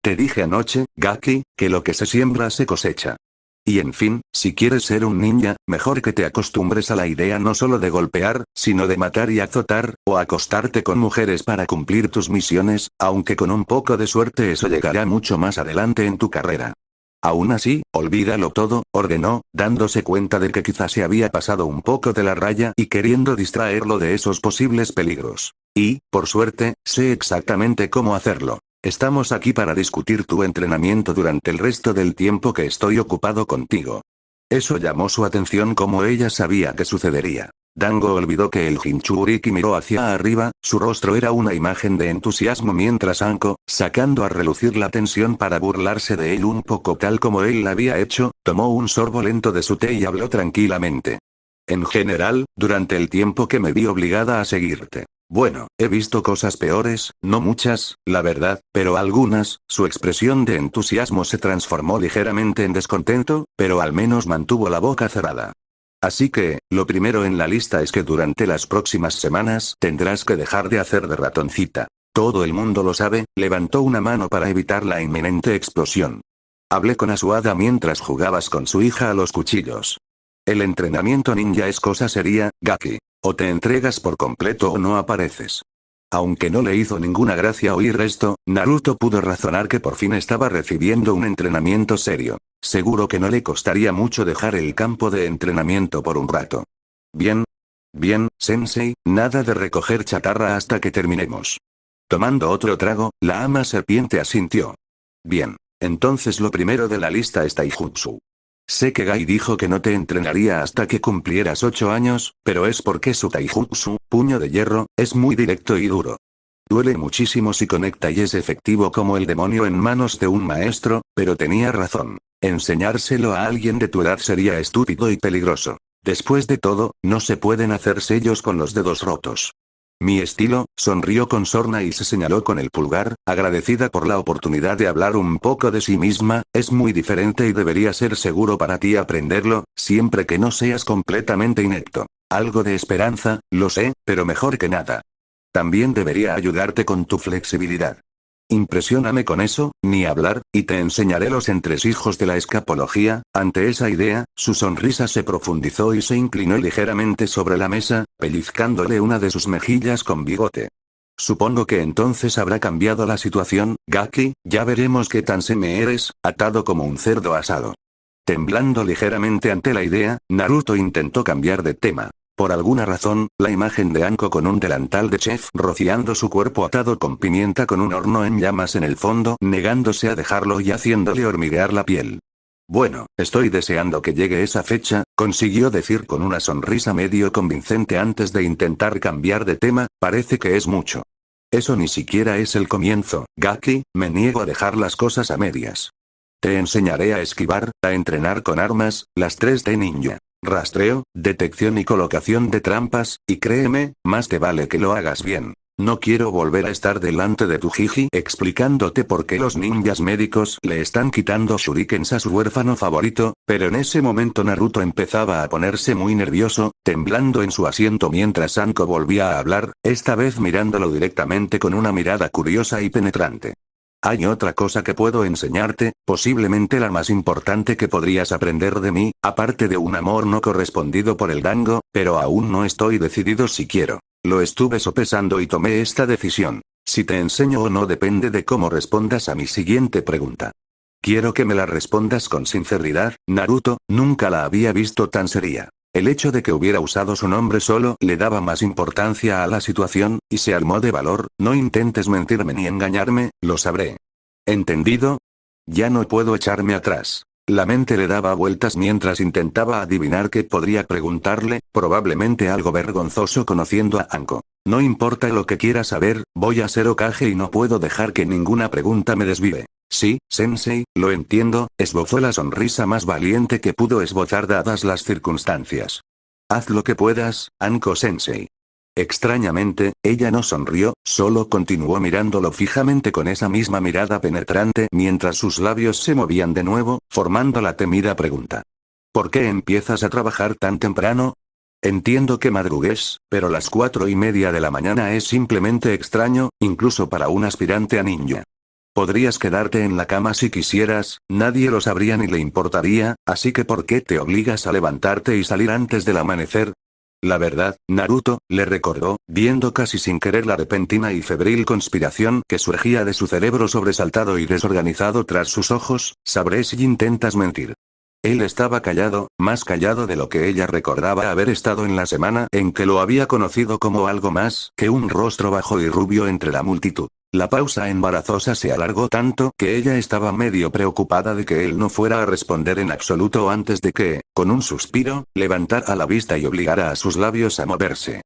Te dije anoche, Gaki, que lo que se siembra se cosecha. Y en fin, si quieres ser un ninja, mejor que te acostumbres a la idea no solo de golpear, sino de matar y azotar, o acostarte con mujeres para cumplir tus misiones, aunque con un poco de suerte eso llegará mucho más adelante en tu carrera. Aún así, olvídalo todo, ordenó, dándose cuenta de que quizás se había pasado un poco de la raya y queriendo distraerlo de esos posibles peligros. Y, por suerte, sé exactamente cómo hacerlo. Estamos aquí para discutir tu entrenamiento durante el resto del tiempo que estoy ocupado contigo. Eso llamó su atención como ella sabía que sucedería. Dango olvidó que el Jinchuriki miró hacia arriba, su rostro era una imagen de entusiasmo mientras Anko, sacando a relucir la tensión para burlarse de él un poco tal como él la había hecho, tomó un sorbo lento de su té y habló tranquilamente. En general, durante el tiempo que me vi obligada a seguirte. Bueno, he visto cosas peores, no muchas, la verdad, pero algunas. Su expresión de entusiasmo se transformó ligeramente en descontento, pero al menos mantuvo la boca cerrada. Así que, lo primero en la lista es que durante las próximas semanas tendrás que dejar de hacer de ratoncita. Todo el mundo lo sabe, levantó una mano para evitar la inminente explosión. Hablé con Asuada mientras jugabas con su hija a los cuchillos. El entrenamiento ninja es cosa seria, Gaki. O te entregas por completo o no apareces. Aunque no le hizo ninguna gracia oír esto, Naruto pudo razonar que por fin estaba recibiendo un entrenamiento serio. Seguro que no le costaría mucho dejar el campo de entrenamiento por un rato. Bien. Bien, sensei, nada de recoger chatarra hasta que terminemos. Tomando otro trago, la ama serpiente asintió. Bien. Entonces lo primero de la lista es Taijutsu. Sé que Gai dijo que no te entrenaría hasta que cumplieras 8 años, pero es porque su taijutsu, puño de hierro, es muy directo y duro. Duele muchísimo si conecta y es efectivo como el demonio en manos de un maestro, pero tenía razón. Enseñárselo a alguien de tu edad sería estúpido y peligroso. Después de todo, no se pueden hacer sellos con los dedos rotos. Mi estilo, sonrió con sorna y se señaló con el pulgar, agradecida por la oportunidad de hablar un poco de sí misma, es muy diferente y debería ser seguro para ti aprenderlo, siempre que no seas completamente inepto. Algo de esperanza, lo sé, pero mejor que nada. También debería ayudarte con tu flexibilidad. Impresióname con eso, ni hablar, y te enseñaré los entresijos de la escapología. Ante esa idea, su sonrisa se profundizó y se inclinó ligeramente sobre la mesa, pellizcándole una de sus mejillas con bigote. Supongo que entonces habrá cambiado la situación, Gaki, ya veremos qué tan seme eres, atado como un cerdo asado. Temblando ligeramente ante la idea, Naruto intentó cambiar de tema. Por alguna razón, la imagen de Anko con un delantal de chef rociando su cuerpo atado con pimienta con un horno en llamas en el fondo, negándose a dejarlo y haciéndole hormiguear la piel. Bueno, estoy deseando que llegue esa fecha, consiguió decir con una sonrisa medio convincente antes de intentar cambiar de tema, parece que es mucho. Eso ni siquiera es el comienzo, Gaki, me niego a dejar las cosas a medias. Te enseñaré a esquivar, a entrenar con armas, las 3D ninja. Rastreo, detección y colocación de trampas, y créeme, más te vale que lo hagas bien. No quiero volver a estar delante de tu jiji explicándote por qué los ninjas médicos le están quitando shurikens a su huérfano favorito, pero en ese momento Naruto empezaba a ponerse muy nervioso, temblando en su asiento mientras Anko volvía a hablar, esta vez mirándolo directamente con una mirada curiosa y penetrante. Hay otra cosa que puedo enseñarte, posiblemente la más importante que podrías aprender de mí, aparte de un amor no correspondido por el dango, pero aún no estoy decidido si quiero. Lo estuve sopesando y tomé esta decisión. Si te enseño o no depende de cómo respondas a mi siguiente pregunta. Quiero que me la respondas con sinceridad, Naruto, nunca la había visto tan seria. El hecho de que hubiera usado su nombre solo le daba más importancia a la situación, y se armó de valor. No intentes mentirme ni engañarme, lo sabré. ¿Entendido? Ya no puedo echarme atrás. La mente le daba vueltas mientras intentaba adivinar qué podría preguntarle, probablemente algo vergonzoso conociendo a Anko. No importa lo que quiera saber, voy a ser Hokage y no puedo dejar que ninguna pregunta me desvíe. Sí, sensei, lo entiendo, esbozó la sonrisa más valiente que pudo esbozar dadas las circunstancias. Haz lo que puedas, Anko sensei. Extrañamente, ella no sonrió, solo continuó mirándolo fijamente con esa misma mirada penetrante mientras sus labios se movían de nuevo, formando la temida pregunta. ¿Por qué empiezas a trabajar tan temprano? Entiendo que madrugues, pero las 4:30 de la mañana es simplemente extraño, incluso para un aspirante a ninja. Podrías quedarte en la cama si quisieras, nadie lo sabría ni le importaría, así que ¿por qué te obligas a levantarte y salir antes del amanecer? La verdad, Naruto, le recordó, viendo casi sin querer la repentina y febril conspiración que surgía de su cerebro sobresaltado y desorganizado tras sus ojos, sabré si intentas mentir. Él estaba callado, más callado de lo que ella recordaba haber estado en la semana en que lo había conocido, como algo más que un rostro bajo y rubio entre la multitud. La pausa embarazosa se alargó tanto que ella estaba medio preocupada de que él no fuera a responder en absoluto antes de que, con un suspiro, levantara la vista y obligara a sus labios a moverse.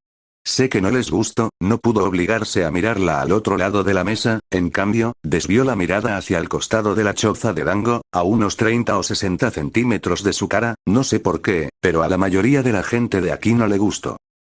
Sé que no les gustó, no pudo obligarse a mirarla al otro lado de la mesa, en cambio, desvió la mirada hacia el costado de la choza de Dango, a unos 30 o 60 centímetros de su cara, no sé por qué, pero a la mayoría de la gente de aquí no le gustó.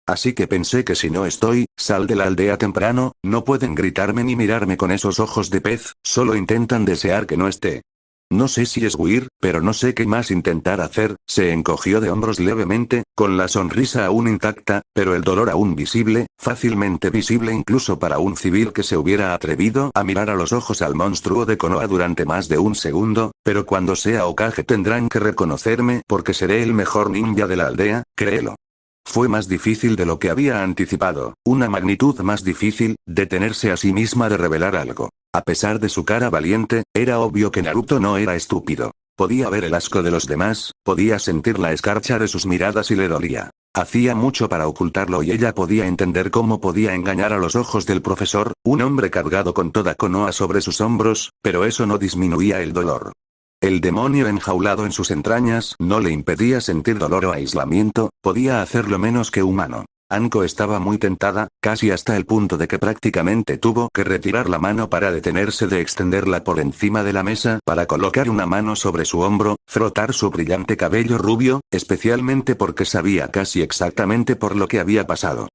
Así que pensé que si no estoy, sal de la aldea temprano, no pueden gritarme ni mirarme con esos ojos de pez, solo intentan desear que no esté. No sé si es huir, pero no sé qué más intentar hacer. Se encogió de hombros levemente, con la sonrisa aún intacta, pero el dolor aún visible, fácilmente visible incluso para un civil que se hubiera atrevido a mirar a los ojos al monstruo de Konoha durante más de un segundo, pero cuando sea Hokage tendrán que reconocerme porque seré el mejor ninja de la aldea, créelo. Fue más difícil de lo que había anticipado, una magnitud más difícil, detenerse a sí misma de revelar algo. A pesar de su cara valiente, era obvio que Naruto no era estúpido. Podía ver el asco de los demás, podía sentir la escarcha de sus miradas y le dolía. Hacía mucho para ocultarlo y ella podía entender cómo podía engañar a los ojos del profesor, un hombre cargado con toda Konoha sobre sus hombros, pero eso no disminuía el dolor. El demonio enjaulado en sus entrañas no le impedía sentir dolor o aislamiento, podía hacerlo menos que humano. Anko estaba muy tentada, casi hasta el punto de que prácticamente tuvo que retirar la mano para detenerse de extenderla por encima de la mesa para colocar una mano sobre su hombro, frotar su brillante cabello rubio, especialmente porque sabía casi exactamente por lo que había pasado.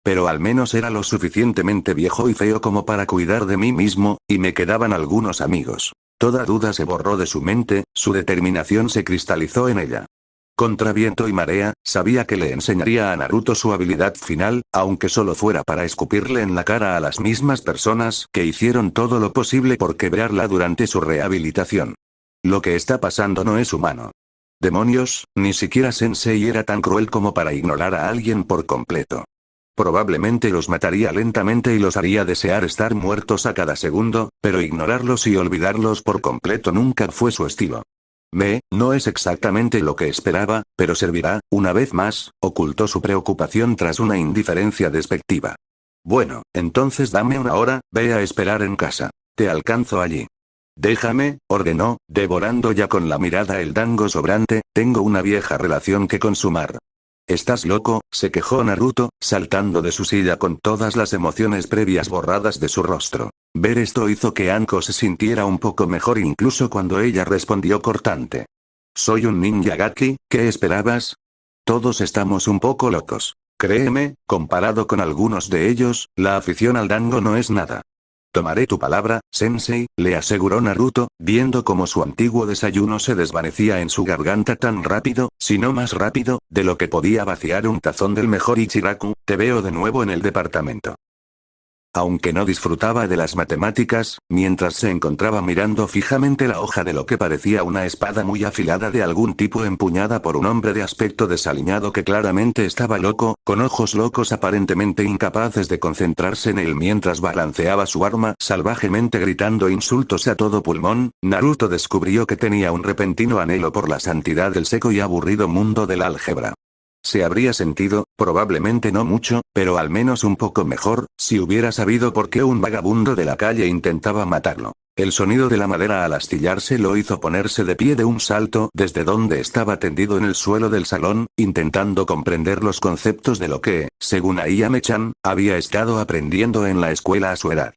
Pero al menos era lo suficientemente viejo y feo como para cuidar de mí mismo, y me quedaban algunos amigos. Toda duda se borró de su mente, su determinación se cristalizó en ella. Contra viento y marea, sabía que le enseñaría a Naruto su habilidad final, aunque solo fuera para escupirle en la cara a las mismas personas que hicieron todo lo posible por quebrarla durante su rehabilitación. Lo que está pasando no es humano. Demonios, ni siquiera Sensei era tan cruel como para ignorar a alguien por completo. Probablemente los mataría lentamente y los haría desear estar muertos a cada segundo, pero ignorarlos y olvidarlos por completo nunca fue su estilo. No es exactamente lo que esperaba, pero servirá, una vez más, ocultó su preocupación tras una indiferencia despectiva. Bueno, entonces dame una hora, ve a esperar en casa. Te alcanzo allí. Déjame, ordenó, devorando ya con la mirada el dango sobrante, tengo una vieja relación que consumar. ¿Estás loco?, se quejó Naruto, saltando de su silla con todas las emociones previas borradas de su rostro. Ver esto hizo que Anko se sintiera un poco mejor incluso cuando ella respondió cortante. Soy un ninja Gaki, ¿qué esperabas? Todos estamos un poco locos. Créeme, comparado con algunos de ellos, la afición al dango no es nada. Tomaré tu palabra, Sensei, le aseguró Naruto, viendo cómo su antiguo desayuno se desvanecía en su garganta tan rápido, si no más rápido, de lo que podía vaciar un tazón del mejor Ichiraku. Te veo de nuevo en el departamento. Aunque no disfrutaba de las matemáticas, mientras se encontraba mirando fijamente la hoja de lo que parecía una espada muy afilada de algún tipo empuñada por un hombre de aspecto desaliñado que claramente estaba loco, con ojos locos aparentemente incapaces de concentrarse en él mientras balanceaba su arma salvajemente gritando insultos a todo pulmón, Naruto descubrió que tenía un repentino anhelo por la santidad del seco y aburrido mundo del álgebra. Se habría sentido, probablemente no mucho, pero al menos un poco mejor, si hubiera sabido por qué un vagabundo de la calle intentaba matarlo. El sonido de la madera al astillarse lo hizo ponerse de pie de un salto desde donde estaba tendido en el suelo del salón, intentando comprender los conceptos de lo que, según Ayame-chan, había estado aprendiendo en la escuela a su edad.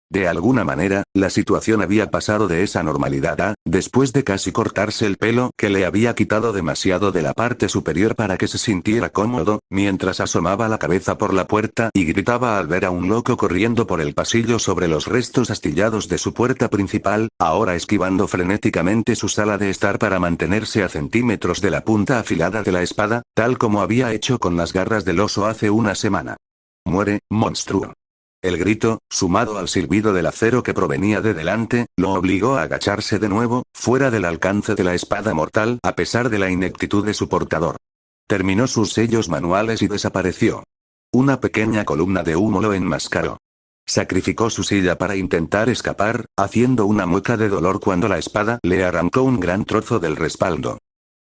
De alguna manera, la situación había pasado de esa normalidad a, después de casi cortarse el pelo que le había quitado demasiado de la parte superior para que se sintiera cómodo, mientras asomaba la cabeza por la puerta y gritaba al ver a un loco corriendo por el pasillo sobre los restos astillados de su puerta principal, ahora esquivando frenéticamente su sala de estar para mantenerse a centímetros de la punta afilada de la espada, tal como había hecho con las garras del oso hace una semana. Muere, monstruo. El grito, sumado al silbido del acero que provenía de delante, lo obligó a agacharse de nuevo, fuera del alcance de la espada mortal a pesar de la ineptitud de su portador. Terminó sus sellos manuales y desapareció. Una pequeña columna de humo lo enmascaró. Sacrificó su silla para intentar escapar, haciendo una mueca de dolor cuando la espada le arrancó un gran trozo del respaldo.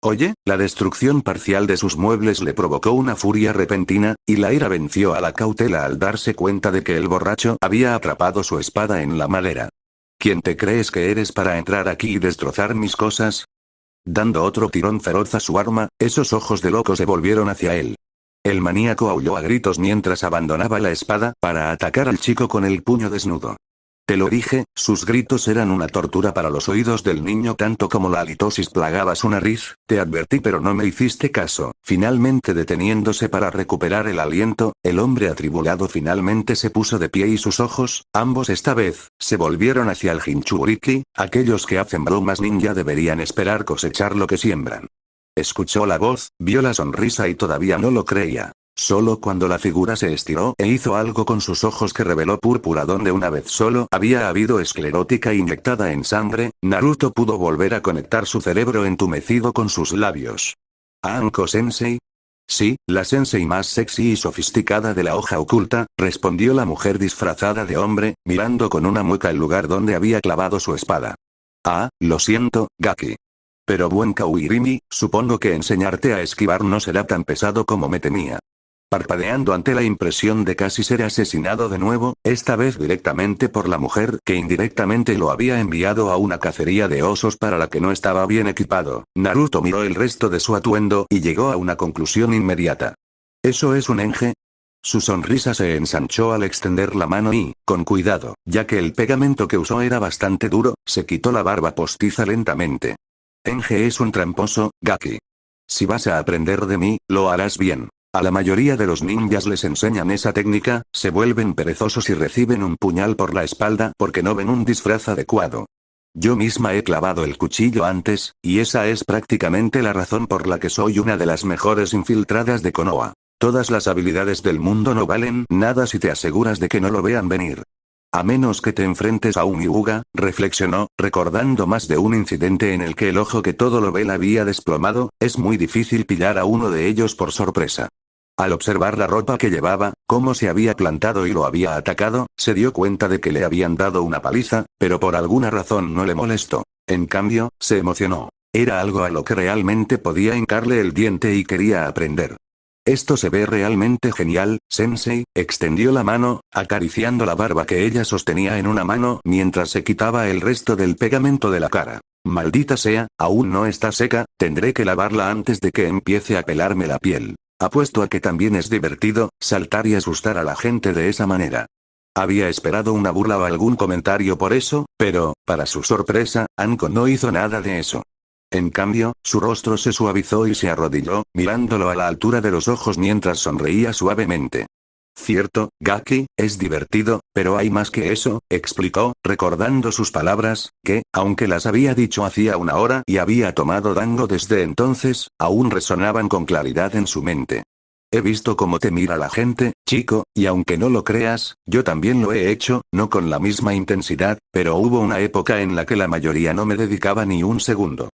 Oye, la destrucción parcial de sus muebles le provocó una furia repentina, y la ira venció a la cautela al darse cuenta de que el borracho había atrapado su espada en la madera. ¿Quién te crees que eres para entrar aquí y destrozar mis cosas? Dando otro tirón feroz a su arma, esos ojos de loco se volvieron hacia él. El maníaco aulló a gritos mientras abandonaba la espada para atacar al chico con el puño desnudo. Te lo dije, sus gritos eran una tortura para los oídos del niño tanto como la halitosis plagaba su nariz, te advertí pero no me hiciste caso. Finalmente deteniéndose para recuperar el aliento, el hombre atribulado finalmente se puso de pie y sus ojos, ambos esta vez, se volvieron hacia el Jinchuriki, aquellos que hacen bromas ninja deberían esperar cosechar lo que siembran. Escuchó la voz, vio la sonrisa y todavía no lo creía. Solo cuando la figura se estiró e hizo algo con sus ojos que reveló púrpura donde una vez solo había habido esclerótica inyectada en sangre, Naruto pudo volver a conectar su cerebro entumecido con sus labios. ¿Anko-sensei? Sí, la sensei más sexy y sofisticada de la hoja oculta, respondió la mujer disfrazada de hombre, mirando con una mueca el lugar donde había clavado su espada. Ah, lo siento, Gaki. Pero buen Kawirimi, supongo que enseñarte a esquivar no será tan pesado como me temía. Parpadeando ante la impresión de casi ser asesinado de nuevo, esta vez directamente por la mujer que indirectamente lo había enviado a una cacería de osos para la que no estaba bien equipado, Naruto miró el resto de su atuendo y llegó a una conclusión inmediata. ¿Eso es un enge? Su sonrisa se ensanchó al extender la mano y, con cuidado, ya que el pegamento que usó era bastante duro, se quitó la barba postiza lentamente. Enge es un tramposo, Gaki. Si vas a aprender de mí, lo harás bien. A la mayoría de los ninjas les enseñan esa técnica, se vuelven perezosos y reciben un puñal por la espalda porque no ven un disfraz adecuado. Yo misma he clavado el cuchillo antes, y esa es prácticamente la razón por la que soy una de las mejores infiltradas de Konoha. Todas las habilidades del mundo no valen nada si te aseguras de que no lo vean venir. A menos que te enfrentes a un Hyuga, reflexionó, recordando más de un incidente en el que el ojo que todo lo ve la había desplomado, es muy difícil pillar a uno de ellos por sorpresa. Al observar la ropa que llevaba, cómo se había plantado y lo había atacado, se dio cuenta de que le habían dado una paliza, pero por alguna razón no le molestó. En cambio, se emocionó. Era algo a lo que realmente podía hincarle el diente y quería aprender. Esto se ve realmente genial, sensei, extendió la mano, acariciando la barba que ella sostenía en una mano mientras se quitaba el resto del pegamento de la cara. Maldita sea, aún no está seca, tendré que lavarla antes de que empiece a pelarme la piel. Apuesto a que también es divertido, saltar y asustar a la gente de esa manera. Había esperado una burla o algún comentario por eso, pero, para su sorpresa, Anko no hizo nada de eso. En cambio, su rostro se suavizó y se arrodilló, mirándolo a la altura de los ojos mientras sonreía suavemente. Cierto, Gaki, es divertido, pero hay más que eso, explicó, recordando sus palabras, que, aunque las había dicho hacía una hora y había tomado dango desde entonces, aún resonaban con claridad en su mente. He visto cómo te mira la gente, chico, y aunque no lo creas, yo también lo he hecho, no con la misma intensidad, pero hubo una época en la que la mayoría no me dedicaba ni un segundo.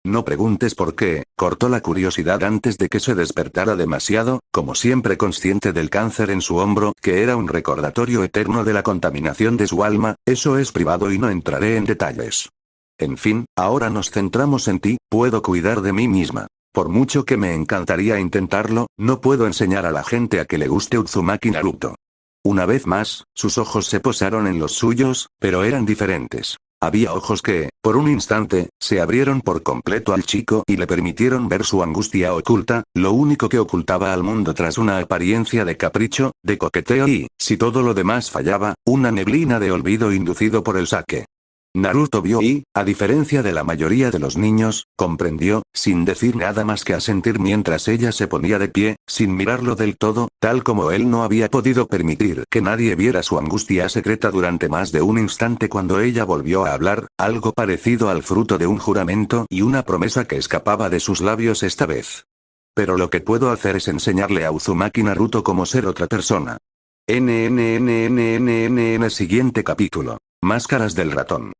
No preguntes por qué, cortó la curiosidad antes de que se despertara demasiado, como siempre consciente del cáncer en su hombro, que era un recordatorio eterno de la contaminación de su alma, eso es privado y no entraré en detalles. En fin, ahora nos centramos en ti, puedo cuidar de mí misma. Por mucho que me encantaría intentarlo, no puedo enseñar a la gente a que le guste Uzumaki Naruto. Una vez más, sus ojos se posaron en los suyos, pero eran diferentes. Había ojos que, por un instante, se abrieron por completo al chico y le permitieron ver su angustia oculta, lo único que ocultaba al mundo tras una apariencia de capricho, de coqueteo y, si todo lo demás fallaba, una neblina de olvido inducido por el sake. Naruto vio y, a diferencia de la mayoría de los niños, comprendió, sin decir nada más que asentir mientras ella se ponía de pie, sin mirarlo del todo, tal como él no había podido permitir que nadie viera su angustia secreta durante más de un instante cuando ella volvió a hablar, algo parecido al fruto de un juramento y una promesa que escapaba de sus labios esta vez. Pero lo que puedo hacer es enseñarle a Uzumaki Naruto cómo ser otra persona. Siguiente capítulo. Máscaras del ratón.